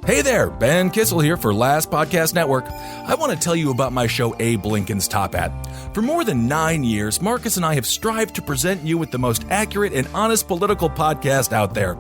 Hey there, Ben Kissel here for Last Podcast Network. I want to tell you about my show, Abe Lincoln's Top Hat. For more than 9 years, Marcus and I have strived to present you with the most accurate and honest political podcast out there.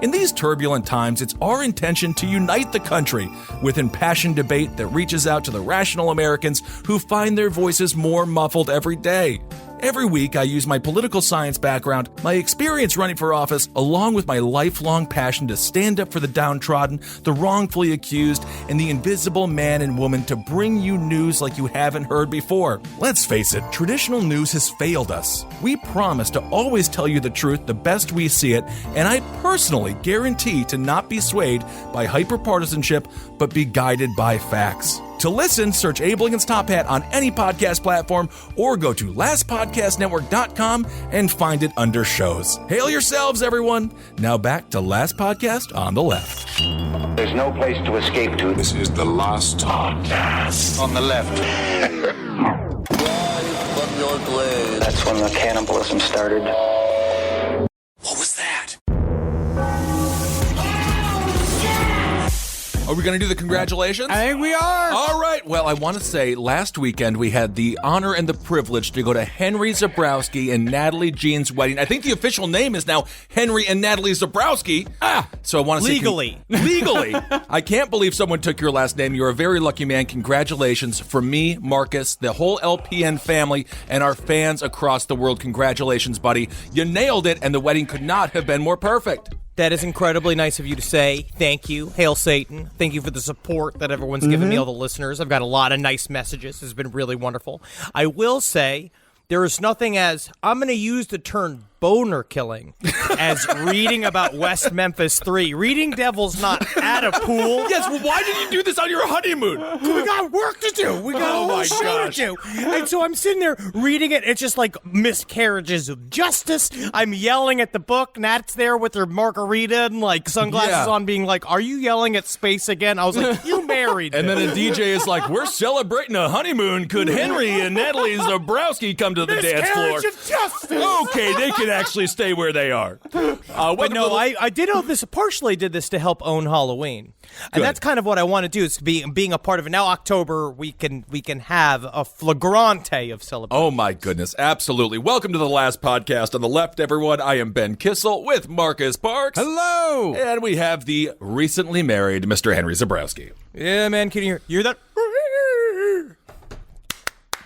In these turbulent times, it's our intention to unite the country with impassioned debate that reaches out to the rational Americans who find their voices more muffled every day. Every week, I use my political science background, my experience running for office, along with my lifelong passion to stand up for the downtrodden, the wrongfully accused, and the invisible man and woman to bring you news like you haven't heard before. Let's face it, traditional news has failed us. We promise to always tell you the truth the best we see it, and I personally guarantee to not be swayed by hyperpartisanship, but be guided by facts. To listen, search Abe Lincoln's Top Hat on any podcast platform or go to lastpodcastnetwork.com and find it under shows. Hail yourselves, everyone. Now back to Last Podcast on the Left. There's no place to escape to. This is the last podcast. On the left. From your grave. That's when the cannibalism started. What was that? Are we going to do the congratulations? I think we are. All right. Well, I want to say last weekend we had the honor and the privilege to go to Henry Zebrowski and Natalie Jean's wedding. I think the official name is now Henry and Natalie Zebrowski. So I want to say... Legally. I can't believe someone took your last name. You're a very lucky man. Congratulations from me, Marcus, the whole LPN family, and our fans across the world. Congratulations, buddy. You nailed it, and the wedding could not have been more perfect. That is incredibly nice of you to say. Thank you. Hail Satan. Thank you for the support that everyone's given me, all the listeners. I've got a lot of nice messages. It's been really wonderful. I will say there is nothing as, I'm going to use the term boner killing as reading about West Memphis 3. Reading Devil's not at a pool. Yes, well, why did you do this on your honeymoon? We got work to do. We got a whole show to do. And so I'm sitting there reading it. It's just like miscarriages of justice. I'm yelling at the book. Nat's there with her margarita and like sunglasses on being like, are you yelling at space again? I was like, you married And this. then a DJ is like, we're celebrating a honeymoon. Could Henry and Natalie Zebrowski come to the dance floor? Miscarriage of justice. Okay, they can actually stay where they are. But no, I did this. Partially did this to help own Halloween, and that's kind of what I want to do. Is being a part of it. Now October, we can have a flagrante of celebration. Oh my goodness, absolutely. Welcome to the Last Podcast on the Left, everyone. I am Ben Kissel with Marcus Parks. Hello, and we have the recently married Mr. Henry Zebrowski. Yeah, man, can you hear that?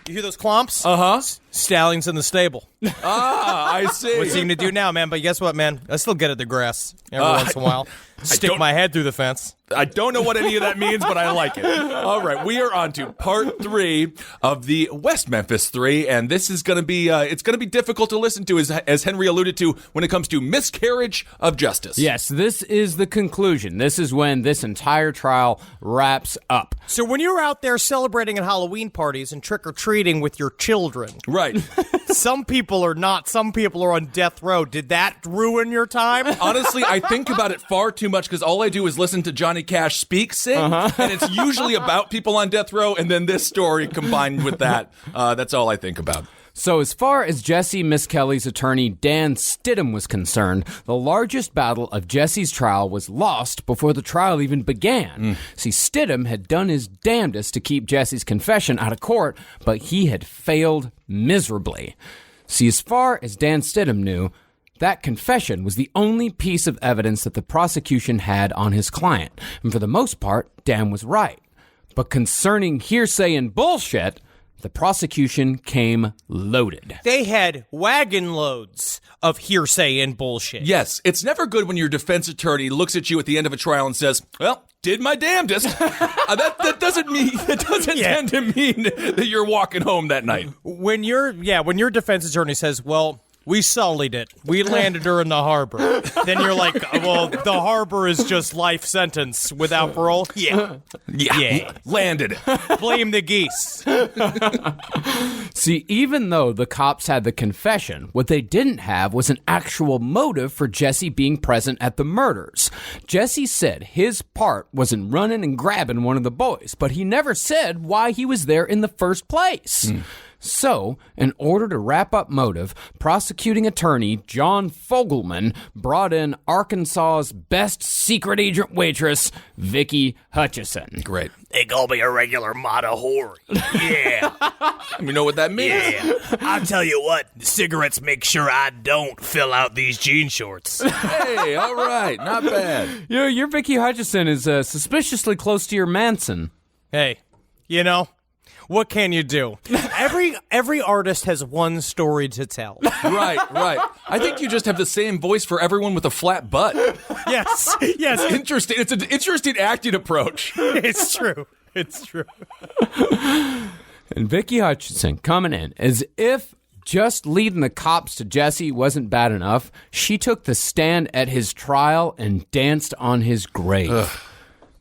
You hear those clomps? Uh-huh. Stallions in the stable. I see. What's he going to do now, man? But guess what, man? I still get at the grass every once in a while. Stick my head through the fence. I don't know what any of that means, but I like it. All right, we are on to part 3 of the West Memphis 3, and this is going to be it's going to be difficult to listen to, as Henry alluded to, when it comes to miscarriage of justice. Yes, this is the conclusion. This is when this entire trial wraps up. So when you're out there celebrating at Halloween parties and trick-or-treating with your children, right? Some people are not. Some people are on death row. Did that ruin your time? Honestly, I think about it far too much because all I do is listen to Johnny Cash sing, and it's usually about people on death row, and then this story combined with that. That's all I think about. So as far as Jessie Misskelley's attorney Dan Stidham was concerned, the largest battle of Jessie's trial was lost before the trial even began. See, Stidham had done his damnedest to keep Jessie's confession out of court, but he had failed miserably. See, as far as Dan Stidham knew, that confession was the only piece of evidence that the prosecution had on his client. And for the most part, Dan was right. But concerning hearsay and bullshit, the prosecution came loaded. They had wagon loads of hearsay and bullshit. Yes, it's never good when your defense attorney looks at you at the end of a trial and says, well, did my damnedest. That doesn't tend to mean that you're walking home that night. When your defense attorney says, well, we sullied it. We landed her in the harbor. Then you're like, well, the harbor is just life sentence without parole? Yeah. Landed it. Blame the geese. See, even though the cops had the confession, what they didn't have was an actual motive for Jessie being present at the murders. Jessie said his part wasn't running and grabbing one of the boys, but he never said why he was there in the first place. So, in order to wrap up motive, prosecuting attorney John Fogelman brought in Arkansas's best secret agent waitress, Vicky Hutchison. Great. They call me a regular Matahori. Yeah. You know what that means? Yeah. I'll tell you what, cigarettes make sure I don't fill out these jean shorts. Hey, all right. Not bad. You know, your Vicky Hutchison is suspiciously close to your Manson. Hey, you know, what can you do? Every artist has one story to tell. Right. I think you just have the same voice for everyone with a flat butt. Yes. Interesting. It's an interesting acting approach. It's true. And Vicky Hutchison coming in as if just leading the cops to Jesse wasn't bad enough, she took the stand at his trial and danced on his grave. Ugh.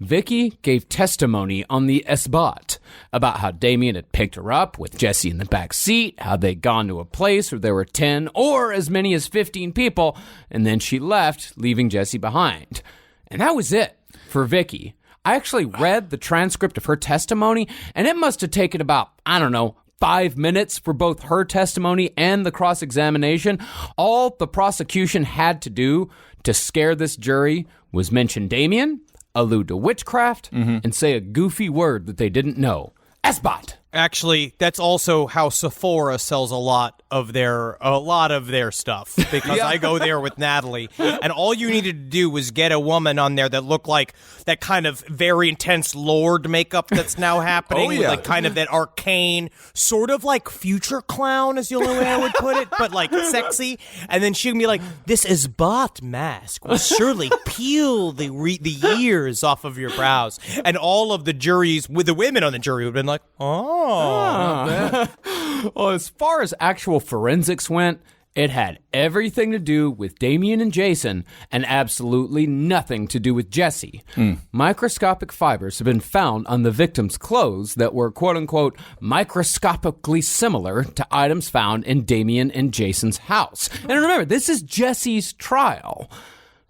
Vicky gave testimony on the Esbot about how Damien had picked her up with Jesse in the back seat, how they'd gone to a place where there were 10 or as many as 15 people, and then she left, leaving Jesse behind. And that was it for Vicky. I actually read the transcript of her testimony, and it must have taken about, 5 minutes for both her testimony and the cross-examination. All the prosecution had to do to scare this jury was mention Damien, allude to witchcraft, and say a goofy word that they didn't know. Esbot. Actually, that's also how Sephora sells a lot of their stuff, because I go there with Natalie, and all you needed to do was get a woman on there that looked like that kind of very intense Lord makeup that's now happening, with like kind of that arcane, sort of like future clown is the only way I would put it, but like sexy, and then she'd be like, "This Esbot mask will surely peel the ears off of your brows," and all of the juries, with the women on the jury, would have been like, "Oh." Well, as far as actual forensics went, it had everything to do with Damien and Jason and absolutely nothing to do with Jesse. Microscopic fibers have been found on the victim's clothes that were, quote-unquote, microscopically similar to items found in Damien and Jason's house. And remember, this is Jesse's trial.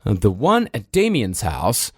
The one at Damien's house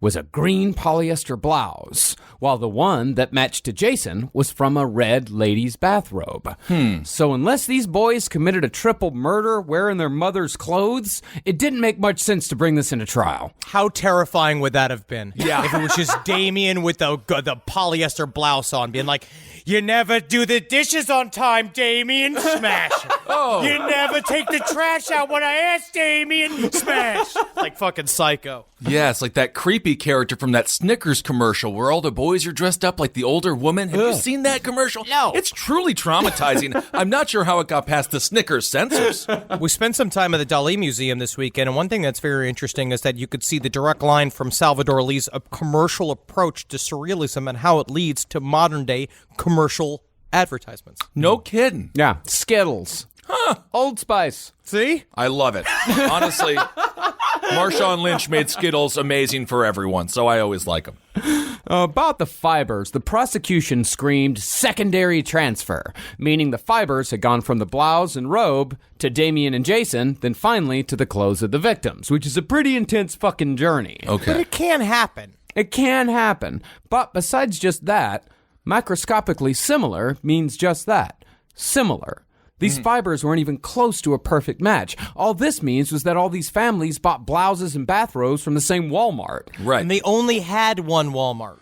was a green polyester blouse, while the one that matched to Jason was from a red lady's bathrobe. So unless these boys committed a triple murder wearing their mother's clothes, it didn't make much sense to bring this into trial. How terrifying would that have been? Yeah. If it was just Damien with the polyester blouse on, being like, "You never do the dishes on time, Damien." Smash. Oh. "You never take the trash out when I ask, Damien." Smash. Like fucking Psycho. Yeah, it's like that creepy character from that Snickers commercial where all the boys are dressed up like the older woman. Have you seen that commercial? No. It's truly traumatizing. I'm not sure how it got past the Snickers censors. We spent some time at the Dali Museum this weekend, and one thing that's very interesting is that you could see the direct line from Salvador Dali's commercial approach to surrealism and how it leads to modern-day commercial advertisements. No kidding. Yeah, Skittles. Old Spice. See? I love it. Honestly, Marshawn Lynch made Skittles amazing for everyone, so I always like them. About the fibers, the prosecution screamed secondary transfer, meaning the fibers had gone from the blouse and robe to Damien and Jason, then finally to the clothes of the victims, which is a pretty intense fucking journey. Okay. But it can happen. It can happen. But besides just that, microscopically similar means just that. Similar. These fibers weren't even close to a perfect match. All this means was that all these families bought blouses and bathrobes from the same Walmart. Right. And they only had one Walmart.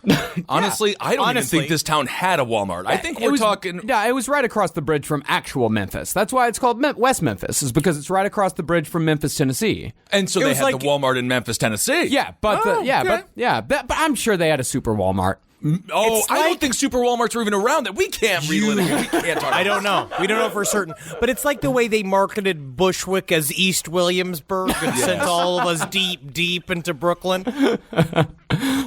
Honestly, I don't even think this town had a Walmart. I think we're talking... Yeah, it was right across the bridge from actual Memphis. That's why it's called West Memphis, is because it's right across the bridge from Memphis, Tennessee. And so they had the Walmart in Memphis, Tennessee. Yeah, but but I'm sure they had a super Walmart. Oh, I don't think super Walmarts are even around that. We can't relive it. We can't talk about I don't know. We don't know for certain. But it's like the way they marketed Bushwick as East Williamsburg and sent all of us deep, deep into Brooklyn.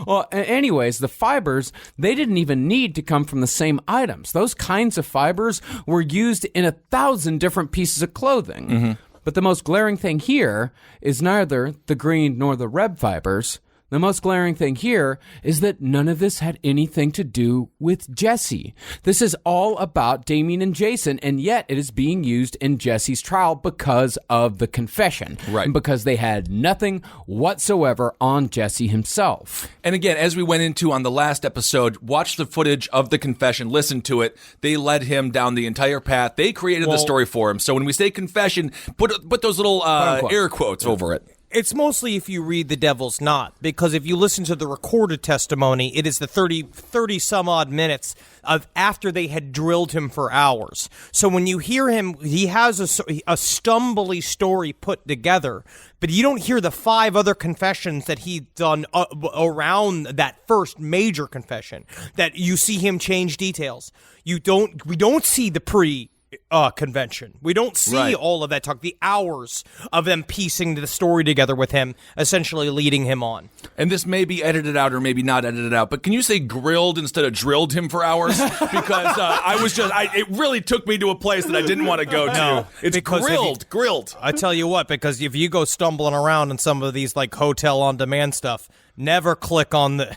Well, anyways, the fibers, they didn't even need to come from the same items. Those kinds of fibers were used in 1,000 different pieces of clothing. But the most glaring thing here is neither the green nor the red fibers. The most glaring thing here is that none of this had anything to do with Jessie. This is all about Damien and Jason, and yet it is being used in Jessie's trial because of the confession. Right. And because they had nothing whatsoever on Jesse himself. And again, as we went into on the last episode, watch the footage of the confession, listen to it. They led him down the entire path. They created the story for him. So when we say confession, put those little air quotes over it. It's mostly if you read The Devil's Knot, because if you listen to the recorded testimony, it is the 30 some odd minutes of after they had drilled him for hours. So when you hear him, he has a stumbly story put together, but you don't hear the 5 other confessions that he'd done around that first major confession, that you see him change details. We don't see the convention. We don't see all of that talk, the hours of them piecing the story together with him, essentially leading him on. And this may be edited out or maybe not edited out, but can you say grilled instead of drilled him for hours? Because it really took me to a place that I didn't want to go to. No, it's grilled. I tell you what, because if you go stumbling around in some of these like hotel on demand stuff, never click on the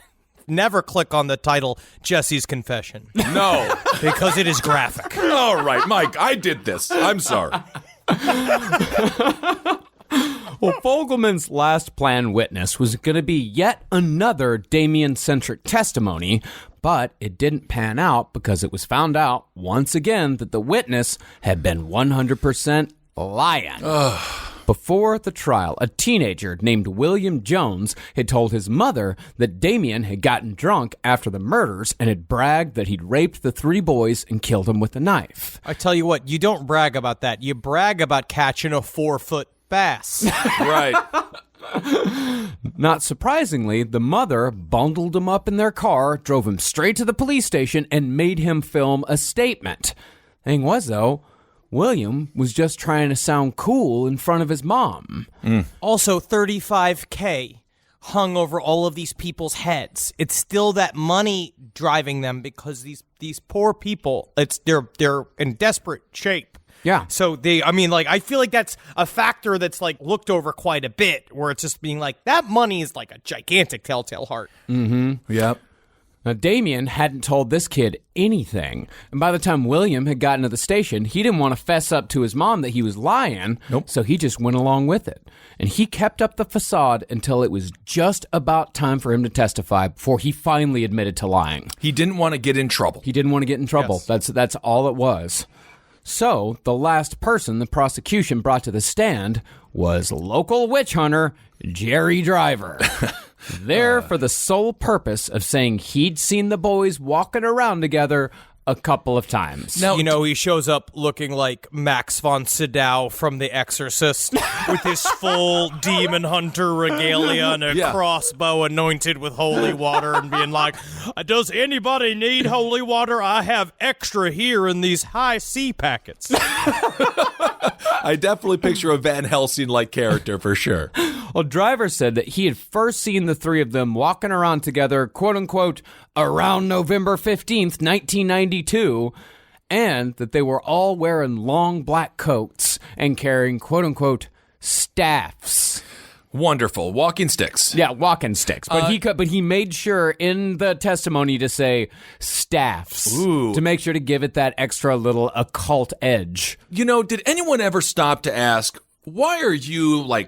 title Jesse's Confession. No. Because it is graphic. All right, Mike, I did this. I'm sorry. Well, Fogelman's last planned witness was going to be yet another Damien-centric testimony, but it didn't pan out because it was found out once again that the witness had been 100% lying. Before the trial, a teenager named William Jones had told his mother that Damien had gotten drunk after the murders and had bragged that he'd raped the 3 boys and killed them with a knife. I tell you what, you don't brag about that. You brag about catching a 4-foot bass. Right. Not surprisingly, the mother bundled him up in their car, drove him straight to the police station, and made him film a statement. Thing was, though, William was just trying to sound cool in front of his mom. Also, $35K hung over all of these people's heads. It's still that money driving them because these poor people, they're in desperate shape. Yeah. So I feel like that's a factor that's like looked over quite a bit, where it's just being like, that money is like a gigantic telltale heart. Mm-hmm. Yep. Now, Damien hadn't told this kid anything, and by the time William had gotten to the station, he didn't want to fess up to his mom that he was lying, so he just went along with it. And he kept up the facade until it was just about time for him to testify before he finally admitted to lying. He didn't want to get in trouble. Yes. That's all it was. So, the last person the prosecution brought to the stand was local witch hunter Jerry Driver. There for the sole purpose of saying he'd seen the boys walking around together a couple of times. Now, he shows up looking like Max von Sydow from The Exorcist with his full demon hunter regalia and a crossbow anointed with holy water and being like, does anybody need holy water? I have extra here in these high C packets. I definitely picture a Van Helsing-like character for sure. Well, Driver said that he had first seen the 3 of them walking around together, quote-unquote, around November 15th, 1992, and that they were all wearing long black coats and carrying, quote-unquote, staffs. Wonderful. Walking sticks. Yeah, walking sticks. But he made sure in the testimony to say staffs. Ooh. To make sure to give it that extra little occult edge. Did anyone ever stop to ask, why are you,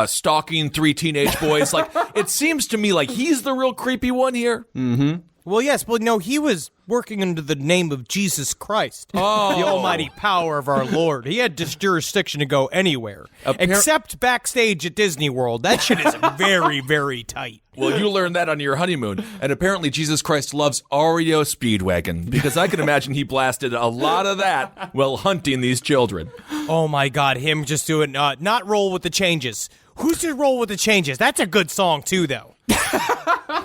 stalking 3 teenage boys? It seems to me like he's the real creepy one here. Mm-hmm. Well, yes. Well, no, he was working under the name of Jesus Christ, the almighty power of our Lord. He had jurisdiction to go anywhere, except backstage at Disney World. That shit is very, very tight. Well, you learned that on your honeymoon. And apparently Jesus Christ loves Oreo Speedwagon, because I can imagine he blasted a lot of that while hunting these children. Oh, my God. Him just doing not Roll with the Changes. Who did Roll with the Changes? That's a good song, too, though.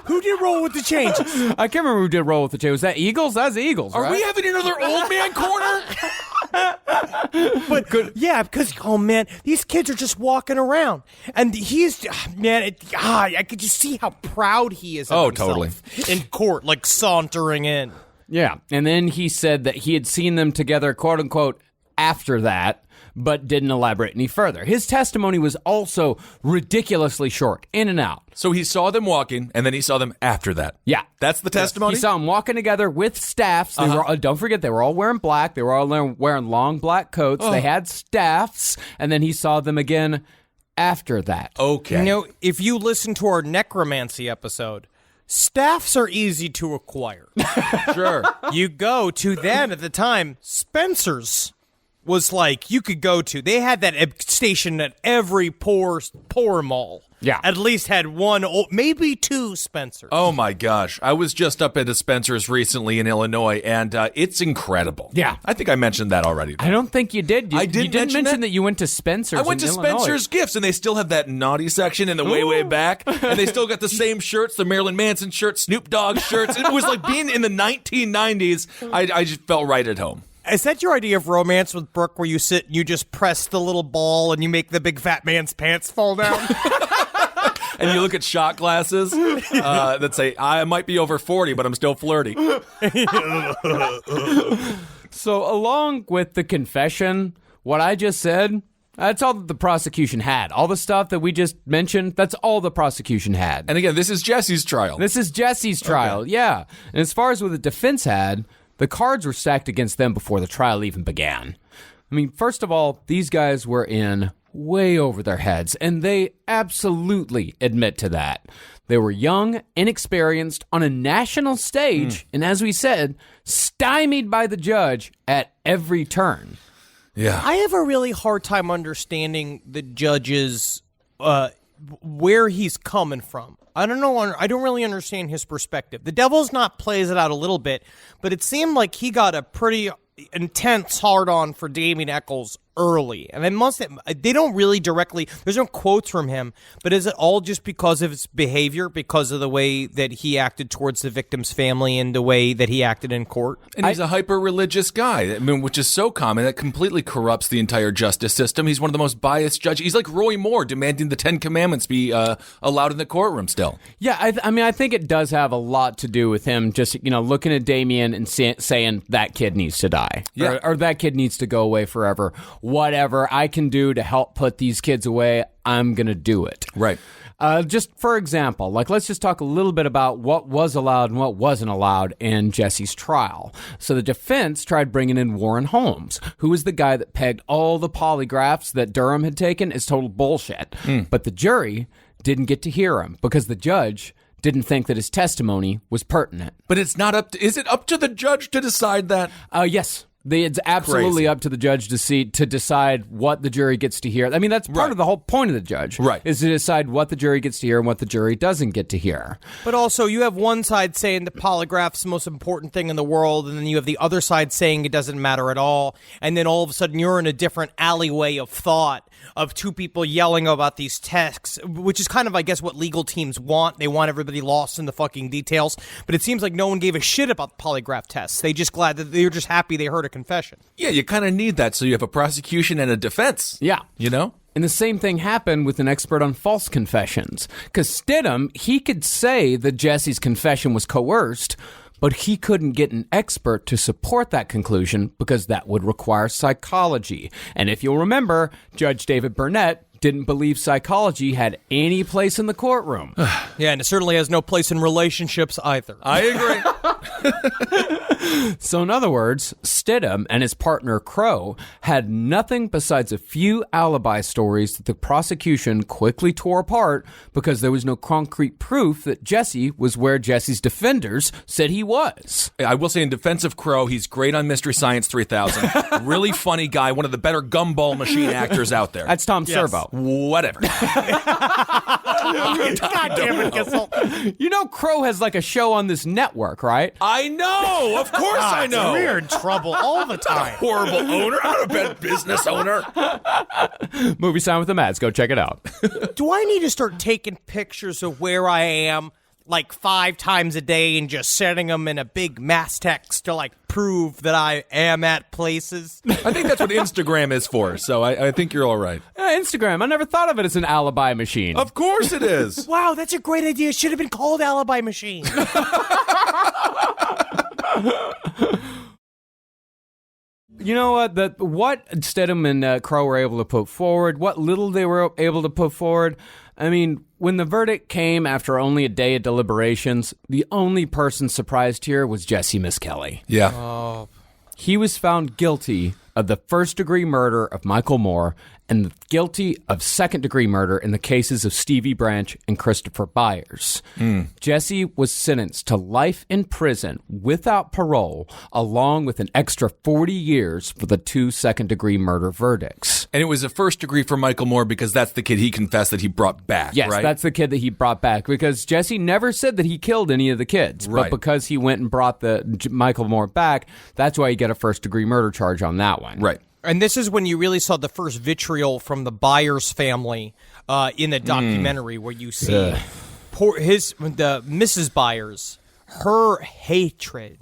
Who did Roll with the Changes? I can't remember who did Roll with the Changes. Was that Eagles? That's Eagles, right? Are we having another old man corner? But yeah, because these kids are just walking around, and he's I could just see how proud he is of himself totally in court, like sauntering in. Yeah, and then he said that he had seen them together, quote unquote, after that. but didn't elaborate any further. His testimony was also ridiculously short, in and out. So he saw them walking, and then he saw them after that. Yeah. That's the testimony? He saw them walking together with staffs. They were, don't forget, they were all wearing black. They were all wearing long black coats. They had staffs, and then he saw them again after that. Okay. You know, if you listen to our necromancy episode, staffs are easy to acquire. Sure. You go to then at the time, Spencer's was like you could go to. They had that station at every poor mall. Yeah. At least had one, maybe two Spencer's. Oh my gosh. I was just up at a Spencer's recently in Illinois, and it's incredible. Yeah. I think I mentioned that already. I don't think you did. I You didn't didn't mention mention that? that you went to Spencer's. I went to in Illinois. Spencer's Gifts, and they still have that naughty section in the way back, and they still got the same shirts, the Marilyn Manson shirts, Snoop Dogg shirts. It was like being in the 1990s. I just felt right at home. Is that your idea of romance with Brooke, where you sit and you just press the little ball and you make the big fat man's pants fall down? And you look at shot glasses that say, I might be over 40, but I'm still flirty. So along with the confession, what I just said, that's all that the prosecution had. All the stuff that we just mentioned, that's all the prosecution had. And again, this is Jesse's trial. This is Jesse's trial, yeah. And as far as what the defense had, the cards were stacked against them before the trial even began. I mean, first of all, these guys were in way over their heads, and they absolutely admit to that. They were young, inexperienced, on a national stage, and as we said, stymied by the judge at every turn. Yeah. I have a really hard time understanding the judge's where he's coming from. I don't know. I don't really understand his perspective. The Devil's Knot plays it out a little bit, but it seemed like he got a pretty intense hard-on for Damien Echols early. And they don't really directly, there's no quotes from him, but is it all just because of his behavior, because of the way that he acted towards the victim's family and the way that he acted in court? And he's a hyper-religious guy, I mean, which is so common that completely corrupts the entire justice system. He's one of the most biased judges. He's like Roy Moore demanding the Ten Commandments be allowed in the courtroom still. Yeah, I mean, I think it does have a lot to do with him just, looking at Damien and saying that kid needs to die. Yeah. Or that kid needs to go away forever. Whatever I can do to help put these kids away, I'm going to do it. Right. Just for example, let's just talk a little bit about what was allowed and what wasn't allowed in Jesse's trial. So the defense tried bringing in Warren Holmes, who was the guy that pegged all the polygraphs that Durham had taken as total bullshit. But the jury didn't get to hear him because the judge didn't think that his testimony was pertinent. But it's not up to, is it up to the judge to decide that? Yes. It's absolutely up to the judge to decide what the jury gets to hear. I mean, that's part of the whole point of the judge, right? Is to decide what the jury gets to hear and what the jury doesn't get to hear. But also, you have one side saying the polygraph's the most important thing in the world, and then you have the other side saying it doesn't matter at all, and then all of a sudden you're in a different alleyway of thought of two people yelling about these texts, which is kind of, I guess, what legal teams want. They want everybody lost in the fucking details, but it seems like no one gave a shit about the polygraph tests. They were just happy they heard a confession. Yeah, you kind of need that so you have a prosecution and a defense. Yeah. You know? And the same thing happened with an expert on false confessions. Because Stidham, he could say that Jesse's confession was coerced, but he couldn't get an expert to support that conclusion because that would require psychology. And if you'll remember, Judge David Burnett didn't believe psychology had any place in the courtroom. Yeah, and it certainly has no place in relationships either. I agree. So in other words, Stidham and his partner Crow had nothing besides a few alibi stories that the prosecution quickly tore apart because there was no concrete proof that Jesse was where Jesse's defenders said he was. I will say in defense of Crow, he's great on Mystery Science 3000. Really funny guy, one of the better gumball machine actors out there. That's Tom Servo. Whatever. God damn it, Kissel. You know Crow has like a show on this network, right? I know. Of course I know. We're in trouble all the time. Horrible owner. I'm not a bad business owner. Movie Sign with the Mads. Go check it out. Do I need to start taking pictures of where I am like 5 times a day and just setting them in a big mass text to like prove that I am at places? I think that's what Instagram is for, so I think you're all right. Instagram. I never thought of it as an alibi machine. Of course it is. Wow, that's a great idea. It should have been called Alibi Machine. You know what? What Stidham and Crow were able to put forward, what little they were able to put forward. I mean, when the verdict came after only a day of deliberations, the only person surprised here was Jessie Misskelley. Yeah. He was found guilty of the first-degree murder of Michael Moore and guilty of second-degree murder in the cases of Stevie Branch and Christopher Byers. Jessie was sentenced to life in prison without parole, along with an extra 40 years for the 2 second-degree murder verdicts. And it was a first degree for Michael Moore because that's the kid he confessed that he brought back, Yes, right? that's the kid that he brought back, because Jessie never said that he killed any of the kids. Right. But because he went and brought Michael Moore back, that's why you get a first-degree murder charge on that one. Right. And this is when you really saw the first vitriol from the Byers family in the documentary, where you see the Mrs. Byers, her hatred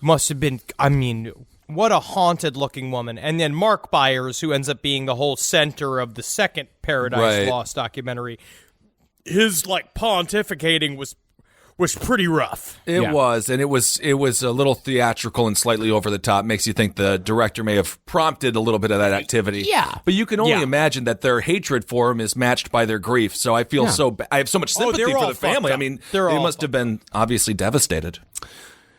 must have been, I mean, what a haunted-looking woman. And then Mark Byers, who ends up being the whole center of the second Paradise Lost documentary, his pontificating was pretty rough. It was, and it was a little theatrical and slightly over the top. Makes you think the director may have prompted a little bit of that activity. Yeah. But you can only imagine that their hatred for him is matched by their grief. So I feel I have so much sympathy for the family. I mean, they must have been obviously devastated.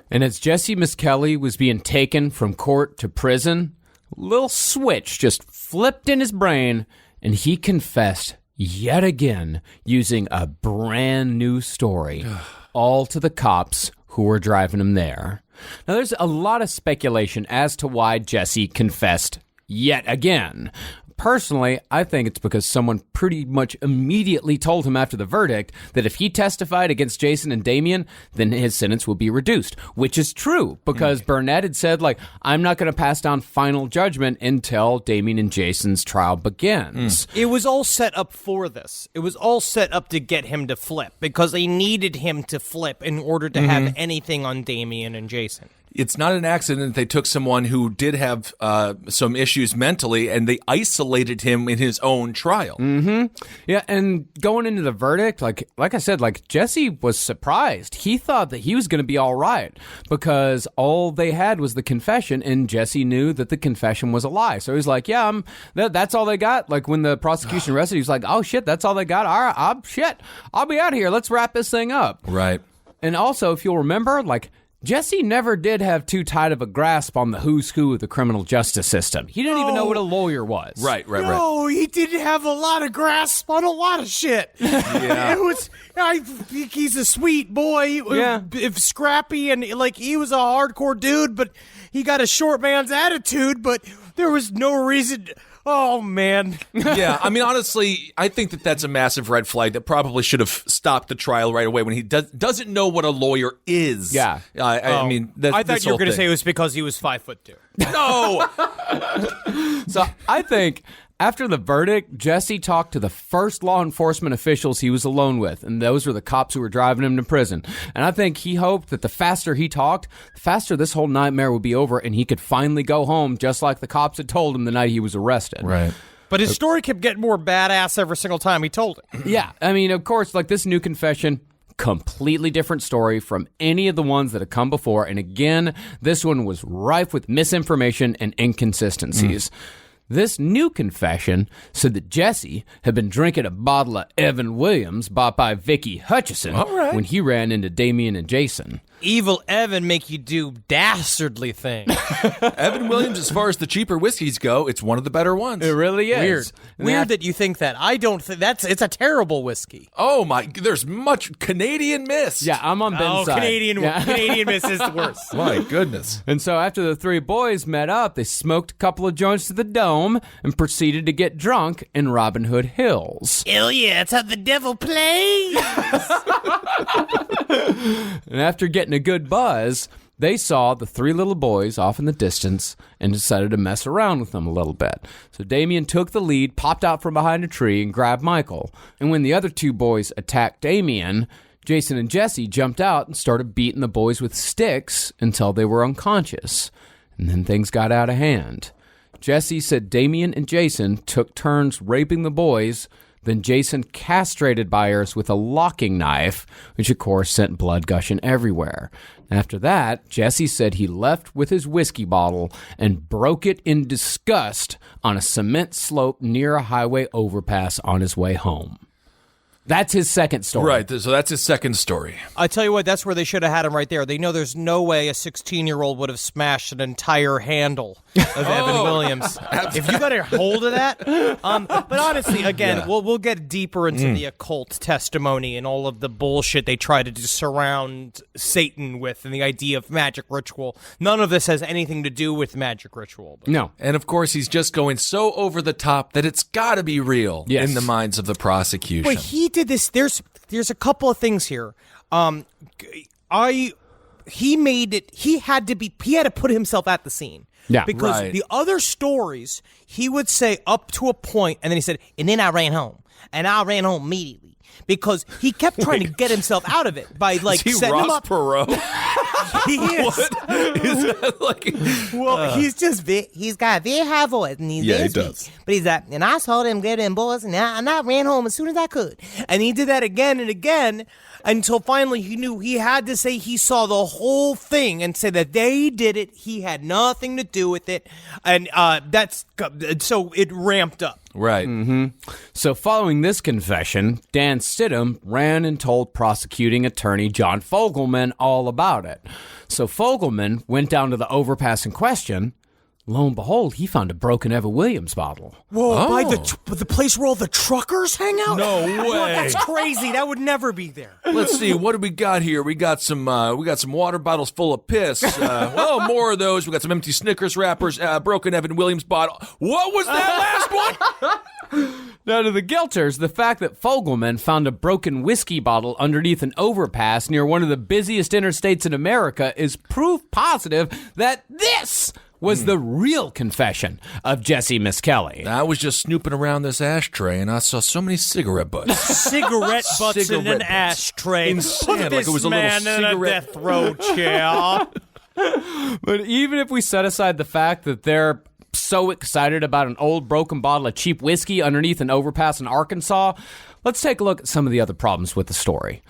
And as Jessie Misskelley was being taken from court to prison, a little switch just flipped in his brain, and he confessed yet again using a brand new story, all to the cops who were driving him there. Now, there's a lot of speculation as to why Jessie confessed yet again. Personally, I think it's because someone pretty much immediately told him after the verdict that if he testified against Jason and Damien, then his sentence would be reduced, which is true, because Burnett had said, I'm not going to pass down final judgment until Damien and Jason's trial begins. It was all set up for this. It was all set up to get him to flip, because they needed him to flip in order to have anything on Damien and Jason. It's not an accident that they took someone who did have some issues mentally, and they isolated him in his own trial. Yeah, and going into the verdict, like I said, Jessie was surprised. He thought that he was going to be all right because all they had was the confession, and Jessie knew that the confession was a lie. So he's like, yeah, that's all they got. When the prosecution arrested, he was like, oh, shit, that's all they got? All right, I'll be out of here. Let's wrap this thing up. Right. And also, if you'll remember, Jessie never did have too tight of a grasp on the who's who of the criminal justice system. He didn't even know what a lawyer was. Right. No, he didn't have a lot of grasp on a lot of shit. Yeah. I think he's a sweet boy. Yeah. If scrappy, and he was a hardcore dude, but he got a short man's attitude, but there was no reason. Oh, man. Yeah, I mean, honestly, I think that's a massive red flag that probably should have stopped the trial right away when he doesn't know what a lawyer is. Yeah. I mean, I thought you were going to say it was because he was 5'2". No! So I think after the verdict, Jessie talked to the first law enforcement officials he was alone with, and those were the cops who were driving him to prison. And I think he hoped that the faster he talked, the faster this whole nightmare would be over, and he could finally go home just like the cops had told him the night he was arrested. Right. But his story kept getting more badass every single time he told it. Yeah, I mean, of course, this new confession, completely different story from any of the ones that had come before. And again, this one was rife with misinformation and inconsistencies. This new confession said that Jessie had been drinking a bottle of Evan Williams bought by Vicky Hutchison when he ran into Damien and Jason. Evil Evan make you do dastardly things. Evan Williams, as far as the cheaper whiskeys go, it's one of the better ones. It really is. Weird that you think that. I don't think it's a terrible whiskey. Oh my, there's much Canadian Miss. Yeah, I'm on Ben's side. Canadian Miss is the worst. My goodness. And so after the three boys met up, they smoked a couple of joints to the dome and proceeded to get drunk in Robin Hood Hills. Hell yeah, that's how the devil plays. And after getting a good buzz, they saw the three little boys off in the distance and decided to mess around with them a little bit. So Damien took the lead, popped out from behind a tree, and grabbed Michael. And when the other two boys attacked Damien, Jason and Jessie jumped out and started beating the boys with sticks until they were unconscious. And then things got out of hand. Jessie said Damien and Jason took turns raping the boys, Then Jason castrated Byers with a locking knife, which of course sent blood gushing everywhere. After that, Jessie said he left with his whiskey bottle and broke it in disgust on a cement slope near a highway overpass on his way home. That's his second story. Right, so that's his second story. I tell you what, that's where they should have had him right there. They know there's no way a 16-year-old would have smashed an entire handle of Evan Williams. If you got a hold of that. But honestly, again, we'll get deeper into the occult testimony and all of the bullshit they try to surround Satan with and the idea of magic ritual. None of this has anything to do with magic ritual. No. And of course, he's just going so over the top that it's got to be real in the minds of the prosecution. Wait, he did this. There's a couple of things here. He made it. He had to put himself at the scene. Yeah, because the other stories he would say up to a point, and then he said, and then I ran home, and I ran home immediately. Because he kept trying to get himself out of it by like is he setting Ross him up. Perot? He is. Is that like? Well, he's got a very high voice, and he does. But he's like, and I saw them get them boys, and I ran home as soon as I could. And he did that again and again until finally he knew he had to say he saw the whole thing and say that they did it. He had nothing to do with it, and so it ramped up. Right. Mm-hmm. So following this confession, Dan Stidham ran and told prosecuting attorney John Fogelman all about it. So Fogelman went down to the overpass in question. Lo and behold, he found a broken Evan Williams bottle. Whoa, by the place where all the truckers hang out? No way. Well, that's crazy. That would never be there. Let's see. What do we got here? We got some water bottles full of piss. More of those. We got some empty Snickers wrappers. Broken Evan Williams bottle. What was that last one? Now, to the guilters, the fact that Fogelman found a broken whiskey bottle underneath an overpass near one of the busiest interstates in America is proof positive that this was the real confession of Jessie Misskelley. I was just snooping around this ashtray, and I saw so many cigarette butts. Cigarette butts in an ashtray. Insane. Put Like this it was a little man in a cigarette death row chair. But even if we set aside the fact that they're so excited about an old broken bottle of cheap whiskey underneath an overpass in Arkansas, let's take a look at some of the other problems with the story.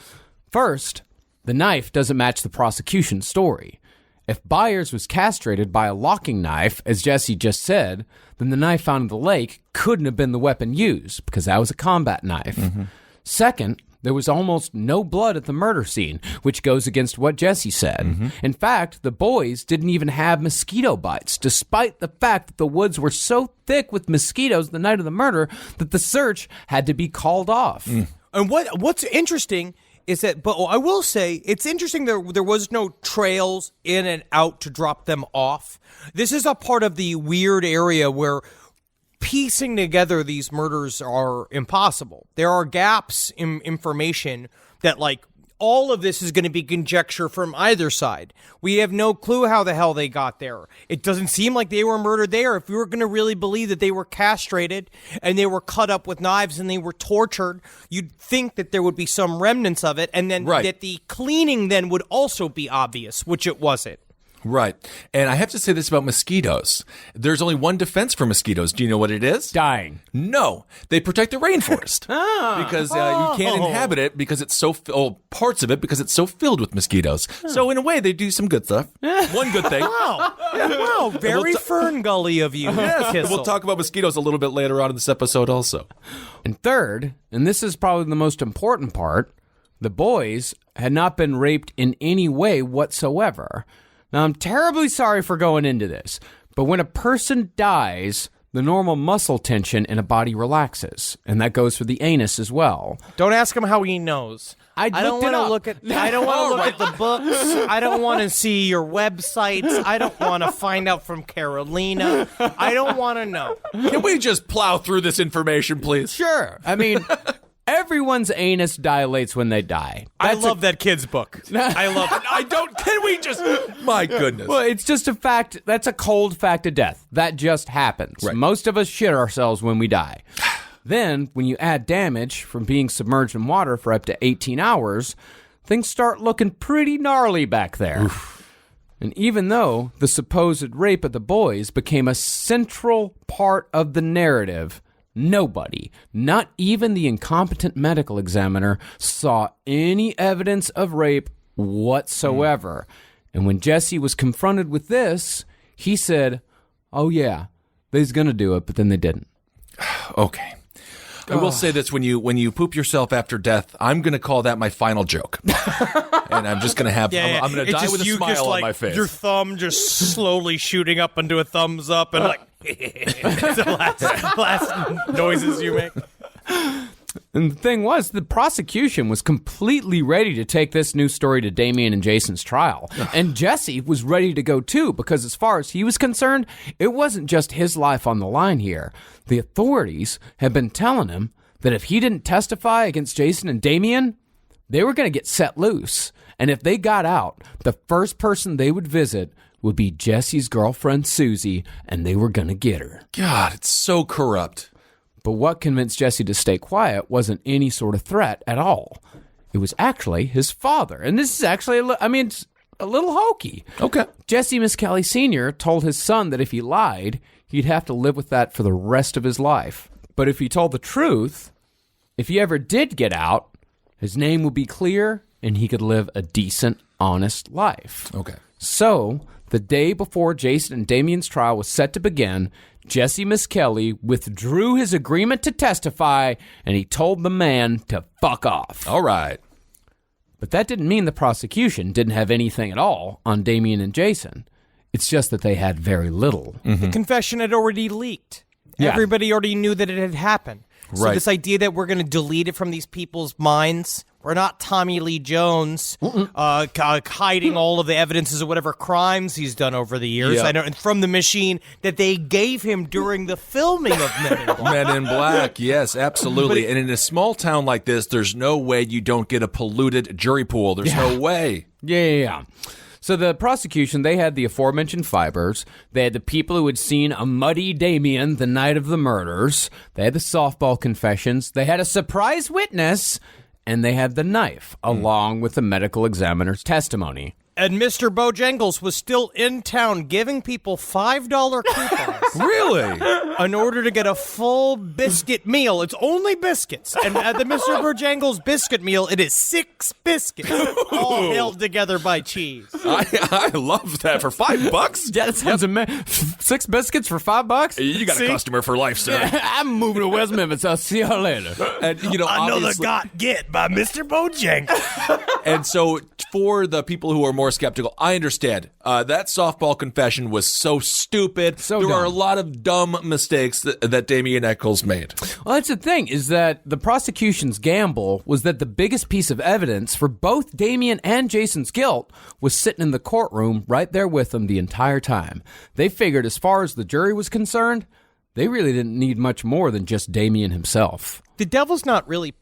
First, the knife doesn't match the prosecution's story. If Byers was castrated by a locking knife, as Jessie just said, then the knife found in the lake couldn't have been the weapon used because that was a combat knife. Mm-hmm. Second, there was almost no blood at the murder scene, which goes against what Jessie said. Mm-hmm. In fact, the boys didn't even have mosquito bites, despite the fact that the woods were so thick with mosquitoes the night of the murder that the search had to be called off. Mm. And what's interesting is that, but I will say, it's interesting there was no trails in and out to drop them off. This is a part of the weird area where piecing together these murders are impossible. There are gaps in information that, like, all of this is going to be conjecture from either side. We have no clue how the hell they got there. It doesn't seem like they were murdered there. If we were going to really believe that they were castrated and they were cut up with knives and they were tortured, you'd think that there would be some remnants of it, and then that the cleaning then would also be obvious, which it wasn't. Right. And I have to say this about mosquitoes. There's only one defense for mosquitoes. Do you know what it is? Dying. No. They protect the rainforest. Because you can't inhabit it because it's so, parts of it because it's so filled with mosquitoes. So in a way, they do some good stuff. One good thing. Wow. Very Fern Gully of you. Yes. We'll talk about mosquitoes a little bit later on in this episode also. And third, and this is probably the most important part, the boys had not been raped in any way whatsoever. Now, I'm terribly sorry for going into this, but when a person dies, the normal muscle tension in a body relaxes, and that goes for the anus as well. Don't ask him how he knows. I don't want to look at the books. I don't want to see your websites. I don't want to find out from Carolina. I don't want to know. Can we just plow through this information, please? Sure. I mean, everyone's anus dilates when they die. I love that kid's book. I love it. Can we just... My goodness. Well, it's just a fact. That's a cold fact of death. That just happens. Right. Most of us shit ourselves when we die. Then, when you add damage from being submerged in water for up to 18 hours, things start looking pretty gnarly back there. Oof. And even though the supposed rape of the boys became a central part of the narrative, nobody, not even the incompetent medical examiner, saw any evidence of rape whatsoever. And when Jesse was confronted with this, he said, oh yeah, they's gonna do it, but then they didn't. Okay. I will say this, when you poop yourself after death, I'm going to call that my final joke. And I'm just going to have, I'm going to die with a smile on my face. Your thumb just slowly shooting up into a thumbs up and it's the last noises you make. And the thing was, the prosecution was completely ready to take this new story to Damien and Jason's trial. And Jesse was ready to go too, because as far as he was concerned, it wasn't just his life on the line here. The authorities had been telling him that if he didn't testify against Jason and Damien, they were going to get set loose. And if they got out, the first person they would visit would be Jesse's girlfriend, Susie, and they were going to get her. God, it's so corrupt. But what convinced Jesse to stay quiet wasn't any sort of threat at all. It was actually his father. And this is actually, it's a little hokey. Okay. Jessie Misskelley Sr. told his son that if he lied, he'd have to live with that for the rest of his life. But if he told the truth, if he ever did get out, his name would be clear and he could live a decent, honest life. Okay. So, the day before Jason and Damien's trial was set to begin, Jessie Misskelley withdrew his agreement to testify, and he told the man to fuck off. All right. But that didn't mean the prosecution didn't have anything at all on Damien and Jason. It's just that they had very little. The confession had already leaked. Yeah. Everybody already knew that it had happened. So Right. this idea that we're going to delete it from these people's minds, we're not Tommy Lee Jones hiding all of the evidences of whatever crimes he's done over the years. Yeah. I know, and from the machine that they gave him during the filming of Men in Black. Men in Black, yes, absolutely. And in a small town like this, there's no way you don't get a polluted jury pool. There's no way. Yeah. So the prosecution, they had the aforementioned fibers. They had the people who had seen a muddy Damien the night of the murders. They had the softball confessions. They had a surprise witness. And they had the knife, along with the medical examiner's testimony. And Mr. Bojangles was still in town giving people $5 coupons. Really? In order to get a full biscuit meal. It's only biscuits. And at the Mr. Bojangles biscuit meal, it is 6 biscuits, all held together by cheese. I love that. For $5? Yeah, that sounds amazing. 6 biscuits for $5? You got a customer for life, sir. I'm moving to West Memphis. I'll see y'all later. And, Another obviously, got get by Mr. Bojangles. and so for the people who are more skeptical, I understand. That softball confession was so stupid. So there are a dumb. lot of dumb mistakes that Damien Echols made. Well, that's the thing, is that the prosecution's gamble was that the biggest piece of evidence for both Damien and Jason's guilt was sitting in the courtroom right there with them the entire time. They figured as far as the jury was concerned, they really didn't need much more than just Damien himself. The Devil's Knot really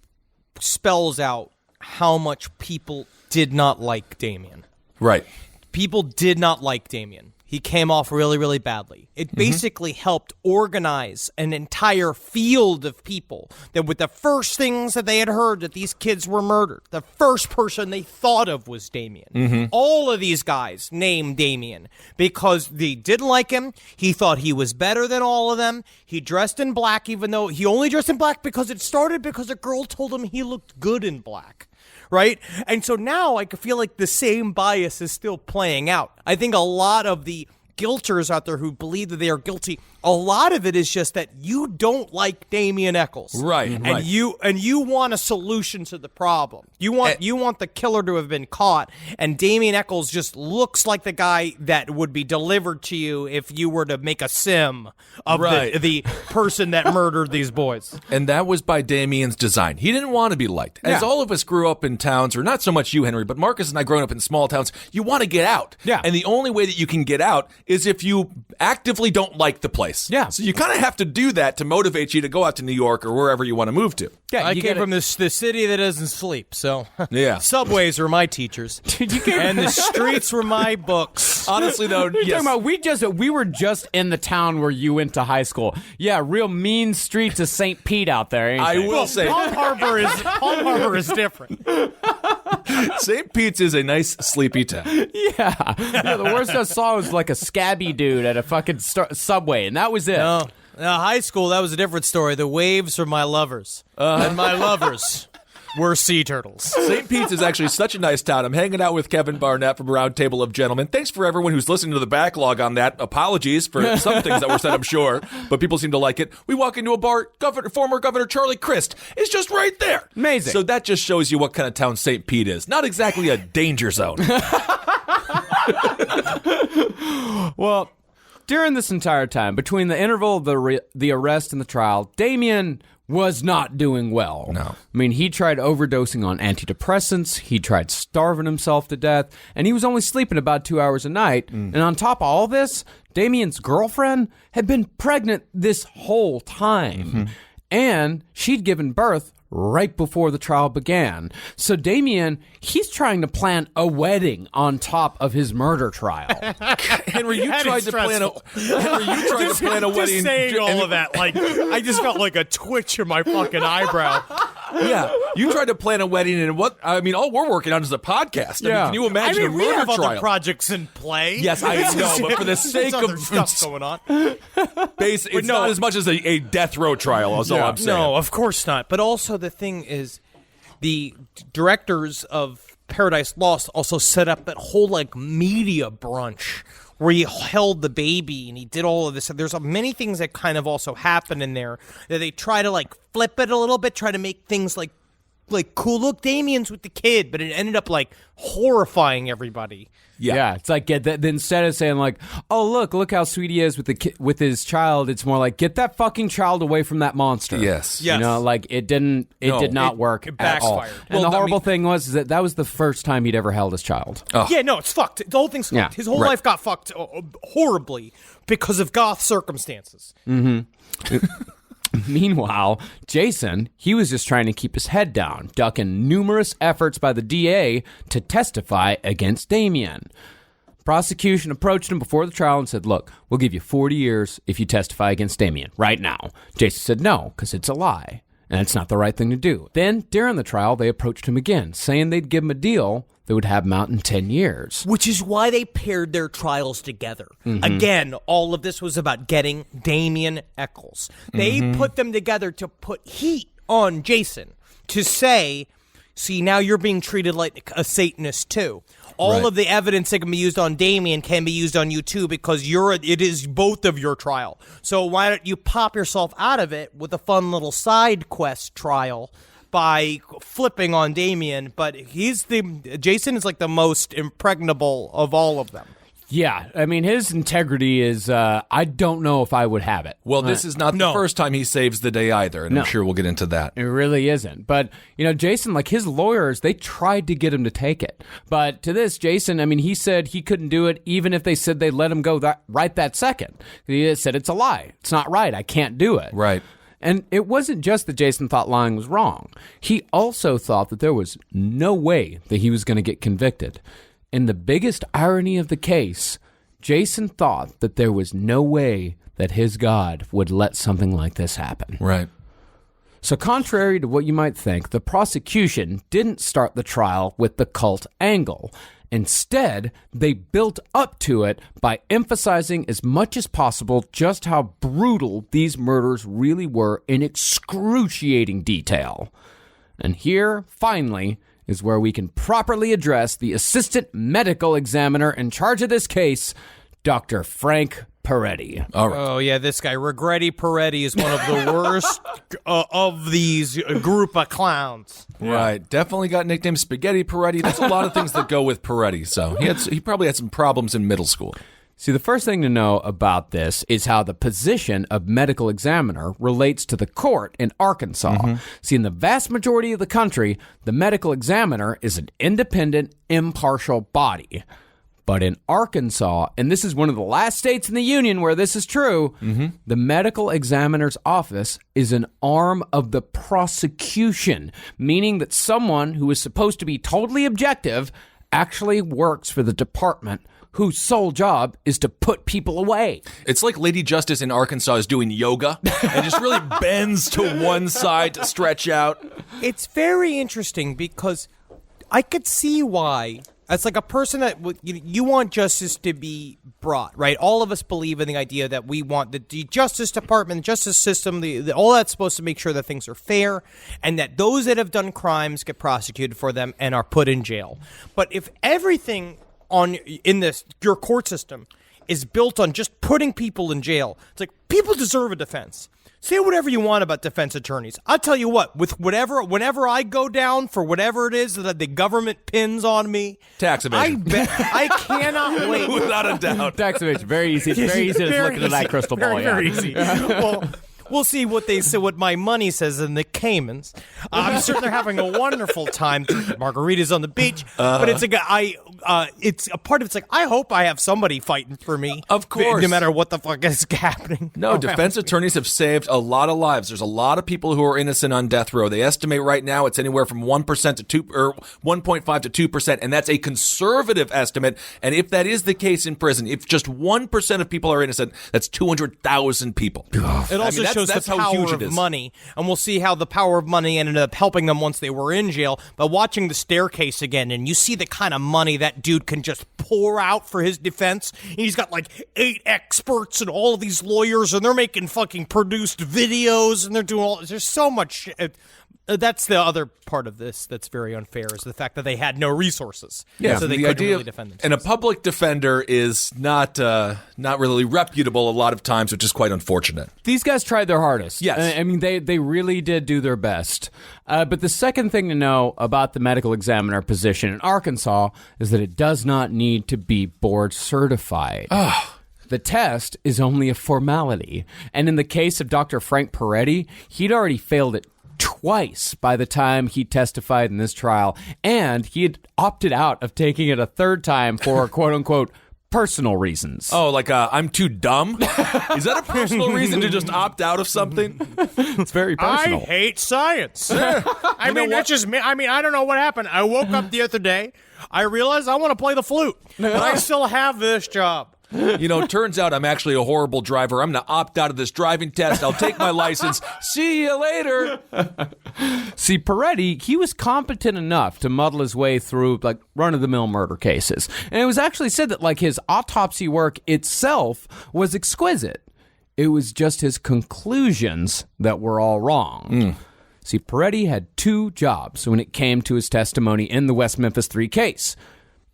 spells out how much people did not like Damien. Right. People did not like Damien. He came off really, really badly. It basically helped organize an entire field of people that with the first things that they had heard that these kids were murdered, the first person they thought of was Damien. All of these guys named Damien because they didn't like him. He thought he was better than all of them. He dressed in black, even though he only dressed in black because it started because a girl told him he looked good in black. Right? And so now I feel like the same bias is still playing out. I think a lot of the guilters out there who believe that they are guilty, a lot of it is just that you don't like Damien Echols. Right. And right. you want a solution to the problem. You want the killer to have been caught, and Damien Echols just looks like the guy that would be delivered to you if you were to make a sim of the person that murdered these boys. And that was by Damien's design. He didn't want to be liked. As all of us grew up in towns, or not so much you, Henry, but Marcus and I growing up in small towns, you want to get out. Yeah. And the only way that you can get out is if you actively don't like the place. Yeah. So you kind of have to do that to motivate you to go out to New York or wherever you want to move to. Yeah, I you came gotta- from the city that doesn't sleep, so Yeah. subways were my teachers, and the streets were my books. Honestly, though, You're yes. talking about we were just in the town where you went to high school. Yeah, real mean streets of St. Pete out there, ain't I they? will say, Palm Harbor is different. St. Pete's is a nice, sleepy town. Yeah, the worst I saw was like a scabby dude at a fucking subway, and that was it. No, High school, that was a different story. The waves were my lovers. And my lovers were sea turtles. St. Pete's is actually such a nice town. I'm hanging out with Kevin Barnett from Round Table of Gentlemen. Thanks for everyone who's listening to the backlog on that. Apologies for some things that were said, I'm sure, but people seem to like it. We walk into a bar, former Governor Charlie Crist is just right there. Amazing. So that just shows you what kind of town St. Pete is. Not exactly a danger zone. Well, during this entire time, between the interval of the arrest and the trial, Damien was not doing well. No. I mean, he tried overdosing on antidepressants, he tried starving himself to death, and he was only sleeping about 2 hours a night. And on top of all this, Damien's girlfriend had been pregnant this whole time. And she'd given birth right before the trial began. So Damien, he's trying to plan a wedding on top of his murder trial. Henry, you tried to plan a wedding. Just saying all of that, like, I just felt like a twitch in my fucking eyebrow. Yeah, you tried to plan a wedding, and all we're working on is a podcast. I mean, can you imagine a we murder have trial? other projects in play. Yes, I know, but for the sake other of stuff going on, it's not as much as a death row trial. Is all I'm saying. No, of course not. But also the thing is, the directors of Paradise Lost also set up that whole like media brunch where he held the baby and he did all of this. There's many things that kind of also happen in there that they try to like flip it a little bit, try to make things like cool. Look, Damien's with the kid, but it ended up like horrifying everybody. Yeah, it's like instead of saying like, "Oh, look how sweet he is with his child," it's more like, "Get that fucking child away from that monster." Yes. You know, like it did not work it at all. backfired. And the horrible thing was that was the first time he'd ever held his child. Yeah, no, it's fucked. The whole thing's fucked. Yeah, His whole life got fucked horribly because of goth circumstances. Meanwhile, Jason, he was just trying to keep his head down, ducking numerous efforts by the DA to testify against Damien. Prosecution approached him before the trial and said, "Look, we'll give you 40 years if you testify against Damien right now." Jason said no, because it's a lie, and it's not the right thing to do. Then, during the trial, they approached him again, saying they'd give him a deal that would have him out in 10 years. Which is why they paired their trials together. Again, all of this was about getting Damien Echols. They put them together to put heat on Jason, to say, see, now you're being treated like a Satanist too. All of the evidence that can be used on Damien can be used on you too, because it is both of your trial. So why don't you pop yourself out of it with a fun little side quest trial by flipping on Damien? But Jason is like the most impregnable of all of them. Yeah, I mean, his integrity is, I don't know if I would have it. Well, this is not the first time he saves the day either, and I'm sure we'll get into that. It really isn't. But, Jason, like his lawyers, they tried to get him to take it. But to this, Jason, I mean, he said he couldn't do it even if they said they'd let him go right that second. He said, "It's a lie. It's not right. I can't do it." Right. And it wasn't just that Jason thought lying was wrong. He also thought that there was no way that he was going to get convicted. And the biggest irony of the case, Jason thought that there was no way that his God would let something like this happen. Right. So contrary to what you might think, the prosecution didn't start the trial with the cult angle. Instead, they built up to it by emphasizing as much as possible just how brutal these murders really were in excruciating detail. And here, finally, is where we can properly address the assistant medical examiner in charge of this case, Dr. Frank Peretti. All right. Oh, yeah, this guy, Regretti Peretti, is one of the worst of these group of clowns. Right. Definitely got nicknamed Spaghetti Peretti. There's a lot of things that go with Peretti, so he probably had some problems in middle school. See, the first thing to know about this is how the position of medical examiner relates to the court in Arkansas. See, in the vast majority of the country, the medical examiner is an independent, impartial body. But in Arkansas, and this is one of the last states in the union where this is true, the medical examiner's office is an arm of the prosecution, meaning that someone who is supposed to be totally objective actually works for the department whose sole job is to put people away. It's like Lady Justice in Arkansas is doing yoga and just really bends to one side to stretch out. It's very interesting because I could see why It's like a person that you want justice to be brought, right? All of us believe in the idea that we want the Justice Department, the justice system, all that's supposed to make sure that things are fair and that those that have done crimes get prosecuted for them and are put in jail. But if everything in your court system is built on just putting people in jail, it's like people deserve a defense. Say whatever you want about defense attorneys. I'll tell you what, whenever I go down for whatever it is that the government pins on me, tax evasion. I cannot wait. Without a doubt. Tax evasion, very easy. It's very easy to look into that crystal ball. Very easy. Well, we'll see what my money says in the Caymans. I'm sure they're having a wonderful time drinking margaritas on the beach. But it's a part of it's like, I hope I have somebody fighting for me. Of course. No matter what the fuck is happening. No, defense attorneys have saved a lot of lives. There's a lot of people who are innocent on death row. They estimate right now it's anywhere from 1% to 2 or 1.5 to 2%, and that's a conservative estimate. And if that is the case in prison, if just 1% of people are innocent, that's 200,000 people. It also shows the power of money, and we'll see how the power of money ended up helping them once they were in jail. By watching The Staircase again, and you see the kind of money that dude can just pour out for his defense. And he's got like 8 experts and all of these lawyers, and they're making fucking produced videos, and they're doing all. There's so much. That's the other part of this that's very unfair, is the fact that they had no resources. Yeah, so they couldn't really defend themselves. And a public defender is not really reputable a lot of times, which is quite unfortunate. These guys tried their hardest. Yes. I mean, they really did do their best. But the second thing to know about the medical examiner position in Arkansas is that it does not need to be board certified. The test is only a formality. And in the case of Dr. Frank Peretti, he'd already failed it twice by the time he testified in this trial, and he had opted out of taking it a third time for quote-unquote personal reasons. Oh, like I'm too dumb? Is that a personal reason to just opt out of something? It's very personal. I hate science. I mean, that's just me. I mean, I don't know what happened. I woke up the other day. I realized I want to play the flute, but I still have this job. Turns out I'm actually a horrible driver. I'm going to opt out of this driving test. I'll take my license. See you later. See, Peretti, he was competent enough to muddle his way through, like, run-of-the-mill murder cases. And it was actually said that, like, his autopsy work itself was exquisite. It was just his conclusions that were all wrong. See, Peretti had 2 jobs when it came to his testimony in the West Memphis 3 case.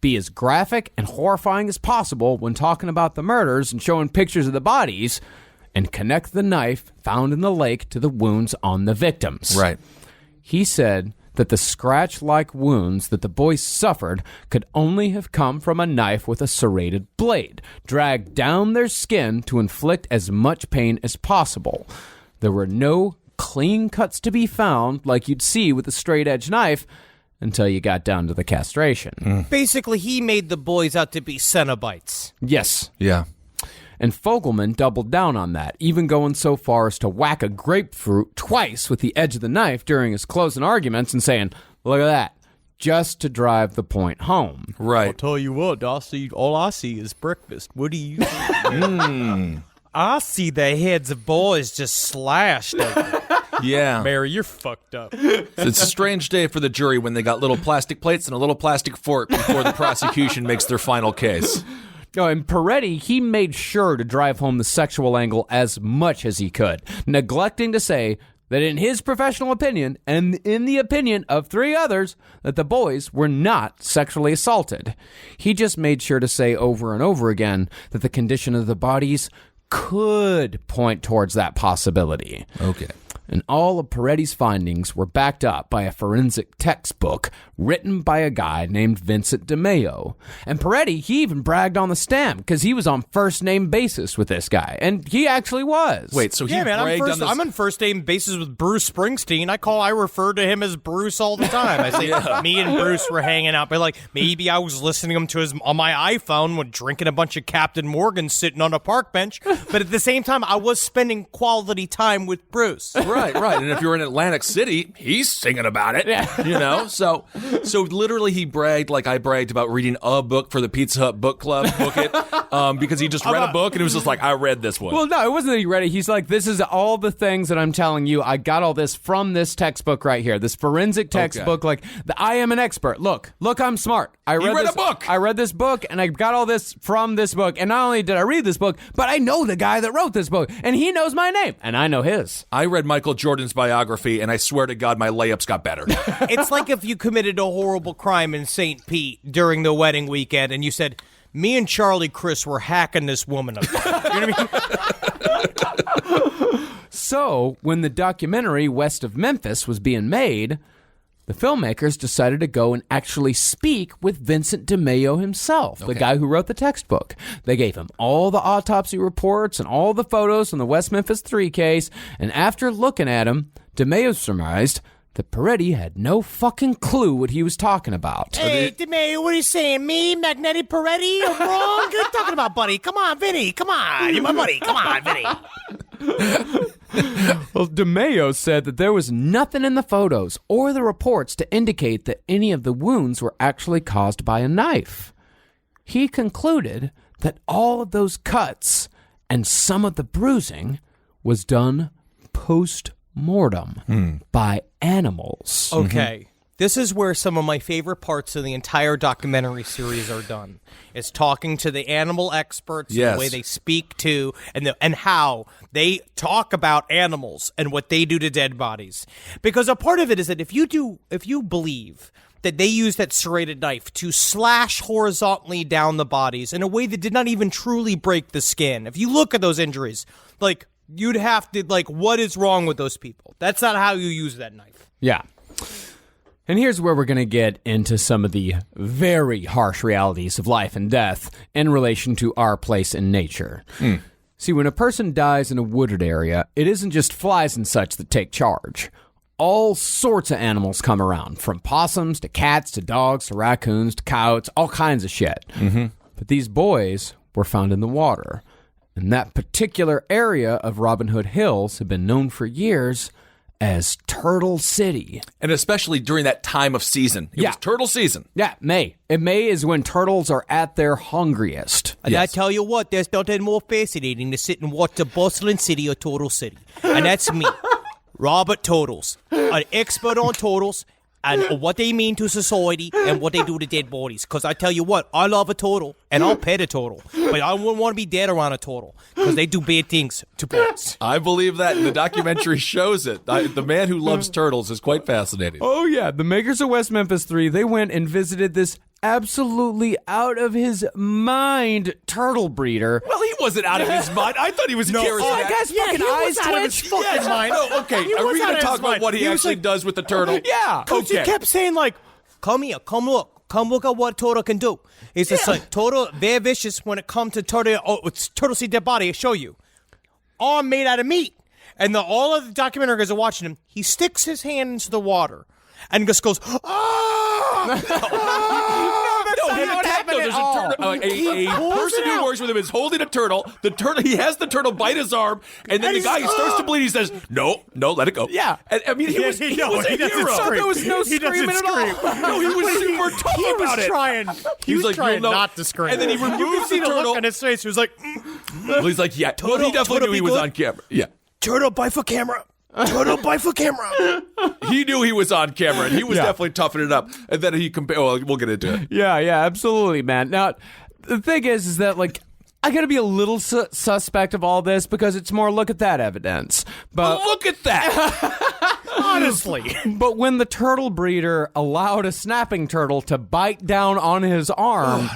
Be as graphic and horrifying as possible when talking about the murders and showing pictures of the bodies, and connect the knife found in the lake to the wounds on the victims. Right. He said that the scratch-like wounds that the boys suffered could only have come from a knife with a serrated blade, dragged down their skin to inflict as much pain as possible. There were no clean cuts to be found like you'd see with a straight-edge knife, until you got down to the castration. Basically, he made the boys out to be Cenobites. Yes. Yeah. And Fogelman doubled down on that, even going so far as to whack a grapefruit twice with the edge of the knife during his closing arguments and saying, look at that, just to drive the point home. Right. I'll tell you what, all I see is breakfast. What do you see? I see the heads of boys just slashed. Yeah. Mary, you're fucked up. It's a strange day for the jury when they got little plastic plates and a little plastic fork before the prosecution makes their final case. Oh, and Peretti, he made sure to drive home the sexual angle as much as he could, neglecting to say that in his professional opinion, and in the opinion of 3 others, that the boys were not sexually assaulted. He just made sure to say over and over again that the condition of the bodies could point towards that possibility. Okay. And all of Peretti's findings were backed up by a forensic textbook written by a guy named Vincent DeMeo. And Peretti, he even bragged on the stand because he was on first-name basis with this guy. And he actually was. Wait, so he bragged on this? I'm on first-name basis with Bruce Springsteen. I refer to him as Bruce all the time. I say, me and Bruce were hanging out. But, like, maybe I was listening to him on my iPhone when drinking a bunch of Captain Morgan sitting on a park bench. But at the same time, I was spending quality time with Bruce. Right. And if you're in Atlantic City, he's singing about it. Yeah. So literally he bragged like I bragged about reading a book for the Pizza Hut book club, book it, because he just read a book and it was just like, I read this one. Well, no, it wasn't that he read it. He's like, this is all the things that I'm telling you. I got all this from this textbook right here, this forensic textbook. Like, I am an expert. Look, I'm smart. I read a book. I read this book, and I got all this from this book. And not only did I read this book, but I know the guy that wrote this book, and he knows my name, and I know his. I read Michael Jordan's biography, and I swear to God, my layups got better. It's like if you committed a horrible crime in St. Pete during the wedding weekend, and you said, me and Charlie Chris were hacking this woman up. You know what I mean? So, when the documentary West of Memphis was being made, the filmmakers decided to go and actually speak with Vincent DeMeo himself, the guy who wrote the textbook. They gave him all the autopsy reports and all the photos from the West Memphis 3 case, and after looking at him, DeMeo surmised that Peretti had no fucking clue what he was talking about. Hey, DeMeo, what are you saying? Me, Magnetic Peretti? I'm wrong? What are you talking about, buddy? Come on, Vinny. Come on. You're my buddy. Come on, Vinny. Well, DeMeo said that there was nothing in the photos or the reports to indicate that any of the wounds were actually caused by a knife. He concluded that all of those cuts and some of the bruising was done post-mortem by animals. Okay. This is where some of my favorite parts of the entire documentary series are done. It's talking to the animal experts, the way they speak to, and how they talk about animals and what they do to dead bodies. Because a part of it is that if you believe that they used that serrated knife to slash horizontally down the bodies in a way that did not even truly break the skin, if you look at those injuries, like, you'd have to, like, what is wrong with those people? That's not how you use that knife. Yeah. And here's where we're going to get into some of the very harsh realities of life and death in relation to our place in nature. See, when a person dies in a wooded area, it isn't just flies and such that take charge. All sorts of animals come around, from possums to cats to dogs to raccoons to coyotes, all kinds of shit. But these boys were found in the water. And that particular area of Robin Hood Hills had been known for years as Turtle City. And especially during that time of season. It was turtle season. Yeah, May. And May is when turtles are at their hungriest. And I tell you what, there's nothing more fascinating to sit and watch the bustling city of Turtle City. And that's me, Robert Turtles, an expert on turtles and what they mean to society and what they do to dead bodies. Because I tell you what, I love a turtle, and I'll pet a turtle. But I wouldn't want to be dead around a turtle, because they do bad things to pets. I believe that, and the documentary shows it. The man who loves turtles is quite fascinating. Oh, yeah. The makers of West Memphis 3, they went and visited this absolutely out of his mind turtle breeder. Well, he wasn't out of his mind. I thought he was charismatic. Oh, that guy's fucking eyes out of his fucking mind. No, okay, are we going to talk about what he actually does with the turtle? Yeah. Because he kept saying, like, come here, come look at what turtle can do. He's just like, turtle, very vicious when it comes to turtle. Oh, it's turtle see dead body. I show you. Arm made out of meat. And all of the documentary guys are watching him. He sticks his hand into the water and just goes, There's a person who works with him is holding a turtle. The turtle, he has the turtle bite his arm, and then the guy starts to bleed. He says, "No, let it go." Yeah, and, I mean, he was a hero. There was no screaming at all. No, he was super tough about it. He was trying not to scream. And then he removes the turtle. Look on his face. He was like, Well, he's like, yeah. Well, he definitely knew he was on camera. Yeah, turtle bite for camera. Turtle bite for camera. He knew he was on camera, and he was definitely toughing it up. And then he compared. Well, we'll get into it. Yeah, absolutely, man. Now, the thing is that, like, I got to be a little suspect of all this because it's more look at that evidence. But look at that. Honestly. But when the turtle breeder allowed a snapping turtle to bite down on his arm,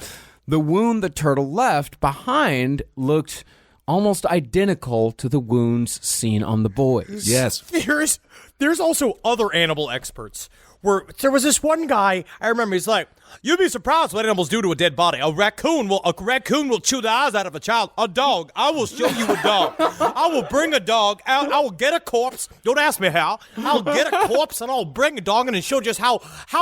the wound the turtle left behind looked almost identical to the wounds seen on the boys. Yes. There's also other animal experts. Where there was this one guy, I remember, he's like, you'd be surprised what animals do to a dead body. A raccoon will chew the eyes out of a child. A dog, I will show you a dog. I will bring a dog out. I will get a corpse. Don't ask me how. I'll get a corpse and I'll bring a dog in and show just how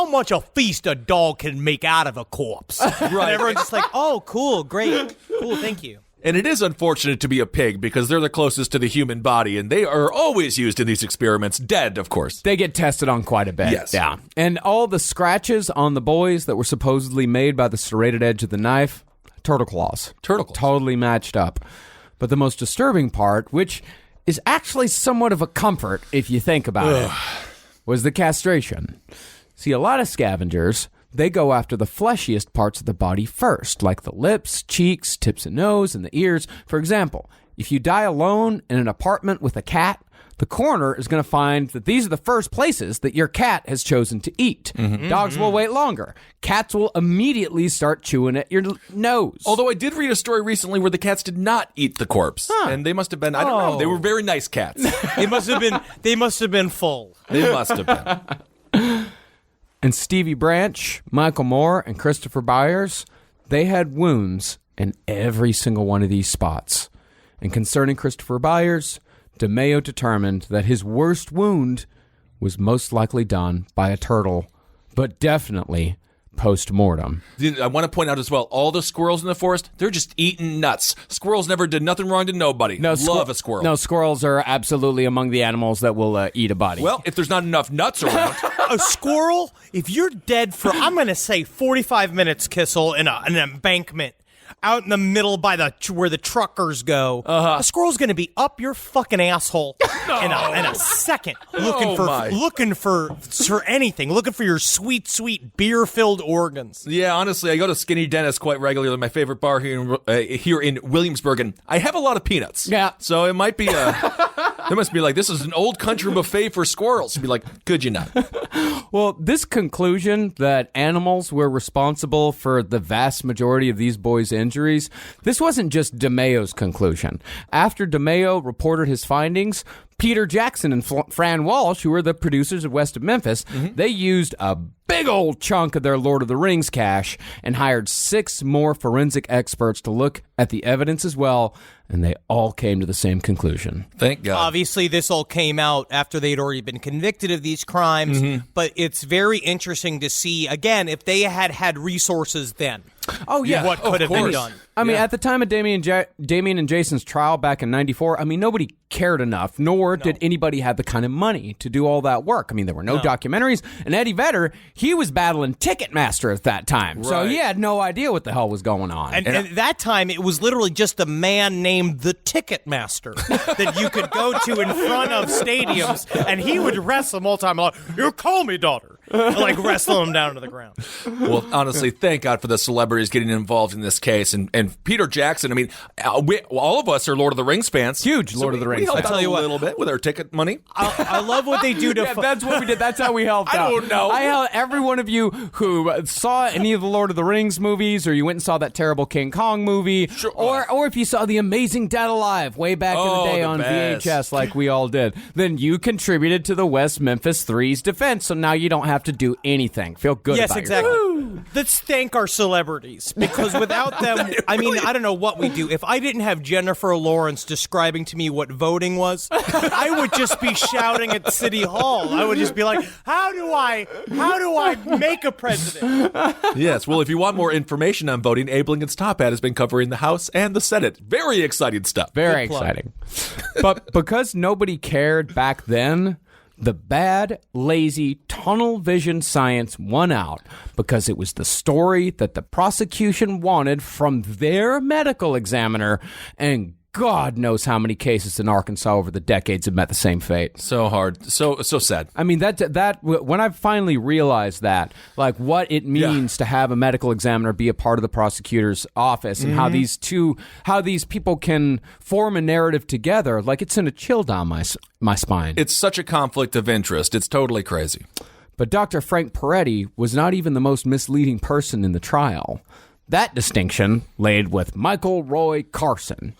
much a feast a dog can make out of a corpse. Right. And everyone's just like, oh, cool, great, cool, thank you. And it is unfortunate to be a pig because they're the closest to the human body, and they are always used in these experiments, dead, of course. They get tested on quite a bit. Yes. Yeah. And all the scratches on the boys that were supposedly made by the serrated edge of the knife, turtle claws. Turtle claws. Totally matched up. But the most disturbing part, which is actually somewhat of a comfort if you think about it, was the castration. See, a lot of scavengers, they go after the fleshiest parts of the body first, like the lips, cheeks, tips of nose, and the ears. For example, if you die alone in an apartment with a cat, the coroner is going to find that these are the first places that your cat has chosen to eat. Dogs will wait longer. Cats will immediately start chewing at your nose. Although I did read a story recently where the cats did not eat the corpse. And they must have been, I don't know, they were very nice cats. They must have been full. They must have been. And Stevie Branch, Michael Moore, and Christopher Byers, they had wounds in every single one of these spots. And concerning Christopher Byers, DeMeo determined that his worst wound was most likely done by a turtle, but definitely post-mortem. I want to point out as well, all the squirrels in the forest, they're just eating nuts. Squirrels never did nothing wrong to nobody. Love a squirrel. No, squirrels are absolutely among the animals that will eat a body. Well, if there's not enough nuts around. A squirrel, if you're dead for, I'm going to say 45 minutes, Kissel, in an embankment, out in the middle by where the truckers go, a squirrel's going to be up your fucking asshole in a second, looking for anything, looking for your sweet beer-filled organs. Yeah, honestly, I go to Skinny Dennis quite regularly. My favorite bar here in Williamsburg, and I have a lot of peanuts. Yeah. So it might be they must be like, this is an old country buffet for squirrels. Be like, could you not? Well, this conclusion that animals were responsible for the vast majority of these boys' injuries, this wasn't just DeMeo's conclusion. After DeMeo reported his findings, Peter Jackson and Fran Walsh, who were the producers of West of Memphis, they used a big old chunk of their Lord of the Rings cash and hired 6 more forensic experts to look at the evidence as well, and they all came to the same conclusion. Thank God. Obviously, this all came out after they'd already been convicted of these crimes, but it's very interesting to see, again, if they had resources then. Oh, yeah. What could have been done. I mean, at the time of Damien and Jason's trial back in 94, I mean, nobody cared enough, nor did anybody have the kind of money to do all that work. I mean, there were no documentaries, and Eddie Vedder, he was battling Ticketmaster at that time, so he had no idea what the hell was going on. And at that time, it was literally just a man named the Ticketmaster that you could go to in front of stadiums, and he would wrestle them all the time, like, you call me daughter, like wrestle them down to the ground. Well, honestly, thank God for the celebrities getting involved in this case. And Peter Jackson, I mean, all of us are Lord of the Rings fans. Huge Lord of the Rings We helped fans. out a little bit with our ticket money. I love what they do to... That's what we did. That's how we helped out. I don't know. I helped every one of you who saw any of the Lord of the Rings movies, or you went and saw that terrible King Kong movie, or if you saw The Amazing Dead Alive way back in the day on best. VHS like we all did, then you contributed to the West Memphis Three's defense, so now you don't have to do anything. Feel good Yes, about exactly. yourself. Let's thank our celebrities, because without them, I mean, I don't know what we do. If I didn't have Jennifer Lawrence describing to me what voting was, I would just be shouting at City Hall. I would just be like, how do I make a president? Yes, well, if you want more information on voting, Abe Lincoln's Top Hat has been covering the House and the Senate. Very exciting stuff. Very exciting. But because nobody cared back then, the bad, lazy, tunnel vision science won out because it was the story that the prosecution wanted from their medical examiner, and God knows how many cases in Arkansas over the decades have met the same fate. So hard. So sad. I mean, that when I finally realized that, like, what it means to have a medical examiner be a part of the prosecutor's office, and how these people can form a narrative together, like, it sent a chill down my spine. It's such a conflict of interest. It's totally crazy. But Dr. Frank Peretti was not even the most misleading person in the trial. That distinction laid with Michael Roy Carson.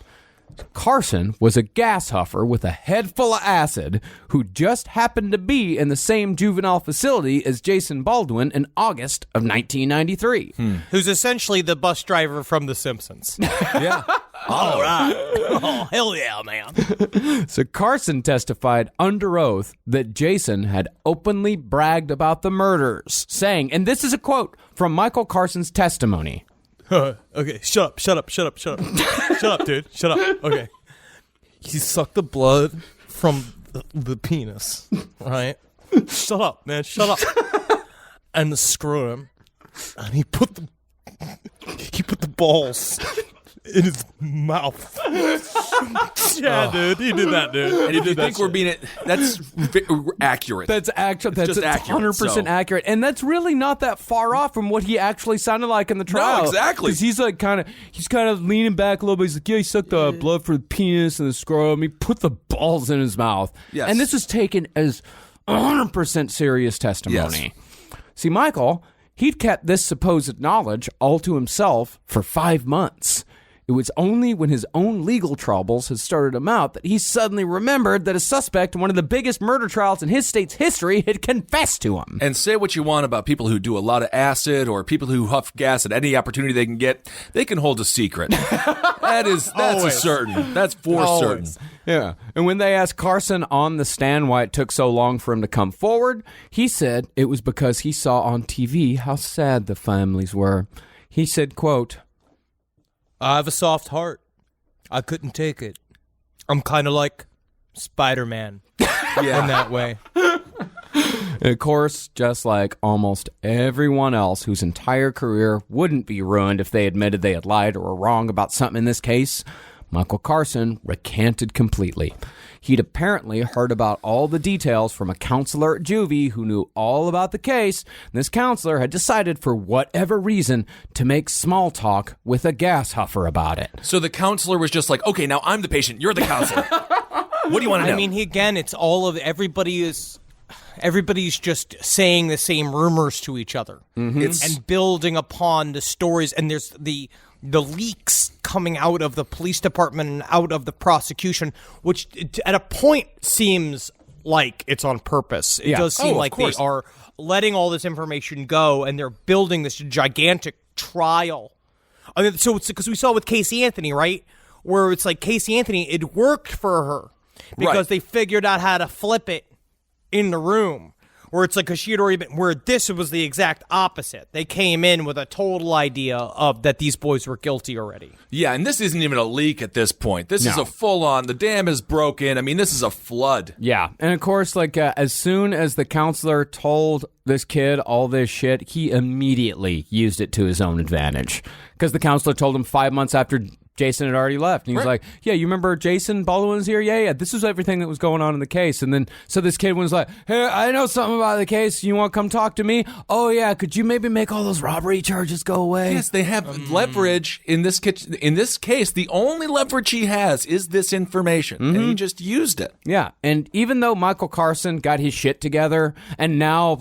Carson was a gas huffer with a head full of acid who just happened to be in the same juvenile facility as Jason Baldwin in August of 1993. Who's essentially the bus driver from The Simpsons. Yeah. All right. Oh, hell yeah, man. So Carson testified under oath that Jason had openly bragged about the murders, saying, and this is a quote from Michael Carson's testimony, Okay, shut up, shut up, dude, shut up. Okay, he sucked the blood from the penis, right? Shut up, man, shut up. And the scrotum, and he put the balls in his mouth. Yeah, dude, he did that, dude. And if you think we're being that's accurate. That's actually that's just accurate, 100% accurate, and that's really not that far off from what he actually sounded like in the trial. No, exactly. Because he's kind of leaning back a little bit. He's like, yeah, he sucked the blood for the penis and the scrotum. He put the balls in his mouth. Yes. And this was taken as 100% serious testimony. Yes. See, Michael, he'd kept this supposed knowledge all to himself for 5 months. It was only when his own legal troubles had started him out that he suddenly remembered that a suspect in one of the biggest murder trials in his state's history had confessed to him. And say what you want about people who do a lot of acid or people who huff gas at any opportunity they can get, they can hold a secret. That's a certain. That's for certain. Yeah. And when they asked Carson on the stand why it took so long for him to come forward, he said it was because he saw on TV how sad the families were. He said, quote, I have a soft heart. I couldn't take it. I'm kind of like Spider-Man in that way. And of course, just like almost everyone else whose entire career wouldn't be ruined if they admitted they had lied or were wrong about something in this case, Michael Carson recanted completely. He'd apparently heard about all the details from a counselor at juvie who knew all about the case. And this counselor had decided, for whatever reason, to make small talk with a gas huffer about it. So the counselor was just like, okay, now I'm the patient, you're the counselor. What do you want to know? I mean, it's all of everybody's just saying the same rumors to each other and building upon the stories. And there's the leaks coming out of the police department and out of the prosecution, which at a point seems like it's on purpose. It does seem like they are letting all this information go and they're building this gigantic trial. I mean, so it's because we saw with Casey Anthony, right? Where it's like Casey Anthony, it worked for her because they figured out how to flip it in the room. Where it's like, because she had already been, where this was the exact opposite. They came in with a total idea of that these boys were guilty already. Yeah, and this isn't even a leak at this point. This is a full-on, the dam is broken. I mean, this is a flood. Yeah, and of course, as soon as the counselor told this kid all this shit, he immediately used it to his own advantage. Because the counselor told him 5 months after Jason had already left. And he was like, yeah, you remember Jason Baldwin was here? Yeah. This was everything that was going on in the case. And then, so this kid was like, hey, I know something about the case. You want to come talk to me? Oh, yeah. Could you maybe make all those robbery charges go away? Yes, they have leverage in this in this case. The only leverage he has is this information. And he just used it. Yeah. And even though Michael Carson got his shit together and now,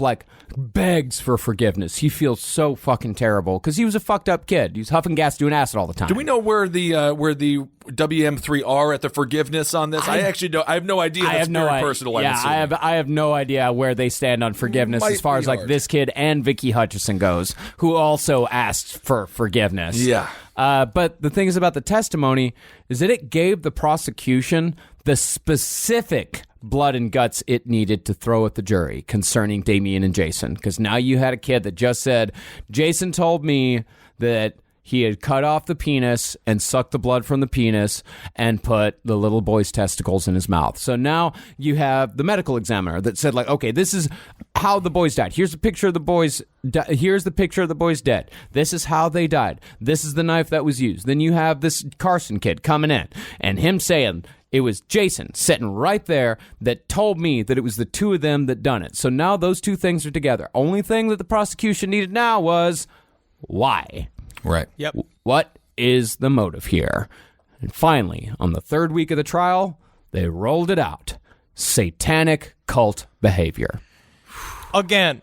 begs for forgiveness, he feels so fucking terrible because he was a fucked up kid. He was huffing gas, doing acid all the time. Do we know where the WM3 are at the forgiveness on this? I actually don't. I have no idea. That's very personal. Yeah, I have no idea where they stand on forgiveness as far as this kid and Vicky Hutchison goes, who also asked for forgiveness. Yeah. But the thing is about the testimony is that it gave the prosecution the specific blood and guts it needed to throw at the jury concerning Damien and Jason. Because now you had a kid that just said, Jason told me that he had cut off the penis and sucked the blood from the penis and put the little boy's testicles in his mouth. So now you have the medical examiner that said, okay, this is how the boys died. Here's a picture of the boys. Here's the picture of the boys dead. This is how they died. This is the knife that was used. Then you have this Carson kid coming in and him saying, it was Jason sitting right there that told me that it was the two of them that done it. So now those two things are together. Only thing that the prosecution needed now was why. Right. Yep. What is the motive here? And finally, on the third week of the trial, they rolled it out. Satanic cult behavior. Again,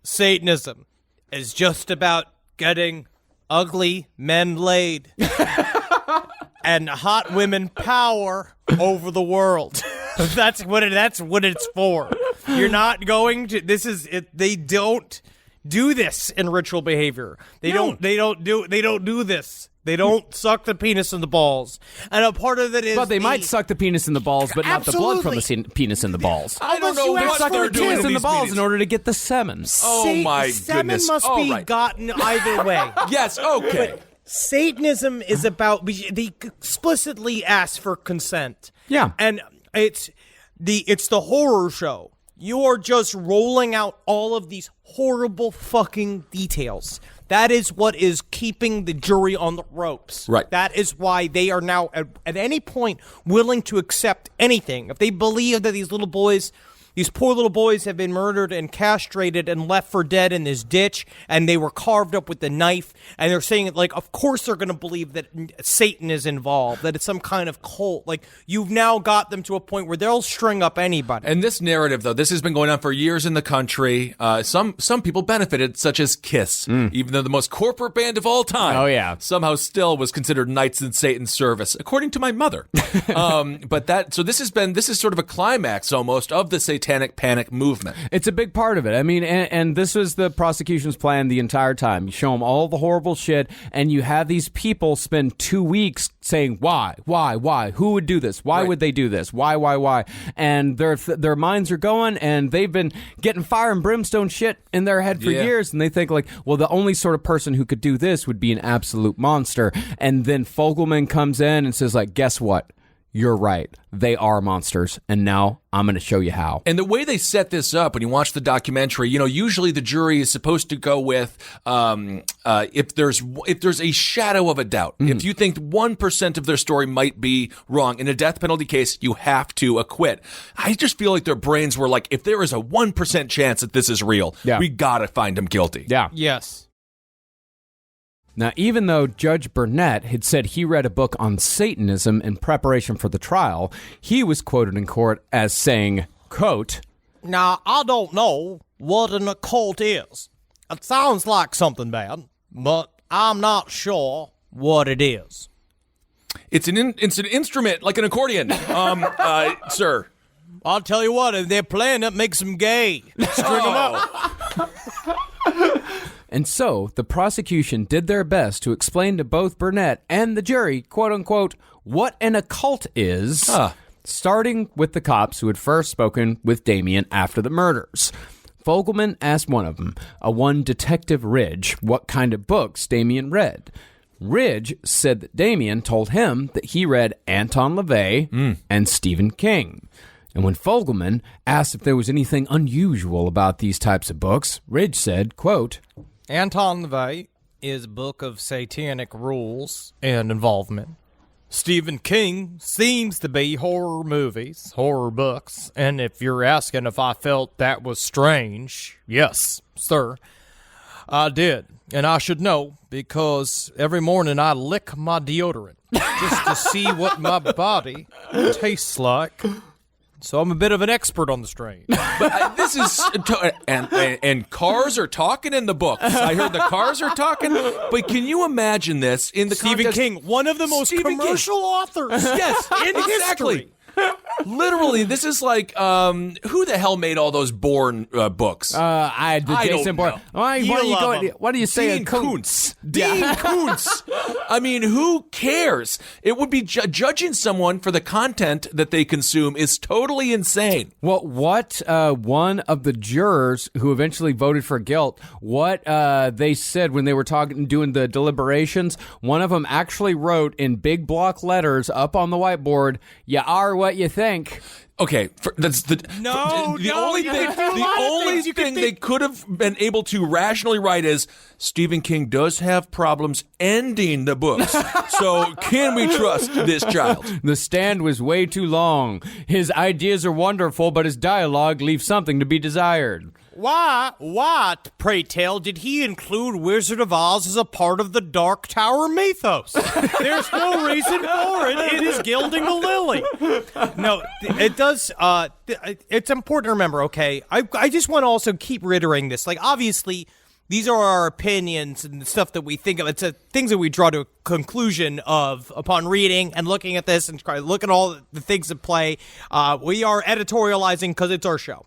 Satanism is just about getting ugly men laid. And hot women power over the world. That's what it's for. You're not going to. This is it. They don't do this in ritual behavior. They don't do this. They don't suck the penis in the balls. And a part of it is... But they might suck the penis in the balls, but not the blood from the penis in the balls. I don't know what they're doing in the these balls meetings. in order to get the semen. Oh, my semen goodness. must be gotten either way. Yes, okay. But Satanism is about... They explicitly ask for consent. Yeah. And it's the horror show. You are just rolling out all of these horrible fucking details. That is what is keeping the jury on the ropes. Right. That is why they are now, at any point, willing to accept anything. If they believe that these poor little boys have been murdered and castrated and left for dead in this ditch, and they were carved up with the knife, and they're saying, like, of course they're going to believe that Satan is involved, that it's some kind of cult. Like, you've now got them to a point where they'll string up anybody. And this narrative, though, this has been going on for years in the country. Some people benefited, such as Kiss, even though the most corporate band of all time, somehow still was considered knights in Satan's service, according to my mother. So this is sort of a climax almost of the Satanic panic movement. It's a big part of it. I mean, and this was the prosecution's plan the entire time. You show them all the horrible shit, and you have these people spend 2 weeks saying, why? Who would do this? Why would they do this? Why? And their minds are going, and they've been getting fire and brimstone shit in their head for years, and they think, like, well, the only sort of person who could do this would be an absolute monster. And then Fogelman comes in and says, like, guess what? You're right. They are monsters, and now I'm going to show you how. And the way they set this up, when you watch the documentary, usually the jury is supposed to go with if there's a shadow of a doubt. If you think 1% of their story might be wrong, in a death penalty case, you have to acquit. I just feel like their brains were like, if there is a 1% chance that this is real, we got to find him guilty. Yeah. Yes. Now, even though Judge Burnett had said he read a book on Satanism in preparation for the trial, he was quoted in court as saying, quote, "Now, I don't know what an occult is. It sounds like something bad, but I'm not sure what it is." It's an instrument, like an accordion, sir. I'll tell you what, if they're playing it, makes them gay. String them up. And so, the prosecution did their best to explain to both Burnett and the jury, quote-unquote, what an occult is, starting with the cops who had first spoken with Damien after the murders. Fogelman asked one of them, one Detective Ridge, what kind of books Damien read. Ridge said that Damien told him that he read Anton LaVey and Stephen King. And when Fogelman asked if there was anything unusual about these types of books, Ridge said, quote, Anton LaVey is a book of satanic rules and involvement. Stephen King seems to be horror movies, horror books, and if you're asking if I felt that was strange, yes, sir, I did. And I should know, because every morning I lick my deodorant just to see what my body tastes like. So I'm a bit of an expert on the strain. But this is and cars are talking in the books. I heard the cars are talking. But can you imagine this in the Stephen context? King, one of the most commercial authors. Yes, in exactly. history. Literally, this is like who the hell made all those Bourne books? Jason Baldwin. Why do you say Dean Koontz? Dean Koontz. I mean, who cares? It would be judging someone for the content that they consume is totally insane. Well, what one of the jurors who eventually voted for guilt, what they said when they were doing the deliberations, one of them actually wrote in big block letters up on the whiteboard, "You are what you think." Okay, that's the only thing they could have been able to rationally write is Stephen King does have problems ending the books. So can we trust this child? The Stand was way too long. His ideas are wonderful, but his dialogue leaves something to be desired. Why, pray tell, did he include Wizard of Oz as a part of the Dark Tower mythos? There's no reason for it. It is gilding the lily. No, it does. It's important to remember, okay? I just want to also keep reiterating this. Like, obviously, these are our opinions and stuff that we think of. It's things that we draw to a conclusion of upon reading and looking at this and look at all the things at play. We are editorializing because it's our show.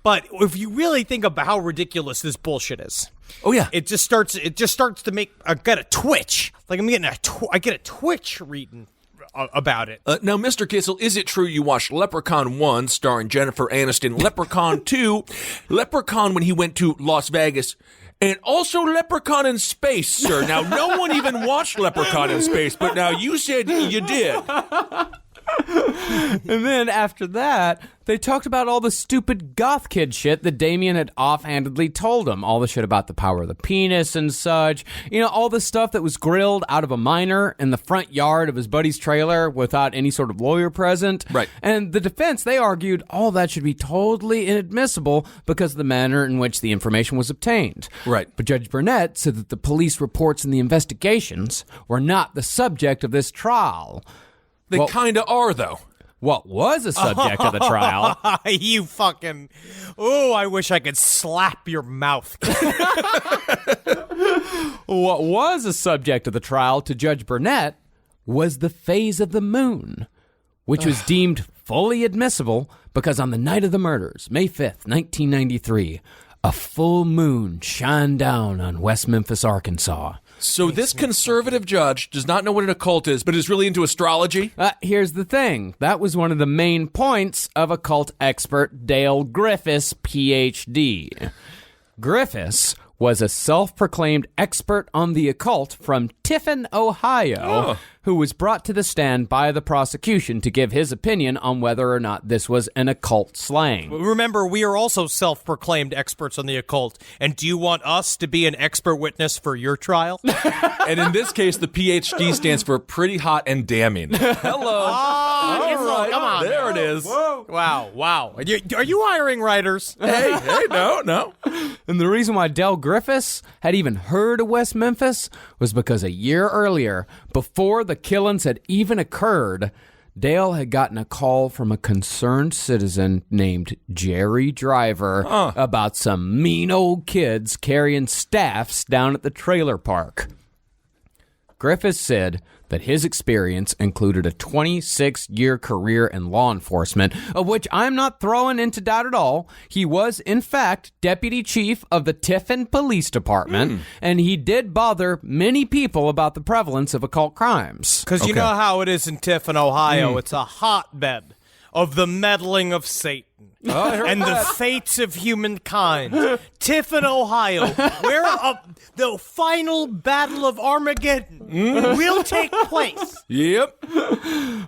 But if you really think about how ridiculous this bullshit is, oh yeah, it just starts to make I get a twitch. Like I get a twitch reading about it. Now, Mr. Kissel, is it true you watched Leprechaun 1 starring Jennifer Aniston, Leprechaun 2, Leprechaun when he went to Las Vegas, and also Leprechaun in Space, sir? Now, no one even watched Leprechaun in Space, but now you said you did. And then after that, they talked about all the stupid goth kid shit that Damien had offhandedly told him. All the shit about the power of the penis and such. You know, all the stuff that was grilled out of a minor in the front yard of his buddy's trailer without any sort of lawyer present. Right. And the defense, they argued all that should be totally inadmissible because of the manner in which the information was obtained. Right. But Judge Burnett said that the police reports and the investigations were not the subject of this trial. They kind of are, though. What was a subject of the trial? You fucking... Oh, I wish I could slap your mouth. What was a subject of the trial to Judge Burnett was the phase of the moon, which was deemed fully admissible because on the night of the murders, May 5th, 1993, a full moon shined down on West Memphis, Arkansas. So this conservative judge does not know what an occult is, but is really into astrology? Here's the thing. That was one of the main points of occult expert Dale Griffiths, Ph.D. Griffiths was a self-proclaimed expert on the occult from Tiffin, Ohio, who was brought to the stand by the prosecution to give his opinion on whether or not this was an occult slang. Remember, we are also self-proclaimed experts on the occult, and do you want us to be an expert witness for your trial? And in this case, the PhD stands for pretty hot and damning. Hello. Oh, come on. There it is. Whoa. Wow. Are you hiring writers? Hey, no. And the reason why Dale Griffiths had even heard of West Memphis was because a year earlier, before the killings had even occurred, Dale had gotten a call from a concerned citizen named Jerry Driver about some mean old kids carrying staffs down at the trailer park. Griffiths said that his experience included a 26-year career in law enforcement, of which I'm not throwing into doubt at all. He was, in fact, deputy chief of the Tiffin Police Department, and he did bother many people about the prevalence of occult crimes. Because you know how it is in Tiffin, Ohio. It's a hotbed of the meddling of Satan. And the fates of humankind. Tiffin, Ohio, where the final battle of Armageddon will take place. Yep.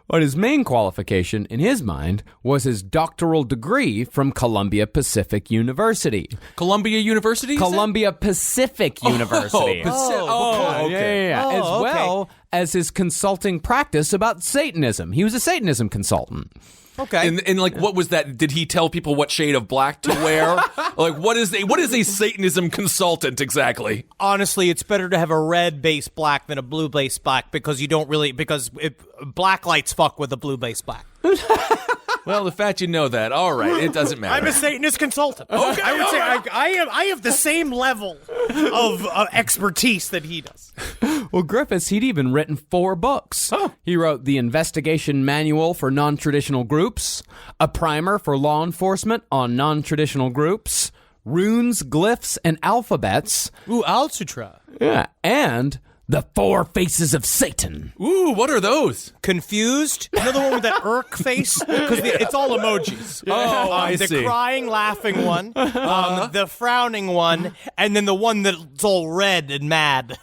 But his main qualification, in his mind, was his doctoral degree from Columbia Pacific University. Columbia University? Columbia Pacific University. Okay. Yeah. As well as his consulting practice about Satanism. He was a Satanism consultant. Okay. And like, what was that? Did he tell people what shade of black to wear? Like, what is a Satanism consultant exactly? Honestly, it's better to have a red base black than a blue base black because black lights fuck with the blue base black. Well, the fact you know that, all right, it doesn't matter. I'm a Satanist consultant. Okay, I would say I have the same level of expertise that he does. Well, Griffiths, he'd even written 4 books. He wrote The Investigation Manual for Non-Traditional Groups, A Primer for Law Enforcement on Non-Traditional Groups, Runes, Glyphs, and Alphabets. Ooh, Alsutra. Yeah, and The 4 Faces of Satan. Ooh, what are those? Confused? You know the one with that irk face? Because it's all emojis. Oh, I see. The crying, laughing one, the frowning one, and then the one that's all red and mad.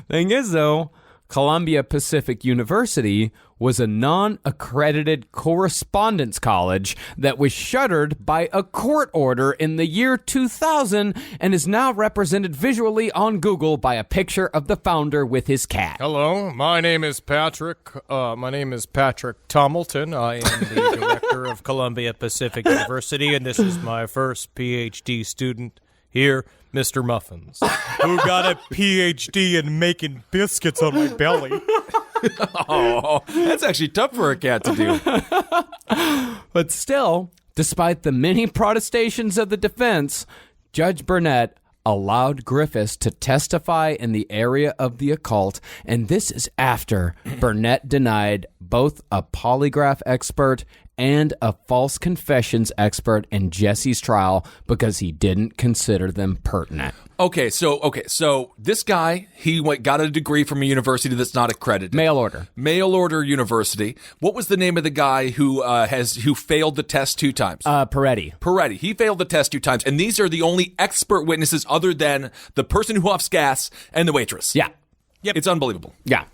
Thing is, though, Columbia Pacific University was a non-accredited correspondence college that was shuttered by a court order in the year 2000 and is now represented visually on Google by a picture of the founder with his cat. Hello, my name is Patrick. My name is Patrick Tomilton. I am the director of Columbia Pacific University, and this is my first PhD student here, Mr. Muffins, who got a PhD in making biscuits on my belly. Oh, that's actually tough for a cat to do. But still, despite the many protestations of the defense, Judge Burnett allowed Griffiths to testify in the area of the occult, and this is after Burnett denied both a polygraph expert and a false confessions expert in Jesse's trial because he didn't consider them pertinent. Okay, so this guy, he got a degree from a university that's not accredited. Mail order university. What was the name of the guy who failed the test 2 times? Peretti. He failed the test 2 times, and these are the only expert witnesses other than the person who huffs gas and the waitress. Yeah. Yep. It's unbelievable. Yeah.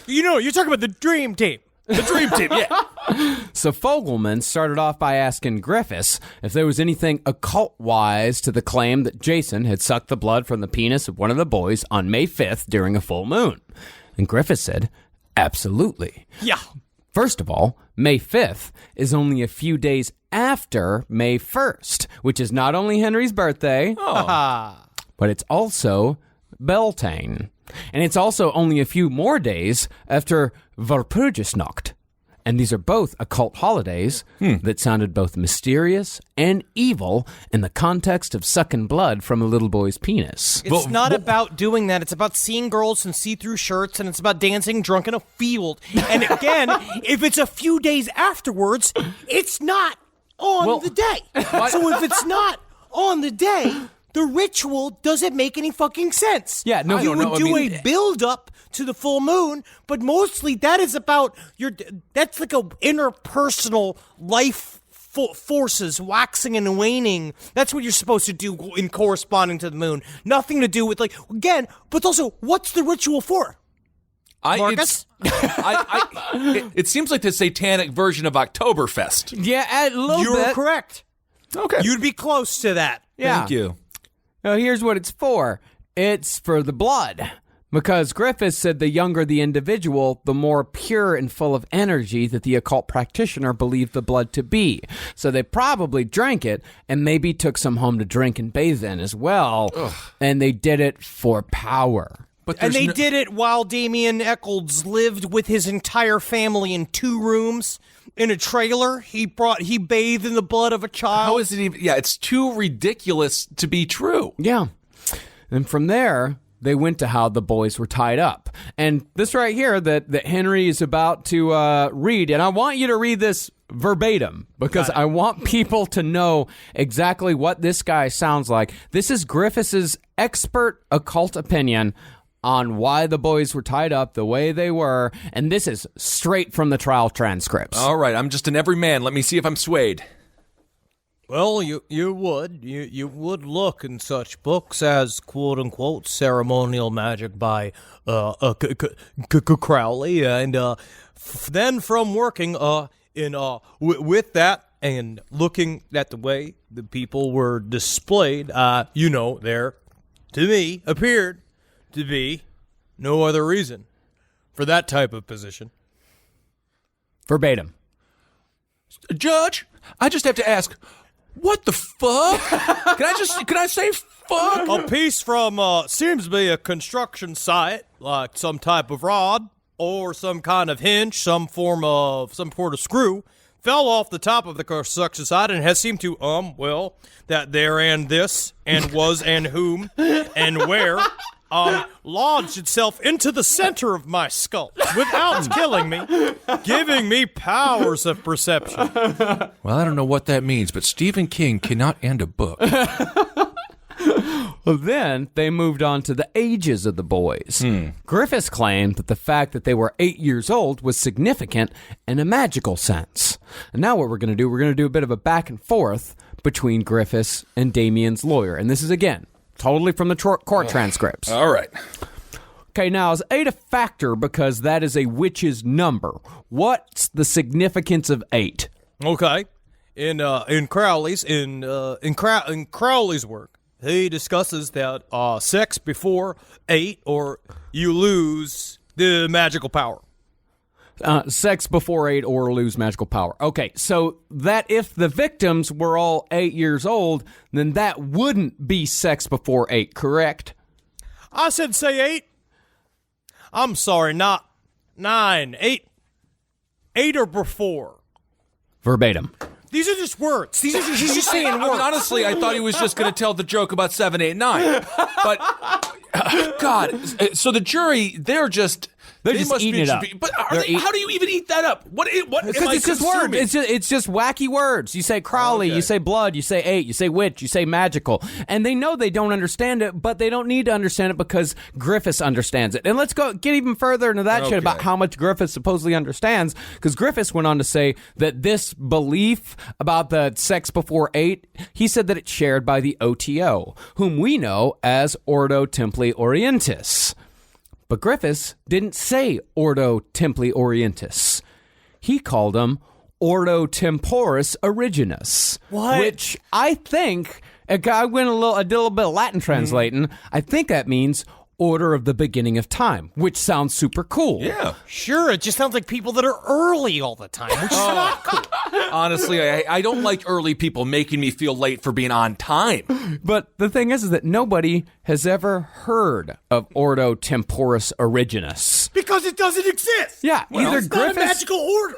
You're talking about the dream team. The dream team, yeah. So Fogelman started off by asking Griffiths if there was anything occult-wise to the claim that Jason had sucked the blood from the penis of one of the boys on May 5th during a full moon. And Griffiths said, absolutely. Yeah. First of all, May 5th is only a few days after May 1st, which is not only Henry's birthday, but it's also Beltane. And it's also only a few more days after Walpurgisnacht. And these are both occult holidays that sounded both mysterious and evil in the context of sucking blood from a little boy's penis. It's not about doing that. It's about seeing girls in see-through shirts, and it's about dancing drunk in a field. And again, if it's a few days afterwards, it's not on the day. So if it's not on the day, the ritual doesn't make any fucking sense. Yeah, no, you would do a build-up to the full moon, but mostly that is about that's like a interpersonal life forces waxing and waning. That's what you're supposed to do in corresponding to the moon. Nothing to do with, like, again, but also, what's the ritual for? Marcus? It seems like the satanic version of Oktoberfest. Yeah, a little bit. You're correct. Okay. You'd be close to that. Yeah. Thank you. Now, here's what it's for. It's for the blood. Because Griffiths said the younger the individual, the more pure and full of energy that the occult practitioner believed the blood to be. So they probably drank it and maybe took some home to drink and bathe in as well. Ugh. And they did it for power. And they did it while Damien Echols lived with his entire family in 2 rooms in a trailer. He bathed in the blood of a child. How is it even? Yeah, it's too ridiculous to be true. Yeah. And from there, they went to how the boys were tied up. And this right here that Henry is about to read, and I want you to read this verbatim because I want people to know exactly what this guy sounds like. This is Griffiths' expert occult opinion on why the boys were tied up the way they were, and this is straight from the trial transcripts. All right, I'm just an everyman. Let me see if I'm swayed. Well, you would look in such books as quote unquote ceremonial magic by Crowley, and then from working with that and looking at the way the people were displayed, there to me appeared to be no other reason for that type of position. Verbatim. Judge, I just have to ask, what the fuck? Can I say fuck? A piece from seems to be a construction site, like some type of rod or some kind of hinge, some sort of screw, fell off the top of the construction site and has seemed to that there and this and was and whom and where lodged itself into the center of my skull without killing me, giving me powers of perception. Well, I don't know what that means, but Stephen King cannot end a book. Well, then they moved on to the ages of the boys. Griffiths claimed that the fact that they were 8 years old was significant in a magical sense. And now what we're going to do a bit of a back and forth between Griffiths and Damien's lawyer. And this is, again, totally from the court transcripts. All right. Okay, now is 8 a factor because that is a witch's number? What's the significance of 8? Okay, in Crowley's work, he discusses that sex before 8 or you lose the magical power. Sex before 8 or lose magical power. Okay, so that if the victims were all 8 years old, then that wouldn't be sex before 8, correct? I said say 8. I'm sorry, not 9. 8 or before. Verbatim. These are just words. He's just saying words. I mean, honestly, I thought he was just going to tell the joke about 7, 8, 9. But, God, so the jury, they're just eating it up. But how do you even eat that up? What Because it's just words. It's just wacky words. You say Crowley, you say blood, you say 8, you say witch, you say magical. And they know they don't understand it, but they don't need to understand it because Griffiths understands it. And let's get even further into that shit about how much Griffiths supposedly understands, because Griffiths went on to say that this belief about the sex before 8, he said that it's shared by the OTO, whom we know as Ordo Templi Orientis. But Griffiths didn't say Ordo Templi Orientis. He called them Ordo Temporis Originus. What? Which I think, I did a little bit of Latin translating. I think that means Order of the Beginning of Time, which sounds super cool. Yeah. Sure, it just sounds like people that are early all the time, which is not cool. Honestly, I don't like early people making me feel late for being on time. But the thing is that nobody has ever heard of Ordo Temporis Originus. Because it doesn't exist. Yeah, It's not a magical order.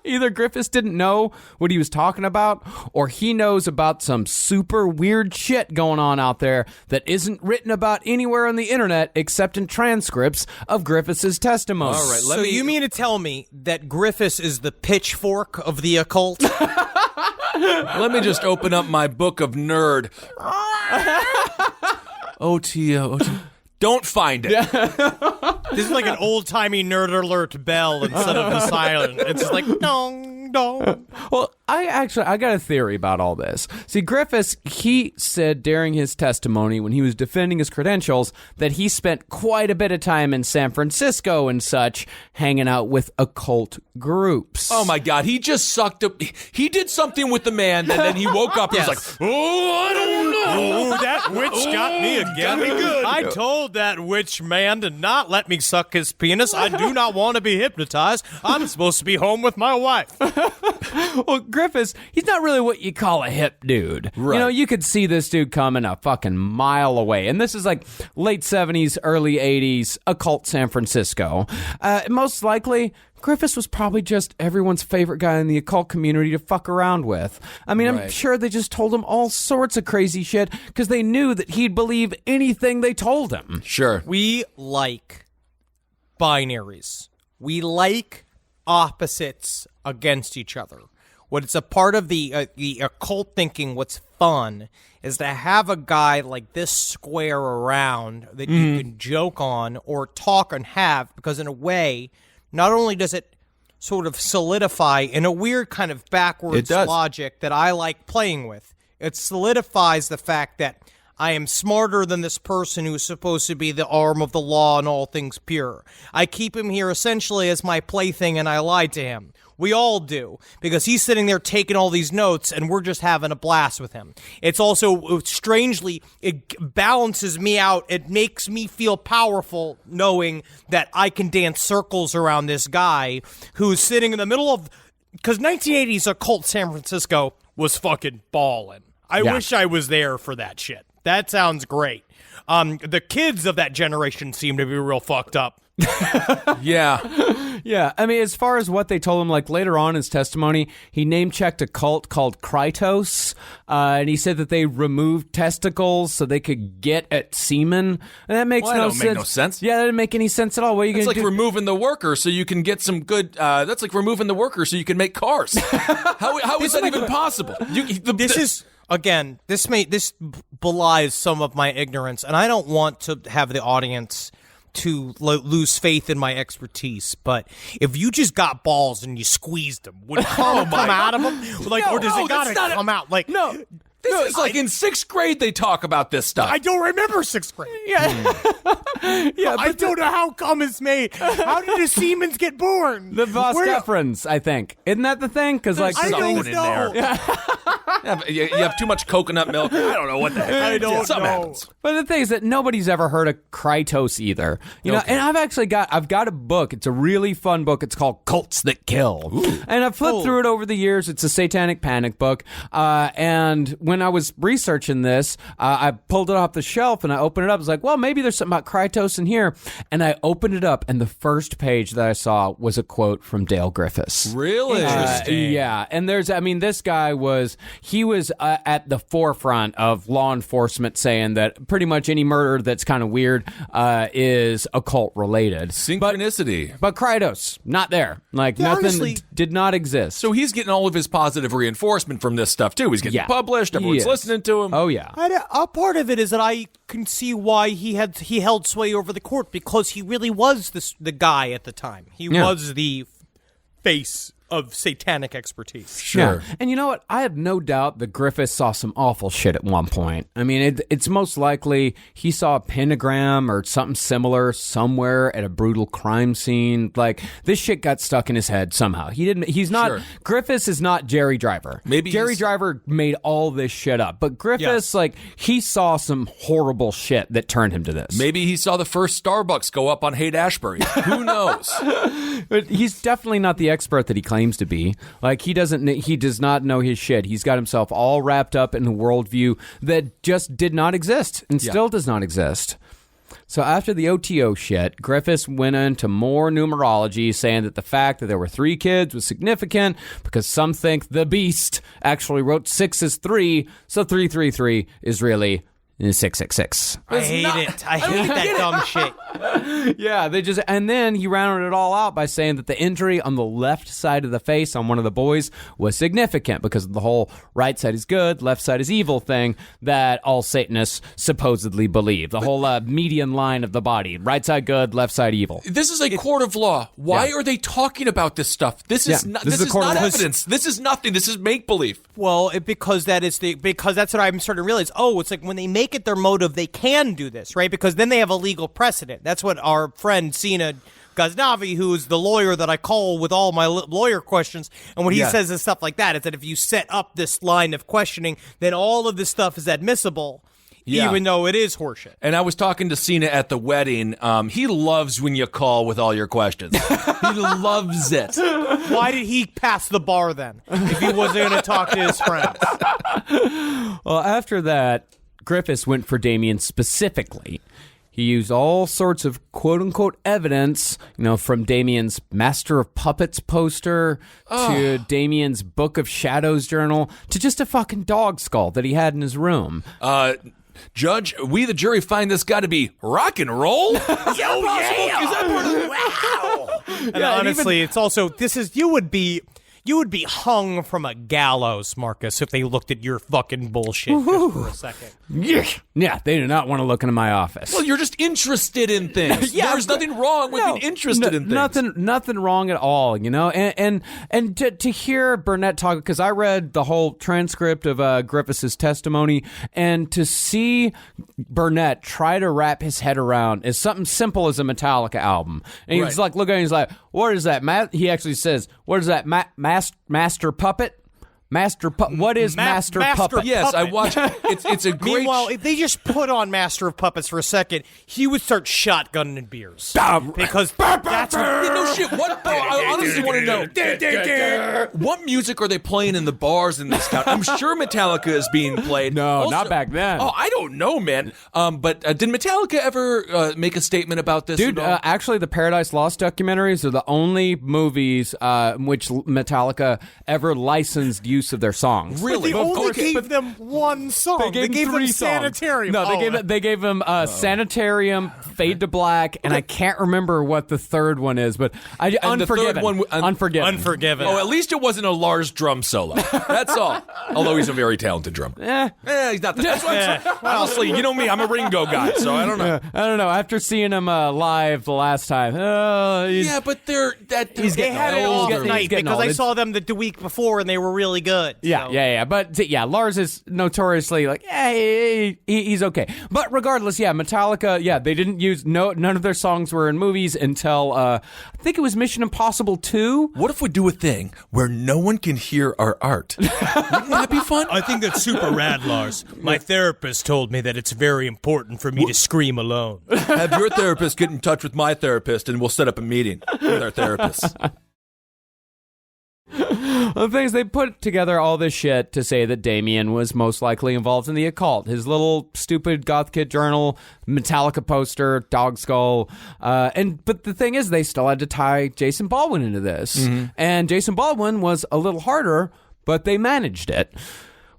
Either Griffiths didn't know what he was talking about, or he knows about some super weird shit going on out there that isn't written about anywhere on the internet except in transcripts of Griffiths' testimony. All right, So you mean to tell me that Griffiths is the pitchfork of the occult? Let me just open up my book of nerd. OTO. Don't find it. This is like an old-timey nerd alert bell instead of the siren. It's just like, dong, dong. Well, I got a theory about all this. See, Griffiths, he said during his testimony when he was defending his credentials that he spent quite a bit of time in San Francisco and such hanging out with occult groups. Oh my God, he just sucked up. He did something with the man, and then he woke up and was like, oh, I don't know. Oh, that witch got me again. Got me good. I told that witch man to not let me suck his penis. I do not want to be hypnotized. I'm supposed to be home with my wife. Well, Griffiths, he's not really what you call a hip dude. Right. You know, you could see this dude coming a fucking mile away. And this is like late 70s, early 80s, occult San Francisco. Most likely, Griffiths was probably just everyone's favorite guy in the occult community to fuck around with. I mean, I'm sure they just told him all sorts of crazy shit because they knew that he'd believe anything they told him. Sure. We like binaries. We like opposites against each other. What it's a part of the occult thinking, what's fun is to have a guy like this square around that you can joke on or talk and have, because in a way, not only does it sort of solidify in a weird kind of backwards logic that I like playing with, it solidifies the fact that I am smarter than this person who's supposed to be the arm of the law and all things pure. I keep him here essentially as my plaything, and I lied to him. We all do, because he's sitting there taking all these notes, and we're just having a blast with him. It's also, strangely, it balances me out. It makes me feel powerful knowing that I can dance circles around this guy who's sitting in the middle of... Because 1980s occult San Francisco was fucking ballin'. I wish I was there for that shit. That sounds great. The kids of that generation seem to be real fucked up. Yeah. Yeah, I mean, as far as what they told him, like later on in his testimony, he name-checked a cult called Krytos, and he said that they removed testicles so they could get at semen, and that makes no sense. Make no sense. Yeah, that didn't make any sense at all. What are you going to do? It's like removing the worker so you can get some good, that's like removing the worker so you can make cars. How is that even possible? Again, this belies some of my ignorance, and I don't want to have the audience to lose faith in my expertise, but if you just got balls and you squeezed them, would it come out of them? Like, or does it gotta come out? Like, no. This is like in 6th grade they talk about this stuff. I don't remember 6th grade. Yeah. Yeah, I don't know how cum is made. How did the Siemens get born? The vas deferens, I think. Isn't that the thing? Because like I don't know. in there. You have too much coconut milk. I don't know what the heck. I don't Something know. happens. But the thing is that nobody's ever heard of Krytos either. You know, Okay. and I've got a book. It's a really fun book. It's called Cults That Kill. And I've flipped through it over the years. It's a satanic panic book. And when I was researching this, I pulled it off the shelf and I opened it up. I was like, well, maybe there's something about Krytos in here. And I opened it up, and the first page that I saw was a quote from Dale Griffiths. Really? Yeah, and this guy was at the forefront of law enforcement saying that pretty much any murder that's kind of weird is occult related. Synchronicity. But Krytos, not there. Like, Yeah, nothing honestly- did not exist. So he's getting all of his positive reinforcement from this stuff, too. He's getting Yeah. published. Everyone's He is. listening to him. Oh, yeah. A part of it is that I can see why he held sway over the court, because he really was the guy at the time. He was the face of satanic expertise. Sure. Yeah. And you know what? I have no doubt that Griffiths saw some awful shit at one point. I mean, it's most likely he saw a pentagram or something similar somewhere at a brutal crime scene. Like, this shit got stuck in his head somehow. He's not, Sure. Griffiths is not Jerry Driver. Maybe Jerry he's- Driver made all this shit up. But Griffiths, like, he saw some horrible shit that turned him to this. Maybe he saw the first Starbucks go up on Haight-Ashbury. Who knows? But he's definitely not the expert that he claims to be. Like, he does not know his shit. He's got himself all wrapped up in a worldview that just did not exist and still does not exist. So after the OTO shit, Griffiths went into more numerology, saying that the fact that there were 3 kids was significant because some think the beast actually wrote 6 as 3, so 333 is really 666. I hate it. I hate that dumb shit. Yeah, and then he rounded it all out by saying that the injury on the left side of the face on one of the boys was significant because of the whole right side is good, left side is evil thing that all Satanists supposedly believe. The whole median line of the body, right side good, left side evil. This is a court of law. Why are they talking about this stuff? This is not evidence. This is nothing. This is make-believe. Well, because that's what I'm starting to realize. Oh, it's like when they make it their motive, they can do this, right? Because then they have a legal precedent. That's what our friend Sina Ghaznavi, who is the lawyer that I call with all my lawyer questions, and when he says is stuff like that, it's that if you set up this line of questioning, then all of this stuff is admissible. Yeah. Even though it is horseshit. And I was talking to Cena at the wedding. He loves when you call with all your questions. He loves it. Why did he pass the bar then, if he wasn't going to talk to his friends? Well, after that, Griffiths went for Damien specifically. He used all sorts of quote-unquote evidence, from Damien's Master of Puppets poster to Damien's Book of Shadows journal to just a fucking dog skull that he had in his room. Judge, we the jury find this got to be rock and roll. Is that part of Wow. And honestly, it's also you would be hung from a gallows, Marcus, if they looked at your fucking bullshit just for a second. Yeah, they do not want to look into my office. Well, you're just interested in things. There's nothing wrong with being interested in things. Nothing wrong at all, And to hear Burnett talk, because I read the whole transcript of Griffiths' testimony, and to see Burnett try to wrap his head around is something simple as a Metallica album, and he was like, look at him, he's like, what is that? He actually says, what is that? Master Puppet? What is Master Puppet? Yes, I watch. It's a great. Meanwhile, if they just put on Master of Puppets for a second, he would start shotgunning beers. Because that's no shit. What? I honestly want to know. What music are they playing in the bars in this town? I'm sure Metallica is being played. No, Also, not back then. Oh, I don't know, man. But did Metallica ever make a statement about this? Dude, actually, the Paradise Lost documentaries are the only movies in which Metallica ever licensed use of their songs. Really? They only gave them one song. They gave them 3 songs. Sanitarium. No, they gave them Sanitarium, Fade to Black, and I can't remember what the third one is, but And the third Unforgiven. one- Unforgiven. Oh, at least it wasn't a Lars drum solo. That's all. Although he's a very talented drummer. He's not. That's why honestly, you know me, I'm a Ringo guy, so I don't know. I don't know. After seeing him live the last time, Yeah, but They had it off night because I saw them the week before and they were really good. good. Yeah, so. yeah. But Lars is notoriously like, he's okay. But regardless, Metallica, they didn't use none of their songs were in movies until I think it was Mission Impossible 2. What if we do a thing where no one can hear our art? Wouldn't that be fun? I think that's super rad, Lars. My therapist told me that it's very important for me to scream alone. Have your therapist get in touch with my therapist, and we'll set up a meeting with our therapists. The thing is, they put together all this shit to say that Damien was most likely involved in the occult. His little stupid goth kid journal, Metallica poster, dog skull, but the thing is, they still had to tie Jason Baldwin into this, and Jason Baldwin was a little harder, but they managed it.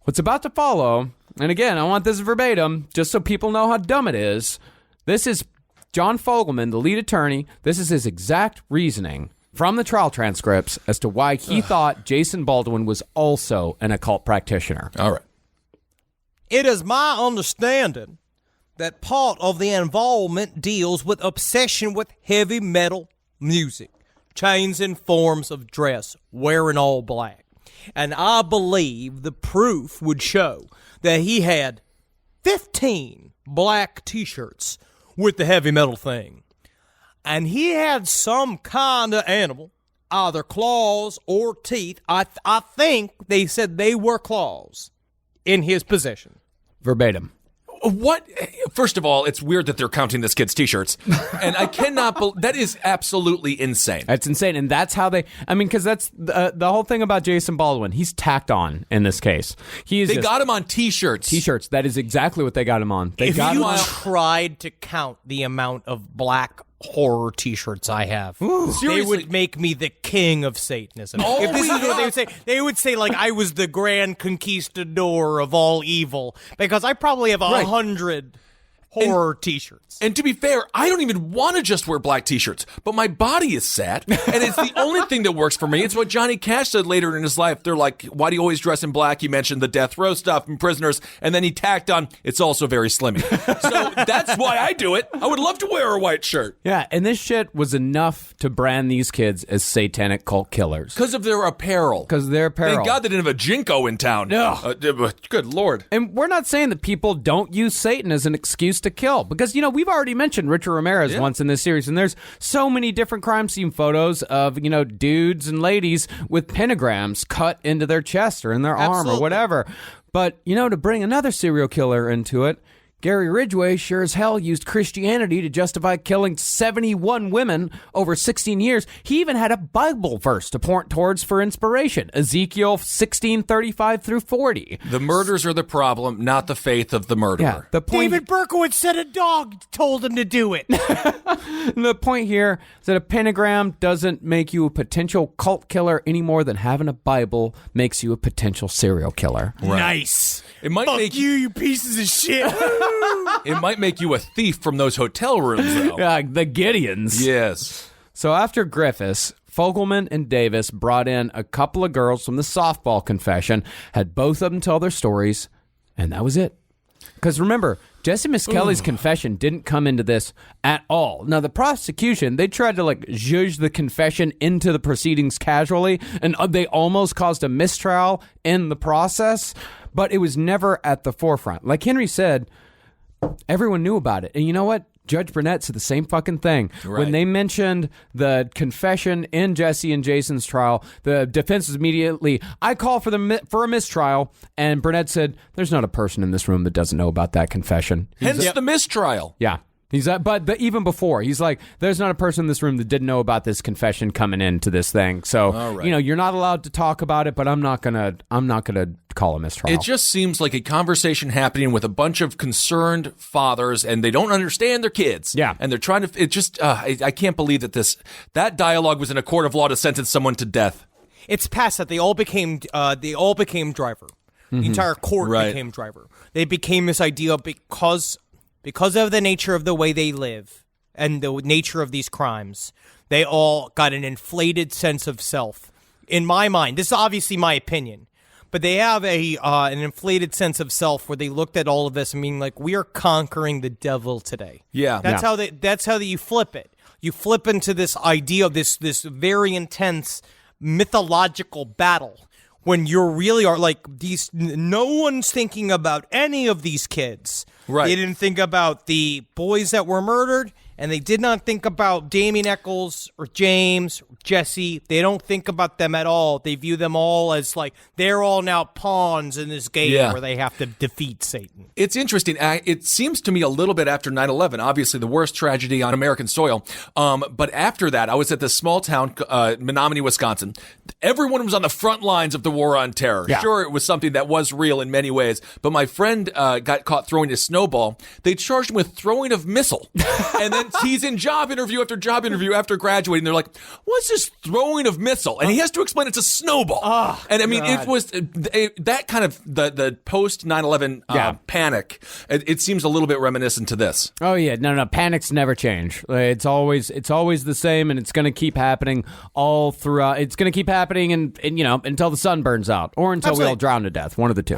What's about to follow, and again, I want this verbatim, just so people know how dumb it is. This is John Fogelman, the lead attorney. This is his exact reasoning from the trial transcripts as to why he thought Jason Baldwin was also an occult practitioner. All right. It is my understanding that part of the involvement deals with obsession with heavy metal music, chains and forms of dress, wearing all black. And I believe the proof would show that he had 15 black T-shirts with the heavy metal thing. And he had some kind of animal, either claws or teeth. I think they said they were claws in his possession. Verbatim. What? First of all, it's weird that they're counting this kid's T-shirts. And I cannot that is absolutely insane. That's insane. And that's how because that's the whole thing about Jason Baldwin. He's tacked on in this case. They got him on T-shirts. T-shirts. That is exactly what they got him on. If you tried to count the amount of black horror T-shirts I have, they would make me the king of Satanism. If this is what they would say like I was the grand conquistador of all evil, because I probably have 100 horror T-shirts. And to be fair, I don't even want to just wear black T-shirts, but my body is sad, and it's the only thing that works for me. It's what Johnny Cash said later in his life. They're like, why do you always dress in black? He mentioned the death row stuff and prisoners, and then he tacked on, it's also very slimmy. So that's why I do it. I would love to wear a white shirt. Yeah, and this shit was enough to brand these kids as satanic cult killers. Because of their apparel. Thank God they didn't have a Jinko in town. No. Good Lord. And we're not saying that people don't use Satan as an excuse to kill, because we've already mentioned Richard Ramirez once in this series, and there's so many different crime scene photos of dudes and ladies with pentagrams cut into their chest or in their arm or whatever. But to bring another serial killer into it, Gary Ridgway sure as hell used Christianity to justify killing 71 women over 16 years. He even had a Bible verse to point towards for inspiration, Ezekiel 16:35 through 40. The murders are the problem, not the faith of the murderer. Yeah, the point David Berkowitz said a dog told him to do it. The point here is that a pentagram doesn't make you a potential cult killer any more than having a Bible makes you a potential serial killer. Right. Nice. It might make you pieces of shit. It might make you a thief from those hotel rooms, though. The Gideons. Yes. So after Griffiths, Fogelman and Davis brought in a couple of girls from the softball confession, had both of them tell their stories, and that was it. Because remember, Jessie Misskelley's confession didn't come into this at all. Now, the prosecution, they tried to zhuzh the confession into the proceedings casually, and they almost caused a mistrial in the process, but it was never at the forefront. Like Henry said, everyone knew about it. And you know what? Judge Burnett said the same fucking thing. Right. When they mentioned the confession in Jesse and Jason's trial, the defense was immediately, I call for a mistrial. And Burnett said, there's not a person in this room that doesn't know about that confession. Hence the mistrial. Yeah. But even before, he's like, there's not a person in this room that didn't know about this confession coming into this thing. So, you're not allowed to talk about it, but I'm not gonna call a mistrial. It just seems like a conversation happening with a bunch of concerned fathers, and they don't understand their kids. Yeah, and they're trying to. It just, I can't believe that dialogue was in a court of law to sentence someone to death. It's past that. They all became driver. The entire court became driver. They became this idea because of the nature of the way they live and the nature of these crimes, they all got an inflated sense of self. In my mind, this is obviously my opinion, but they have an inflated sense of self where they looked at all of this and being like, we are conquering the devil today. Yeah. That's how you flip it. You flip into this idea of this very intense mythological battle when you really are like these. No one's thinking about any of these kids. Right. They didn't think about the boys that were murdered, and they did not think about Damien Echols or James or Jesse. They don't think about them at all. They view them all as like they're all now pawns in this game where they have to defeat Satan. It's interesting. It seems to me a little bit after 9/11, obviously the worst tragedy on American soil. But after that, I was at this small town, Menominee, Wisconsin. Everyone was on the front lines of the war on terror. Yeah. Sure, it was something that was real in many ways, but my friend got caught throwing a snowball. They charged him with throwing of missile. And then he's in job interview after graduating. They're like, what's this throwing of missile? And he has to explain it's a snowball. And I mean, it was that kind of the post 9/11 panic. It seems a little bit reminiscent to this. Oh yeah, no, panics never change. It's always the same, and it's going to keep happening all throughout. It's going to keep happening, and until the sun burns out, or until we all drown to death. One of the two.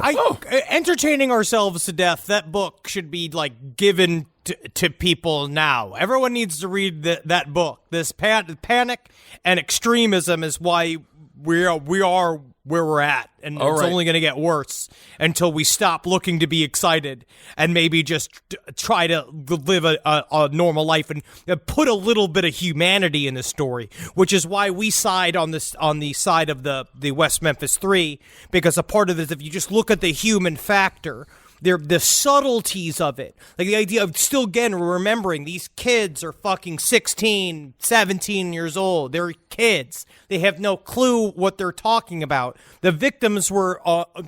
Entertaining ourselves to death. That book should be like given to people now. Everyone needs to read that book. This panic and extremism is why we are where we're at, and it's only going to get worse until we stop looking to be excited and maybe just try to live a normal life and put a little bit of humanity in the story, which is why we side on the side of the West Memphis 3, because a part of this, if you just look at the human factor, the subtleties of it, like the idea of still again remembering these kids are fucking 16, 17 years old. They're kids. They have no clue what they're talking about. The victims were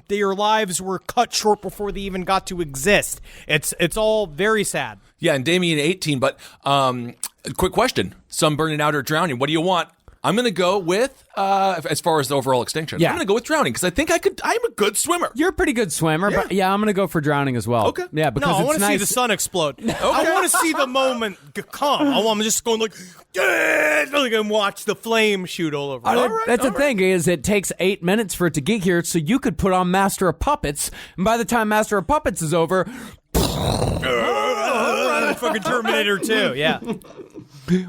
their lives were cut short before they even got to exist. It's all very sad. Yeah, and Damien 18. But quick question: some burning out or drowning? What do you want? I'm going to go with, as far as the overall extinction, I'm going to go with drowning because I think I'm a good swimmer. You're a pretty good swimmer, but I'm going to go for drowning as well. Okay. Yeah, because I want to nice. see the sun explode. I want to see the moment come. I'm just going like and watch the flame shoot all over. That's the thing is it takes 8 minutes for it to get here, so you could put on Master of Puppets, and by the time Master of Puppets is over, fucking Terminator 2, yeah.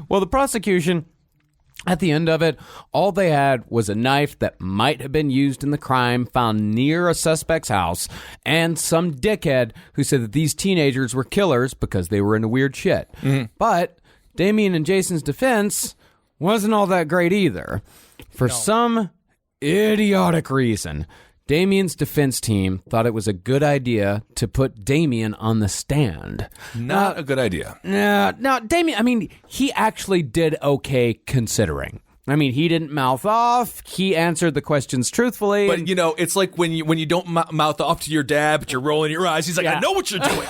Well, the prosecution, at the end of it, all they had was a knife that might have been used in the crime found near a suspect's house, and some dickhead who said that these teenagers were killers because they were into weird shit. Mm-hmm. But Damien and Jason's defense wasn't all that great either. For some idiotic reason, Damien's defense team thought it was a good idea to put Damien on the stand. Not a good idea. Now, Damien, I mean, he actually did okay considering. I mean, he didn't mouth off. He answered the questions truthfully. But, it's like when you don't mouth off to your dad, but you're rolling your eyes. He's like, I know what you're doing.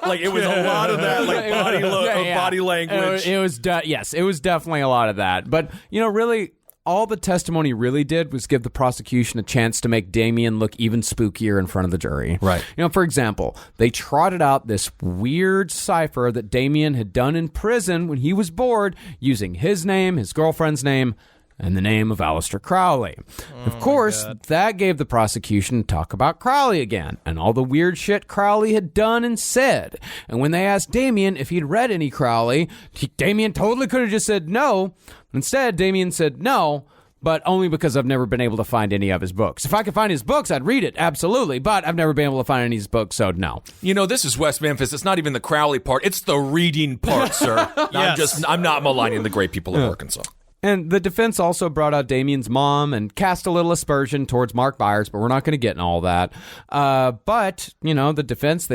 Like, it was a lot of that, like, body language. It was definitely a lot of that. But, really, all the testimony really did was give the prosecution a chance to make Damien look even spookier in front of the jury. Right. For example, they trotted out this weird cipher that Damien had done in prison when he was bored using his name, his girlfriend's name, and the name of Aleister Crowley. Of course, that gave the prosecution talk about Crowley again and all the weird shit Crowley had done and said. And when they asked Damien if he'd read any Crowley, Damien totally could have just said no. Instead, Damien said no, but only because I've never been able to find any of his books. If I could find his books, I'd read it, absolutely, but I've never been able to find any of his books, so no. This is West Memphis. It's not even the Crowley part. It's the reading part, sir. Yes. I'm not maligning the great people of Arkansas. And the defense also brought out Damien's mom and cast a little aspersion towards Mark Byers, but we're not going to get in all that. But, the defense,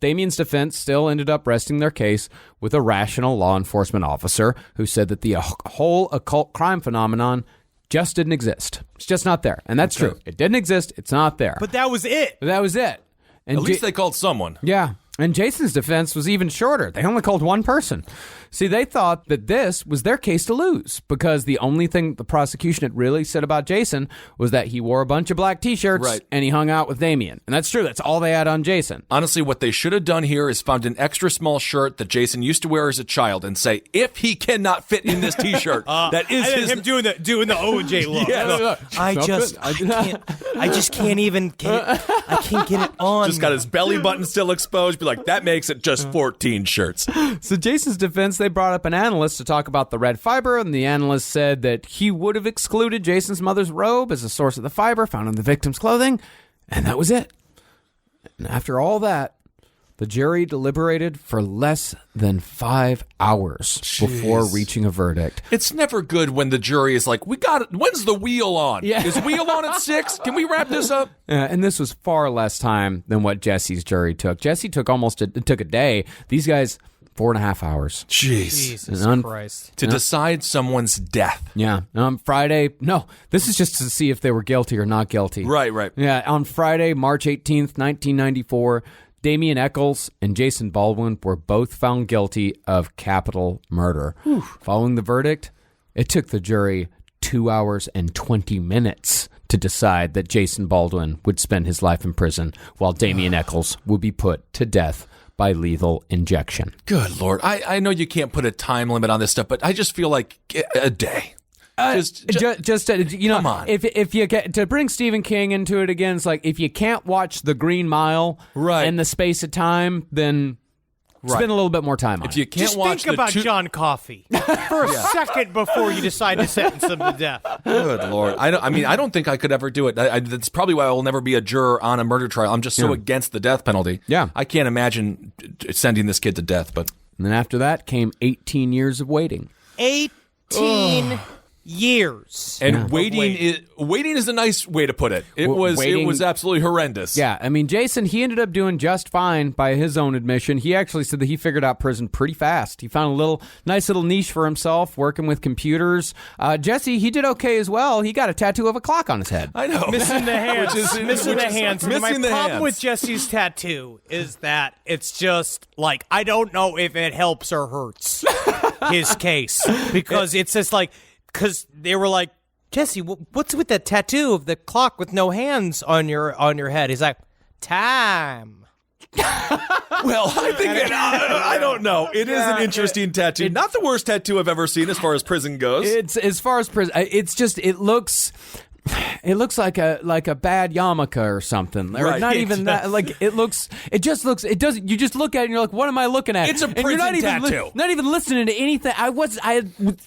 Damien's defense still ended up resting their case with a rational law enforcement officer who said that the whole occult crime phenomenon just didn't exist. It's just not there. And that's true. It didn't exist. It's not there. But that was it. And At least they called someone. Yeah. And Jason's defense was even shorter. They only called one person. See, they thought that this was their case to lose because the only thing the prosecution had really said about Jason was that he wore a bunch of black T-shirts and he hung out with Damien. And that's true. That's all they had on Jason. Honestly, what they should have done here is found an extra small shirt that Jason used to wear as a child and say, if he cannot fit in this T-shirt, that is his... him doing the OJ look. Yeah. I just can't get it on. Just got his belly button still exposed. Be like, that makes it just 14 shirts. So Jason's defense, they brought up an analyst to talk about the red fiber, and the analyst said that he would have excluded Jason's mother's robe as a source of the fiber found in the victim's clothing, and that was it. And after all that, the jury deliberated for less than 5 hours before reaching a verdict. It's never good when the jury is like, we got it. When's the wheel on? Yeah. Is wheel on at 6? Can we wrap this up? And this was far less time than what Jesse's jury took. Jesse took it took a day. These guys, 4.5 hours. Jesus Christ. To decide someone's death. Yeah. On Friday, no, this is just to see if they were guilty or not guilty. Right. Yeah, on Friday, March 18th, 1994, Damien Echols and Jason Baldwin were both found guilty of capital murder. Following the verdict, it took the jury 2 hours and 20 minutes to decide that Jason Baldwin would spend his life in prison while Damien Echols would be put to death by lethal injection. Good Lord. I know you can't put a time limit on this stuff, but I just feel like a day. Come on. If you get to bring Stephen King into it again, it's like if you can't watch The Green Mile in the space of time, then spend a little bit more time on If you can't Just watch think about John Coffey for a second before you decide to sentence him to death. Good Lord. I don't think I could ever do it. That's probably why I will never be a juror on a murder trial. I'm just so against the death penalty. Yeah. I can't imagine sending this kid to death. But And then after that came 18 years of waiting. 18 years. And waiting is a nice way to put it. It was absolutely horrendous. Yeah, I mean, Jason, he ended up doing just fine by his own admission. He actually said that he figured out prison pretty fast. He found a nice little niche for himself working with computers. Jesse, he did okay as well. He got a tattoo of a clock on his head. I know. Missing the hands. Missing the hands. My the problem hands. with Jesse's tattoo is that it's just like, I don't know if it helps or hurts his case. Because it's just like, because they were like, Jesse, what's with that tattoo of the clock with no hands on your head? He's like, time. Well, I think I don't know. It is an interesting tattoo. Not the worst tattoo I've ever seen as far as prison goes. It's as far as prison. It's just it looks like a bad yarmulke or something, or Right. not even that. Like it doesn't. You just look at it and you're like, what am I looking at? It's a And you're prison not even tattoo. not even listening to anything. I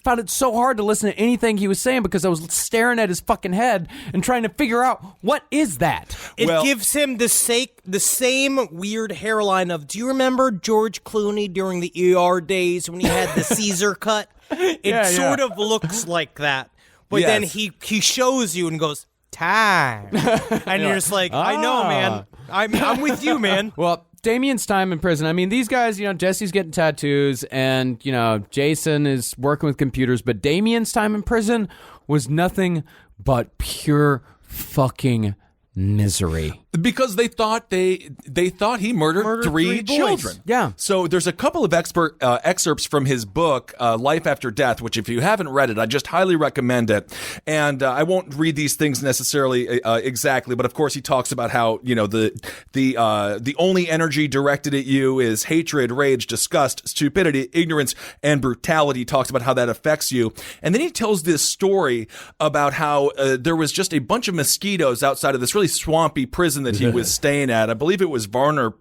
found it so hard to listen to anything he was saying because I was staring at his fucking head and trying to figure out what is that. It gives him the same weird hairline of, do you remember George Clooney during the ER days when he had the Caesar cut? It sort of looks like that. But then he shows you and goes, time. And you're just like, I know, man. I'm with you, man. Well, Damien's time in prison. I mean, these guys, Jesse's getting tattoos and, Jason is working with computers, but Damien's time in prison was nothing but pure fucking misery. Because they thought he murdered three children. Yeah. So there's a couple of excerpts from his book, Life After Death, which if you haven't read it, I just highly recommend it. And I won't read these things necessarily exactly, but of course he talks about how the only energy directed at you is hatred, rage, disgust, stupidity, ignorance, and brutality. He talks about how that affects you, and then he tells this story about how there was just a bunch of mosquitoes outside of this really swampy prison that he was staying at. I believe it was Varner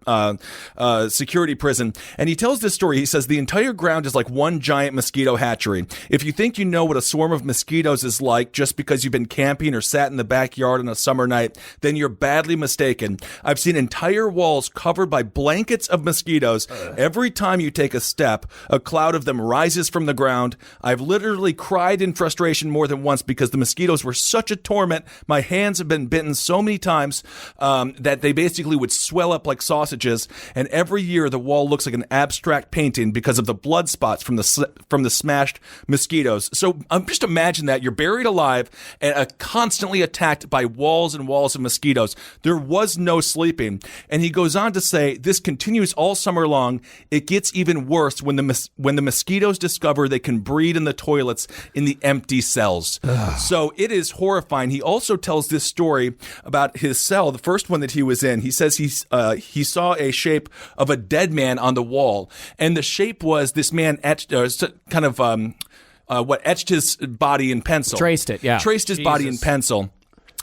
security prison. And he tells this story. He says, the entire ground is like one giant mosquito hatchery. If you think you know what a swarm of mosquitoes is like just because you've been camping or sat in the backyard on a summer night, then you're badly mistaken. I've seen entire walls covered by blankets of mosquitoes. Every time you take a step, a cloud of them rises from the ground. I've literally cried in frustration more than once because the mosquitoes were such a torment. My hands have been bitten so many times that they basically would swell up like sausages, and every year the wall looks like an abstract painting because of the blood spots from the smashed mosquitoes. So just imagine that you're buried alive and constantly attacked by walls and walls of mosquitoes. There was no sleeping, and he goes on to say this continues all summer long. It gets even worse when the mosquitoes discover they can breed in the toilets in the empty cells. So it is horrifying. He also tells this story about his cell, the first one that he was in. He says he saw a shape of a dead man on the wall, and the shape was this man etched etched his body in pencil. Traced it, yeah. Traced his body in pencil.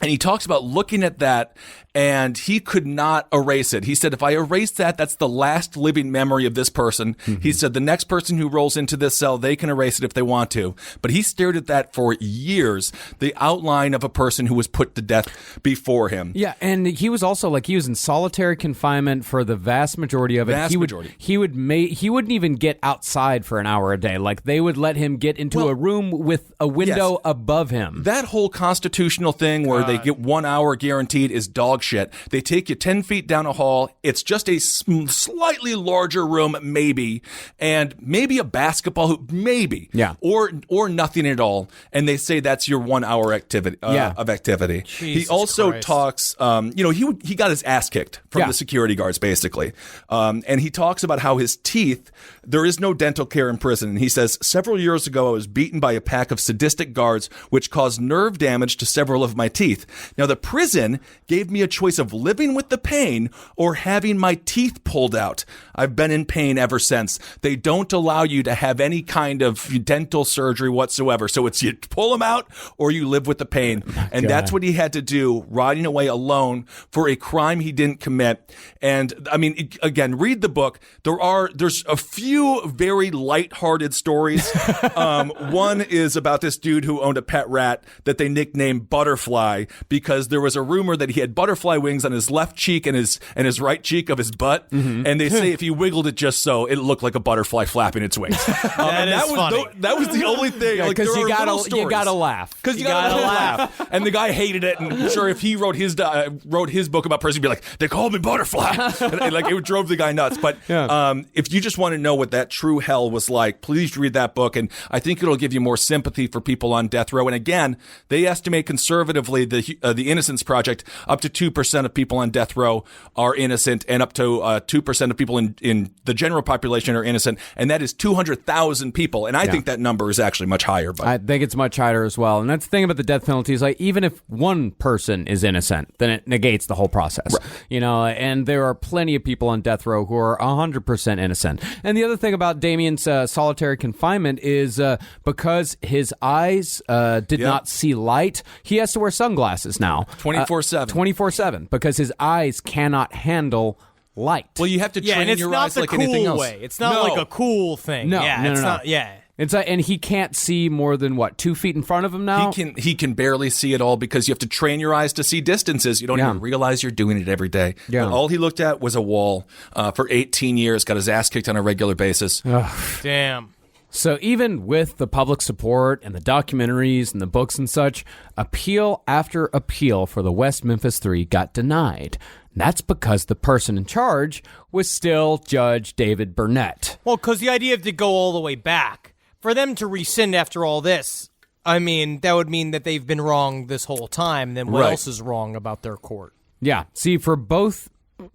And he talks about looking at that, and he could not erase it. He said, if I erase that, that's the last living memory of this person. He said, the next person who rolls into this cell, they can erase it if they want to. But he stared at that for years, the outline of a person who was put to death before him. Yeah, and he was also he was in solitary confinement for the vast majority of it. He wouldn't even get outside for an hour a day. Like, they would let him get into a room with a window above him. That whole constitutional thing where they get 1 hour guaranteed is dog shit. They take you 10 feet down a hall. It's just a slightly larger room, maybe, and maybe a basketball hoop, maybe, or nothing at all. And they say that's your 1 hour activity of activity. Jesus he also Christ. talks. He got his ass kicked from the security guards, basically, and he talks about how his teeth. There is no dental care in prison, and he says, several years ago I was beaten by a pack of sadistic guards, which caused nerve damage to several of my teeth. Now, the prison gave me a choice of living with the pain or having my teeth pulled out. I've been in pain ever since. They don't allow you to have any kind of dental surgery whatsoever. So it's you pull them out or you live with the pain. And that's what he had to do, riding away alone for a crime he didn't commit. And I mean, again, read the book. There's a few very lighthearted stories. One is about this dude who owned a pet rat that they nicknamed Butterfly, because there was a rumor that he had butterfly wings on his left cheek and his right cheek of his butt, and they say if he wiggled it just so, it looked like a butterfly flapping its wings. That was the only thing. Because you gotta laugh. Because you gotta laugh. And the guy hated it, and I'm sure if he wrote his book about prison, he'd be like, they called me Butterfly. and it drove the guy nuts. But if you just want to know what that true hell was like, please read that book, and I think it'll give you more sympathy for people on death row. And again, they estimate conservatively the Innocence Project, up to 2% of people on death row are innocent, and up to 2% of people in the general population are innocent, and that is 200,000 people. And I think that number is actually much higher. But I think it's much higher as well. And that's the thing about the death penalty is, like, even if one person is innocent, then it negates the whole process. Right. And there are plenty of people on death row who are 100% innocent. And the other thing about Damien's solitary confinement is because his eyes did not see light, he has to wear sunglasses now. 24/7. 24/7, because his eyes cannot handle light. Well, you have to train your eyes like anything else. It's not like a cool thing. No. It's and he can't see more than 2 feet in front of him now. He can barely see at all because you have to train your eyes to see distances. You don't even realize you're doing it every day. Yeah. But all he looked at was a wall for 18 years. Got his ass kicked on a regular basis. Damn. So even with the public support and the documentaries and the books and such, appeal after appeal for the West Memphis 3 got denied. That's because the person in charge was still Judge David Burnett. Well, because the idea of to go all the way back, for them to rescind after all this, I mean, that would mean that they've been wrong this whole time. Then what else is wrong about their court? Yeah. See, for both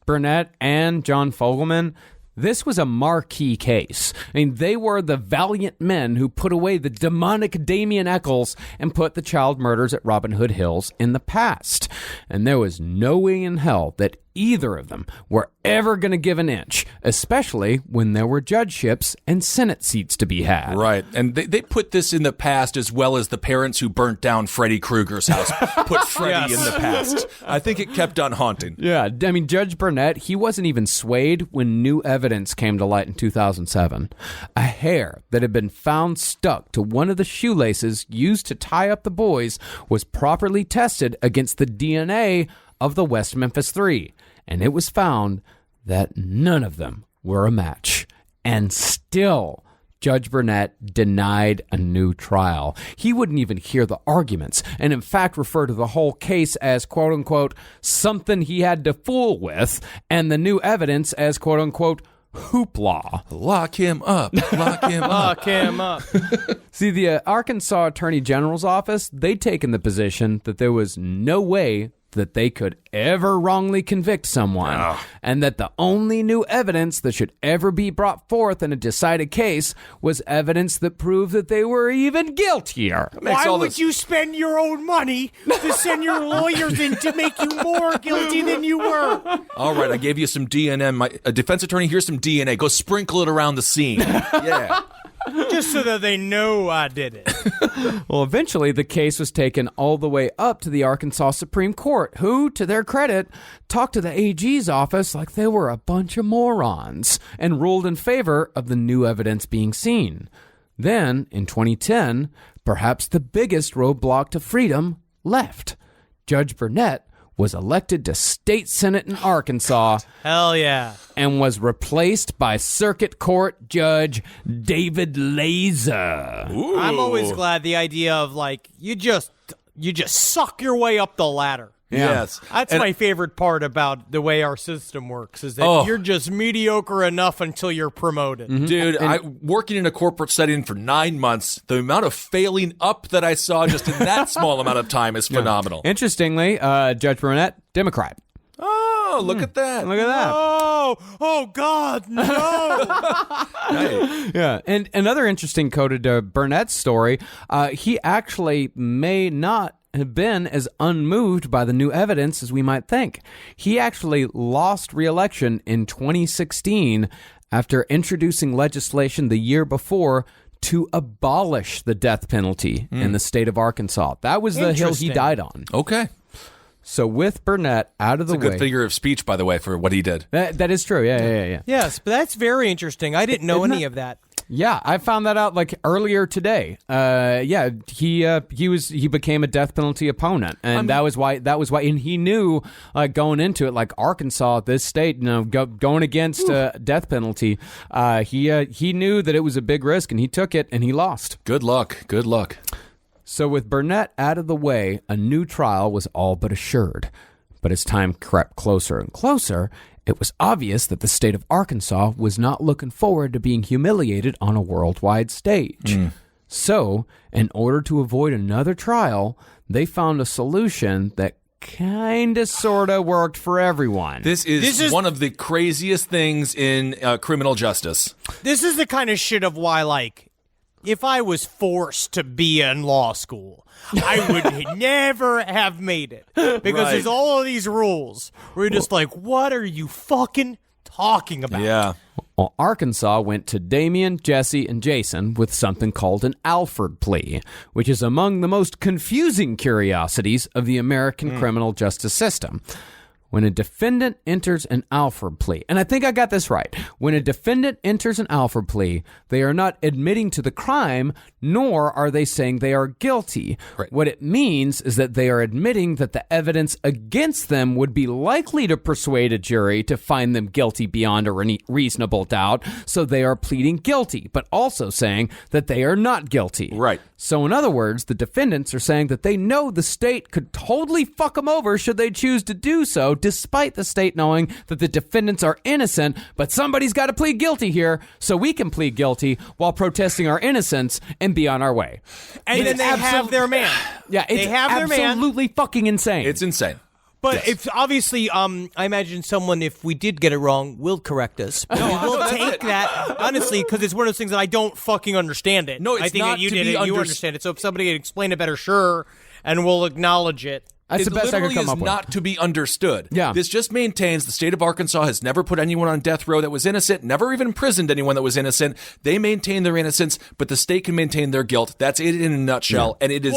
Burnett and John Fogelman, this was a marquee case. I mean, they were the valiant men who put away the demonic Damien Echols and put the child murders at Robin Hood Hills in the past. And there was no way in hell that either of them were ever going to give an inch, especially when there were judgeships and Senate seats to be had. Right. And they put this in the past, as well as the parents who burnt down Freddy Krueger's house put Freddy in the past. I think it kept on haunting. Yeah. I mean, Judge Burnett, he wasn't even swayed when new evidence came to light in 2007. A hair that had been found stuck to one of the shoelaces used to tie up the boys was properly tested against the DNA of the West Memphis 3. And it was found that none of them were a match. And still, Judge Burnett denied a new trial. He wouldn't even hear the arguments, and in fact referred to the whole case as, quote-unquote, something he had to fool with, and the new evidence as, quote-unquote, hoopla. Lock him up. Lock him up. Lock him up. See, the Arkansas Attorney General's office, they'd taken the position that there was no way that they could ever wrongly convict someone, and that the only new evidence that should ever be brought forth in a decided case was evidence that proved that they were even guiltier. Why would you spend your own money to send your lawyers in to make you more guilty than you were? All right, I gave you some DNA. My defense attorney, here's some DNA. Go sprinkle it around the scene. Yeah. Just so that they know I did it. Well, eventually the case was taken all the way up to the Arkansas Supreme Court, who, to their credit, talked to the AG's office like they were a bunch of morons and ruled in favor of the new evidence being seen. Then, in 2010, perhaps the biggest roadblock to freedom left. Judge Burnett was elected to state senate in Arkansas. Hell yeah. And was replaced by Circuit Court Judge David Laser. Ooh. I'm always glad the idea of you just suck your way up the ladder. Yeah. Yes. That's my favorite part about the way our system works, is that you're just mediocre enough until you're promoted. Mm-hmm. Dude, working in a corporate setting for 9 months, the amount of failing up that I saw just in that small amount of time is phenomenal. Interestingly, Judge Burnett, Democrat. Oh, look at that. Look at that. Oh, God, no. Right. Yeah, and another interesting code to Burnett's story, he actually may not have been as unmoved by the new evidence as we might think. He actually lost re-election in 2016 after introducing legislation the year before to abolish the death penalty in the state of Arkansas. That was the hill he died on. Okay. So with Burnett out of the way... It's a good figure of speech, by the way, for what he did. That is true, yeah. Yes, but that's very interesting. I didn't know any of that. Yeah, I found that out earlier today. He became a death penalty opponent, and that was why. And he knew going into it, Arkansas, this state, going against death penalty. He knew that it was a big risk, and he took it, and he lost. Good luck. So with Burnett out of the way, a new trial was all but assured. But as time crept closer and closer, it was obvious that the state of Arkansas was not looking forward to being humiliated on a worldwide stage. So, in order to avoid another trial, they found a solution that kind of sort of worked for everyone. This is one of the craziest things in criminal justice. This is the kind of shit of why, if I was forced to be in law school, I would never have made it. Because there's all of these rules where you're just what are you fucking talking about? Yeah. Well, Arkansas went to Damien, Jessie, and Jason with something called an Alford plea, which is among the most confusing curiosities of the American criminal justice system. When a defendant enters an Alford plea, and I think I got this right, when a defendant enters an Alford plea, they are not admitting to the crime, nor are they saying they are guilty. Right. What it means is that they are admitting that the evidence against them would be likely to persuade a jury to find them guilty beyond a reasonable doubt, so they are pleading guilty, but also saying that they are not guilty. Right. So in other words, the defendants are saying that they know the state could totally fuck them over should they choose to do so, despite the state knowing that the defendants are innocent, but somebody's got to plead guilty here, so we can plead guilty while protesting our innocence and be on our way. And then they have their man. Yeah, it's absolutely fucking insane. It's insane. But it's obviously, I imagine someone, if we did get it wrong, will correct us. But we will take that, honestly, because it's one of those things that I don't fucking understand it. No, it's I think not that you to did be it, you understand it. So if somebody can explain it better, sure, and we'll acknowledge it. That's the best I could come up is with. not to be understood. Yeah. This just maintains the state of Arkansas has never put anyone on death row that was innocent, never even imprisoned anyone that was innocent. They maintain their innocence, but the state can maintain their guilt. That's it in a nutshell, and it is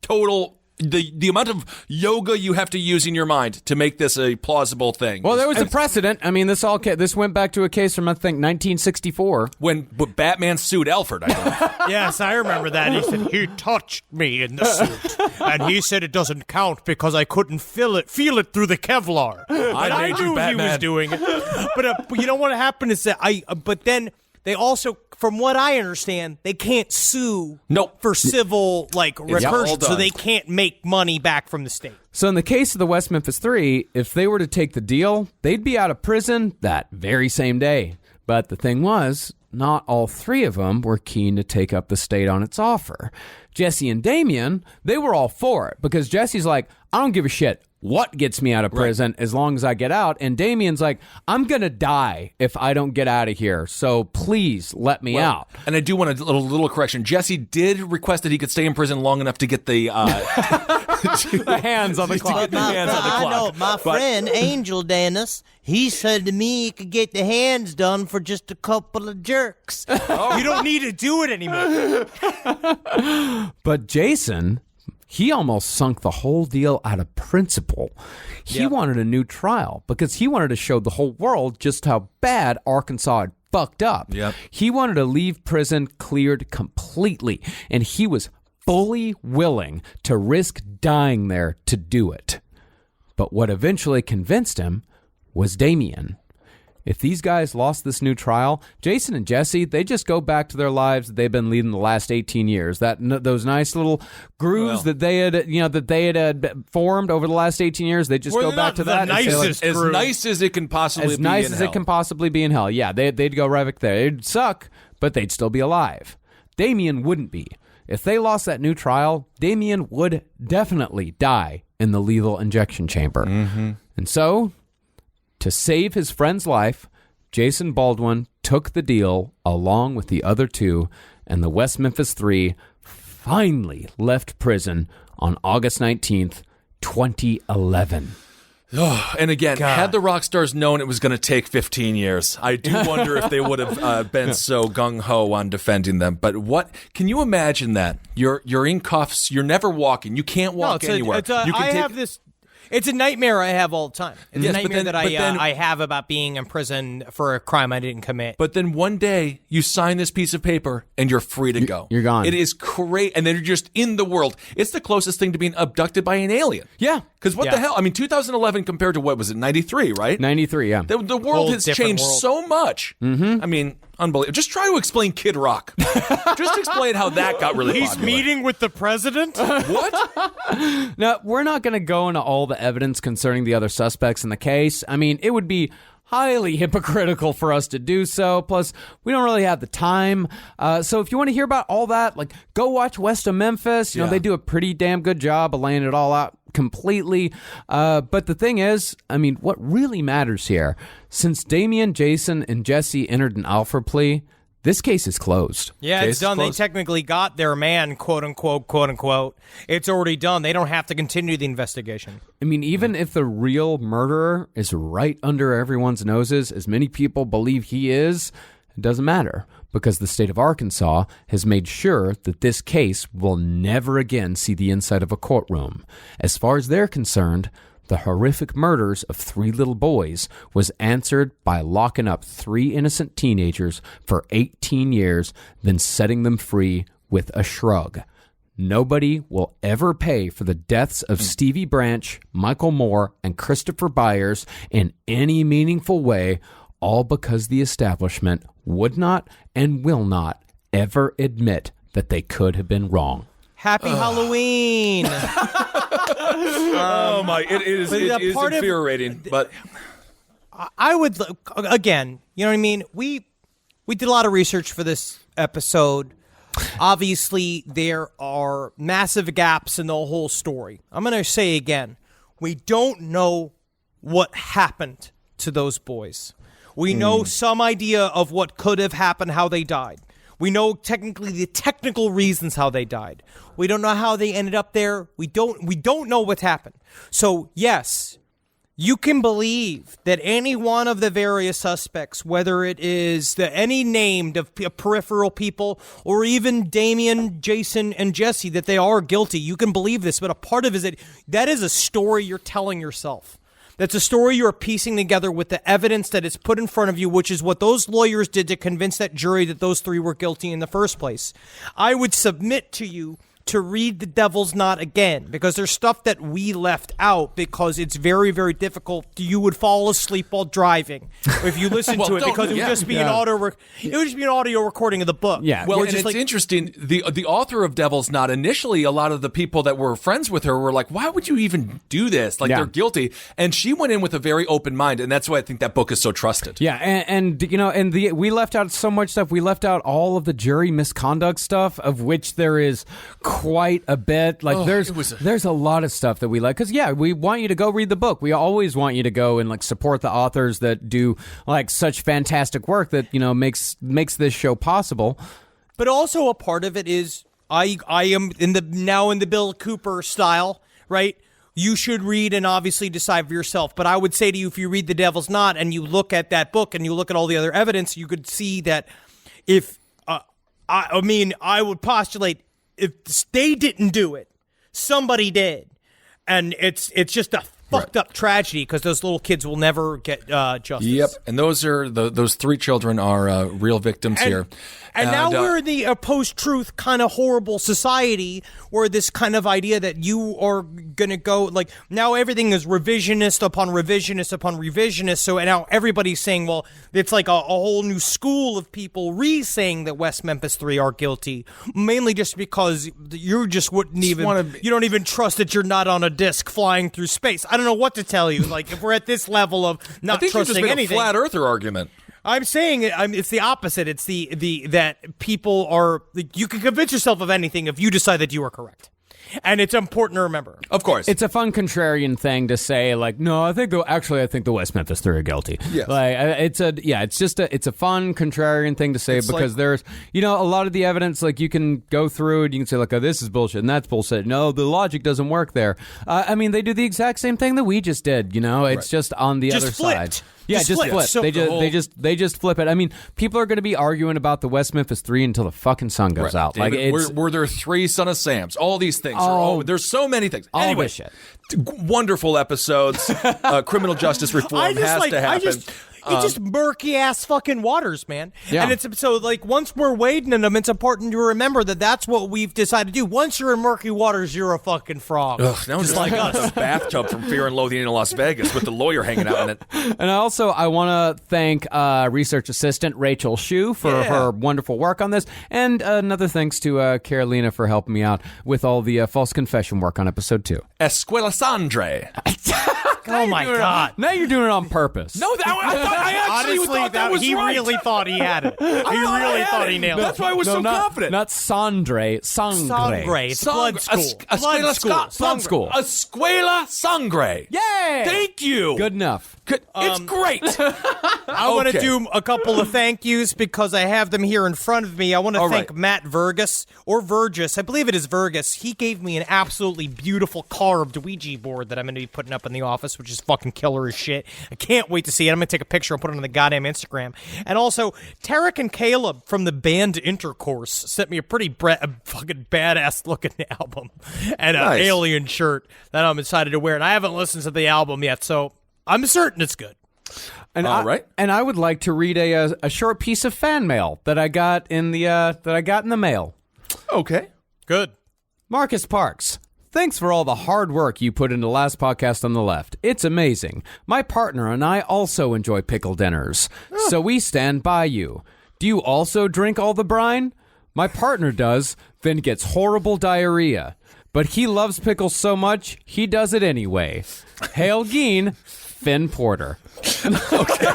total... The amount of yoga you have to use in your mind to make this a plausible thing. Well, there was a precedent. I mean, this went back to a case from, I think, 1964. When Batman sued Alfred, I think. Yes, I remember that. He said, he touched me in the suit. And he said it doesn't count because I couldn't feel it through the Kevlar. I made you knew Batman. he was doing it. But you know what happened is that but then they also, from what I understand, they can't sue for civil recursion, so they can't make money back from the state. So in the case of the West Memphis 3, if they were to take the deal, they'd be out of prison that very same day. But the thing was, not all three of them were keen to take up the state on its offer. Jessie and Damien, they were all for it because Jessie's like, I don't give a shit. what gets me out of prison as long as I get out. And Damien's like, I'm going to die if I don't get out of here. So please let me out. And I do want a little correction. Jesse did request that he could stay in prison long enough to get the The hands on the clock. I know my friend Angel Dennis. He said to me he could get the hands done for just a couple of jerks. You don't need to do it anymore. But Jason, he almost sunk the whole deal out of principle. He wanted a new trial because he wanted to show the whole world just how bad Arkansas had fucked up. Yep. He wanted to leave prison cleared completely, and he was fully willing to risk dying there to do it. But what eventually convinced him was Damien. If these guys lost this new trial, Jason and Jesse, they just go back to their lives that they've been leading the last 18 years. Those nice little grooves that they had formed over the last 18 years, they just go back to that. Nicest as nice as it can possibly be. As nice as it can possibly be in hell. Yeah, they'd go right back there. It'd suck, but they'd still be alive. Damien wouldn't be. If they lost that new trial, Damien would definitely die in the lethal injection chamber. Mm-hmm. And so, to save his friend's life, Jason Baldwin took the deal along with the other two, and the West Memphis Three finally left prison on August 19th, 2011. Oh, and again, had the Rockstars known it was going to take 15 years, I do wonder if they would have been so gung-ho on defending them. But what can you imagine that? You're in cuffs, you're never walking, you can't walk anywhere. It's a nightmare I have all the time. It's a nightmare that I have about being in prison for a crime I didn't commit. But then one day, you sign this piece of paper, and you're free to go. You're gone. It is crazy. And then you're just in the world. It's the closest thing to being abducted by an alien. Yeah. Because what the hell? I mean, 2011 compared to what was it, 93, right? 93, yeah. The world has changed so much. Mm-hmm. I mean, unbelievable. Just try to explain Kid Rock. Just explain how that got really popular. He's meeting with the president? What? Now, we're not going to go into all the evidence concerning the other suspects in the case. I mean, it would be highly hypocritical for us to do so. Plus, we don't really have the time. So if you want to hear about all that, like, go watch West of Memphis. You know, they do a pretty damn good job of laying it all out completely. But the thing is, I mean, what really matters here, since Damien, Jason, and Jesse entered an alpha plea, this case is closed. Yeah, it's done. They technically got their man, quote unquote, quote unquote. It's already done. They don't have to continue the investigation. I mean, even if the real murderer is right under everyone's noses, as many people believe he is, it doesn't matter, because the state of Arkansas has made sure that this case will never again see the inside of a courtroom. As far as they're concerned, the horrific murders of 3 little boys was answered by locking up 3 innocent teenagers for 18 years, then setting them free with a shrug. Nobody will ever pay for the deaths of Stevie Branch, Michael Moore, and Christopher Byers in any meaningful way, all because the establishment would not and will not ever admit that they could have been wrong. Happy Halloween! Oh my! It is infuriating. But I would again. You know what I mean? We did a lot of research for this episode. Obviously, there are massive gaps in the whole story. I'm going to say again, we don't know what happened to those boys. We know some idea of what could have happened, how they died. We know technically the technical reasons how they died. We don't know how they ended up there. We don't know what happened. So, yes, you can believe that any one of the various suspects, whether it is any named of peripheral people or even Damien, Jason, and Jesse, that they are guilty. You can believe this, but a part of it is that is a story you're telling yourself. That's a story you're piecing together with the evidence that is put in front of you, which is what those lawyers did to convince that jury that those 3 were guilty in the first place. I would submit to you to read The Devil's Knot again, because there's stuff that we left out because it's very, very difficult. You would fall asleep while driving if you listen to it, because it would just be an audio recording of the book. Yeah. Well, and it's interesting. The author of Devil's Knot, initially, a lot of the people that were friends with her were like, "Why would you even do this? Like, they're guilty." And she went in with a very open mind, and that's why I think that book is so trusted. Yeah, and you know, we left out so much stuff. We left out all of the jury misconduct stuff, of which there is quite a bit. Like there's a lot of stuff that we like because we want you to go read the book. We always want you to go and like support the authors that do like such fantastic work that makes this show possible. But also a part of it is I am in the Bill Cooper style, right? You should read and obviously decide for yourself. But I would say to you, if you read The Devil's Knot and you look at that book and you look at all the other evidence, you could see that if, I would postulate if they didn't do it, somebody did. And it's just a fucked up tragedy because those little kids will never get justice. Yep, and those 3 children are real victims here. And now we're in the post-truth kind of horrible society where this kind of idea that you are going to go, like, now everything is revisionist upon revisionist upon revisionist. So now everybody's saying, well, it's like a whole new school of people re-saying that West Memphis 3 are guilty, mainly just because you just wouldn't you don't even trust that you're not on a disc flying through space. I don't know what to tell you. Like, if we're at this level of not trusting anything. I think you just made a flat earther argument. I'm saying it's the opposite. It's that people are. You can convince yourself of anything if you decide that you are correct, and it's important to remember. Of course, it's a fun contrarian thing to say. Like, no, I think the West Memphis 3 are guilty. Yes. Like, it's a fun contrarian thing to say because there's a lot of the evidence. Like, you can go through it, you can say like, oh, this is bullshit and that's bullshit. No, the logic doesn't work there. I mean, they do the exact same thing that we just did. It's just on the other side. Yeah, just flip. So they just flip it. I mean, people are going to be arguing about the West Memphis 3 until the fucking sun goes out. David, like, were there 3 Son of Sams? All these things. There's so many things. Anyway, shit. Wonderful episodes. Criminal justice reform has to happen. It's just murky ass fucking waters, man. Yeah. And it's so like once we're wading in them, it's important to remember that that's what we've decided to do. Once you're in murky waters, you're a fucking frog. Now just like us, a bathtub from Fear and Loathing in Las Vegas with the lawyer hanging out in it. And I want to thank research assistant Rachel Shue for her wonderful work on this, and another thanks to Carolina for helping me out with all the false confession work on episode 2. Escuela Sandre. Oh my God! Now you're doing it on purpose. No, I actually honestly thought that was he right. really thought he had it. He really thought he nailed it. That's why I was so confident. Not Sandre. Sangre. It's blood school. Blood school. Escuela Sangre. Yay! Thank you. Good enough. It's great. I want to do a couple of thank yous because I have them here in front of me. I want to thank Matt Vergas, or Vergis. I believe it is Vergas. He gave me an absolutely beautiful carved Ouija board that I'm going to be putting up in the office, which is fucking killer as shit. I can't wait to see it. I'm going to take a picture and put it on the goddamn Instagram. And also, Tarek and Caleb from the band Intercourse sent me a pretty fucking badass looking album and an alien shirt that I'm excited to wear. And I haven't listened to the album yet, so I'm certain it's good. And I would like to read a short piece of fan mail that I got in the mail. Okay. Good. Marcus Parks. Thanks for all the hard work you put into last podcast on the left. It's amazing. My partner and I also enjoy pickle dinners, so we stand by you. Do you also drink all the brine? My partner does, then gets horrible diarrhea. But he loves pickles so much, he does it anyway. Hail Geen, Finn Porter. Okay.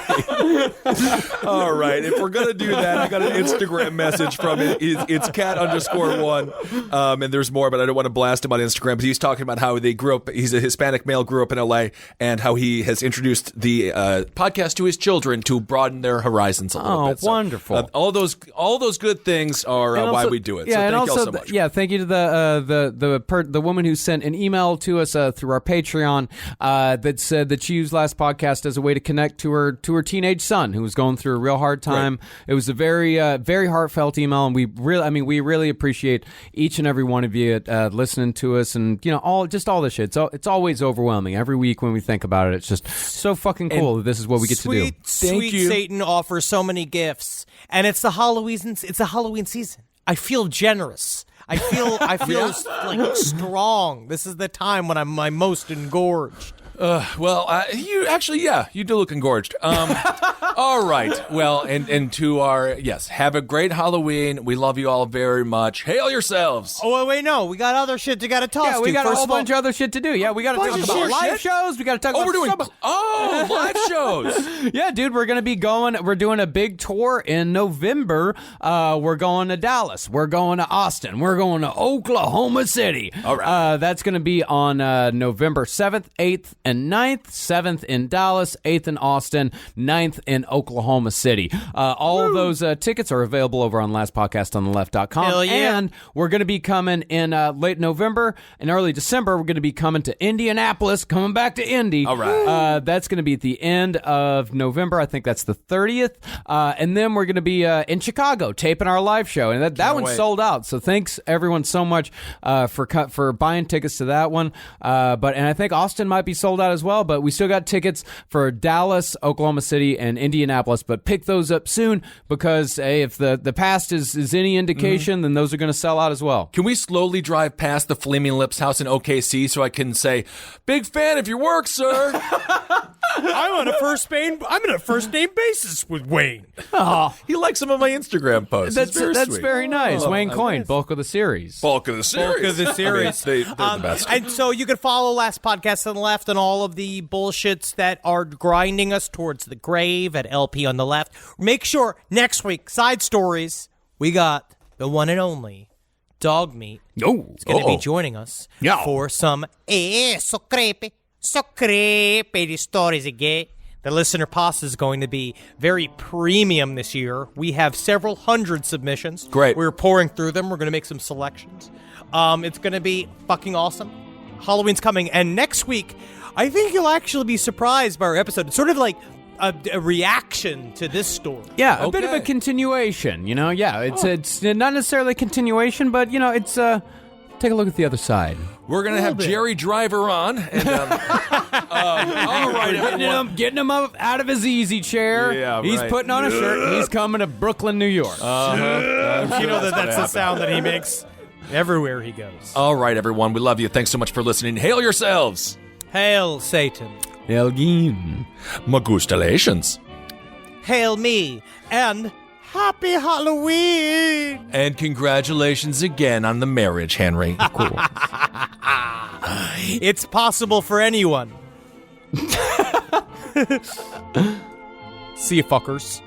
All right. If we're going to do that, I got an Instagram message from it. It's cat_1. And there's more, but I don't want to blast him on Instagram. But he's talking about how they grew up. He's a Hispanic male, grew up in LA, and how he has introduced the podcast to his children to broaden their horizons a little bit. Oh, wonderful. All those good things are why we do it. Yeah, so thank you all so much. Thank you to the woman who sent an email to us through our Patreon that said that she used last podcast as a way to connect to her teenage son who was going through a real hard time. Right. It was a very very heartfelt email, and we really appreciate each and every one of you listening to us, and all this shit. It's always overwhelming every week when we think about it. It's just so fucking cool that this is what we get to do. Sweet Satan offers so many gifts, and it's the Halloween season. I feel generous. I feel like strong. This is the time when I'm my most engorged. You do look engorged. All right. Well, and to our, yes, have a great Halloween. We love you all very much. Hail yourselves. Oh, wait, no. We got other shit to got to talk Yeah, to. we got a First whole of all- bunch of other shit to do. Yeah, we got to talk about live shows. We got to talk about we're doing, live shows. Yeah, dude, we're doing a big tour in November. We're going to Dallas. We're going to Austin. We're going to Oklahoma City. All right. That's going to be on November 7th, 8th, and 9th. 7th in Dallas, 8th in Austin, 9th in Oklahoma City. All of those tickets are available over on lastpodcastontheleft.com. Hell yeah. And we're going to be coming in late November and early December. We're going to be coming to Indianapolis, coming back to Indy. All right. That's going to be at the end of November. I think that's the 30th. And then we're going to be in Chicago taping our live show. And that one's wait. sold out. So thanks, everyone, so much for buying tickets to that one. And I think Austin might be sold out as well. But we still got tickets for Dallas, Oklahoma City, and Indianapolis. But pick those up soon because, hey, if the past is any indication, then those are going to sell out as well. Can we slowly drive past the Flaming Lips house in OKC so I can say, big fan of your work, sir? I'm on a first name basis with Wayne. He likes some of my Instagram posts. That's It's sweet. very nice. Wayne Coyne, bulk of the series. Bulk of the series. They're the best. And so you can follow Last Podcast on the Left and all of the bullshits that are grinding us towards the grave at LP on the Left. Make sure next week, Side Stories, we got the one and only Dog Meat. Oh, He's going to be joining us for some so creepy stories again. The listener pasta is going to be very premium this year. We have several hundred submissions. Great. We're pouring through them. We're going to make some selections. It's going to be fucking awesome. Halloween's coming. And next week, I think you'll actually be surprised by our episode. It's sort of like a reaction to this story. Yeah, a bit of a continuation, you know? Yeah, it's not necessarily a continuation, but, you know, it's, take a look at the other side. We're going to have Jerry Driver on. And, all right, Getting him up out of his easy chair. Yeah, He's right. putting on a shirt, and he's coming to Brooklyn, New York. You know that's the sound that he makes everywhere he goes. All right, everyone. We love you. Thanks so much for listening. Hail yourselves. Hail Satan. Elgin. Magustalations. Hail me. And happy Halloween. And congratulations again on the marriage, Henry. Cool. It's possible for anyone. See you, fuckers.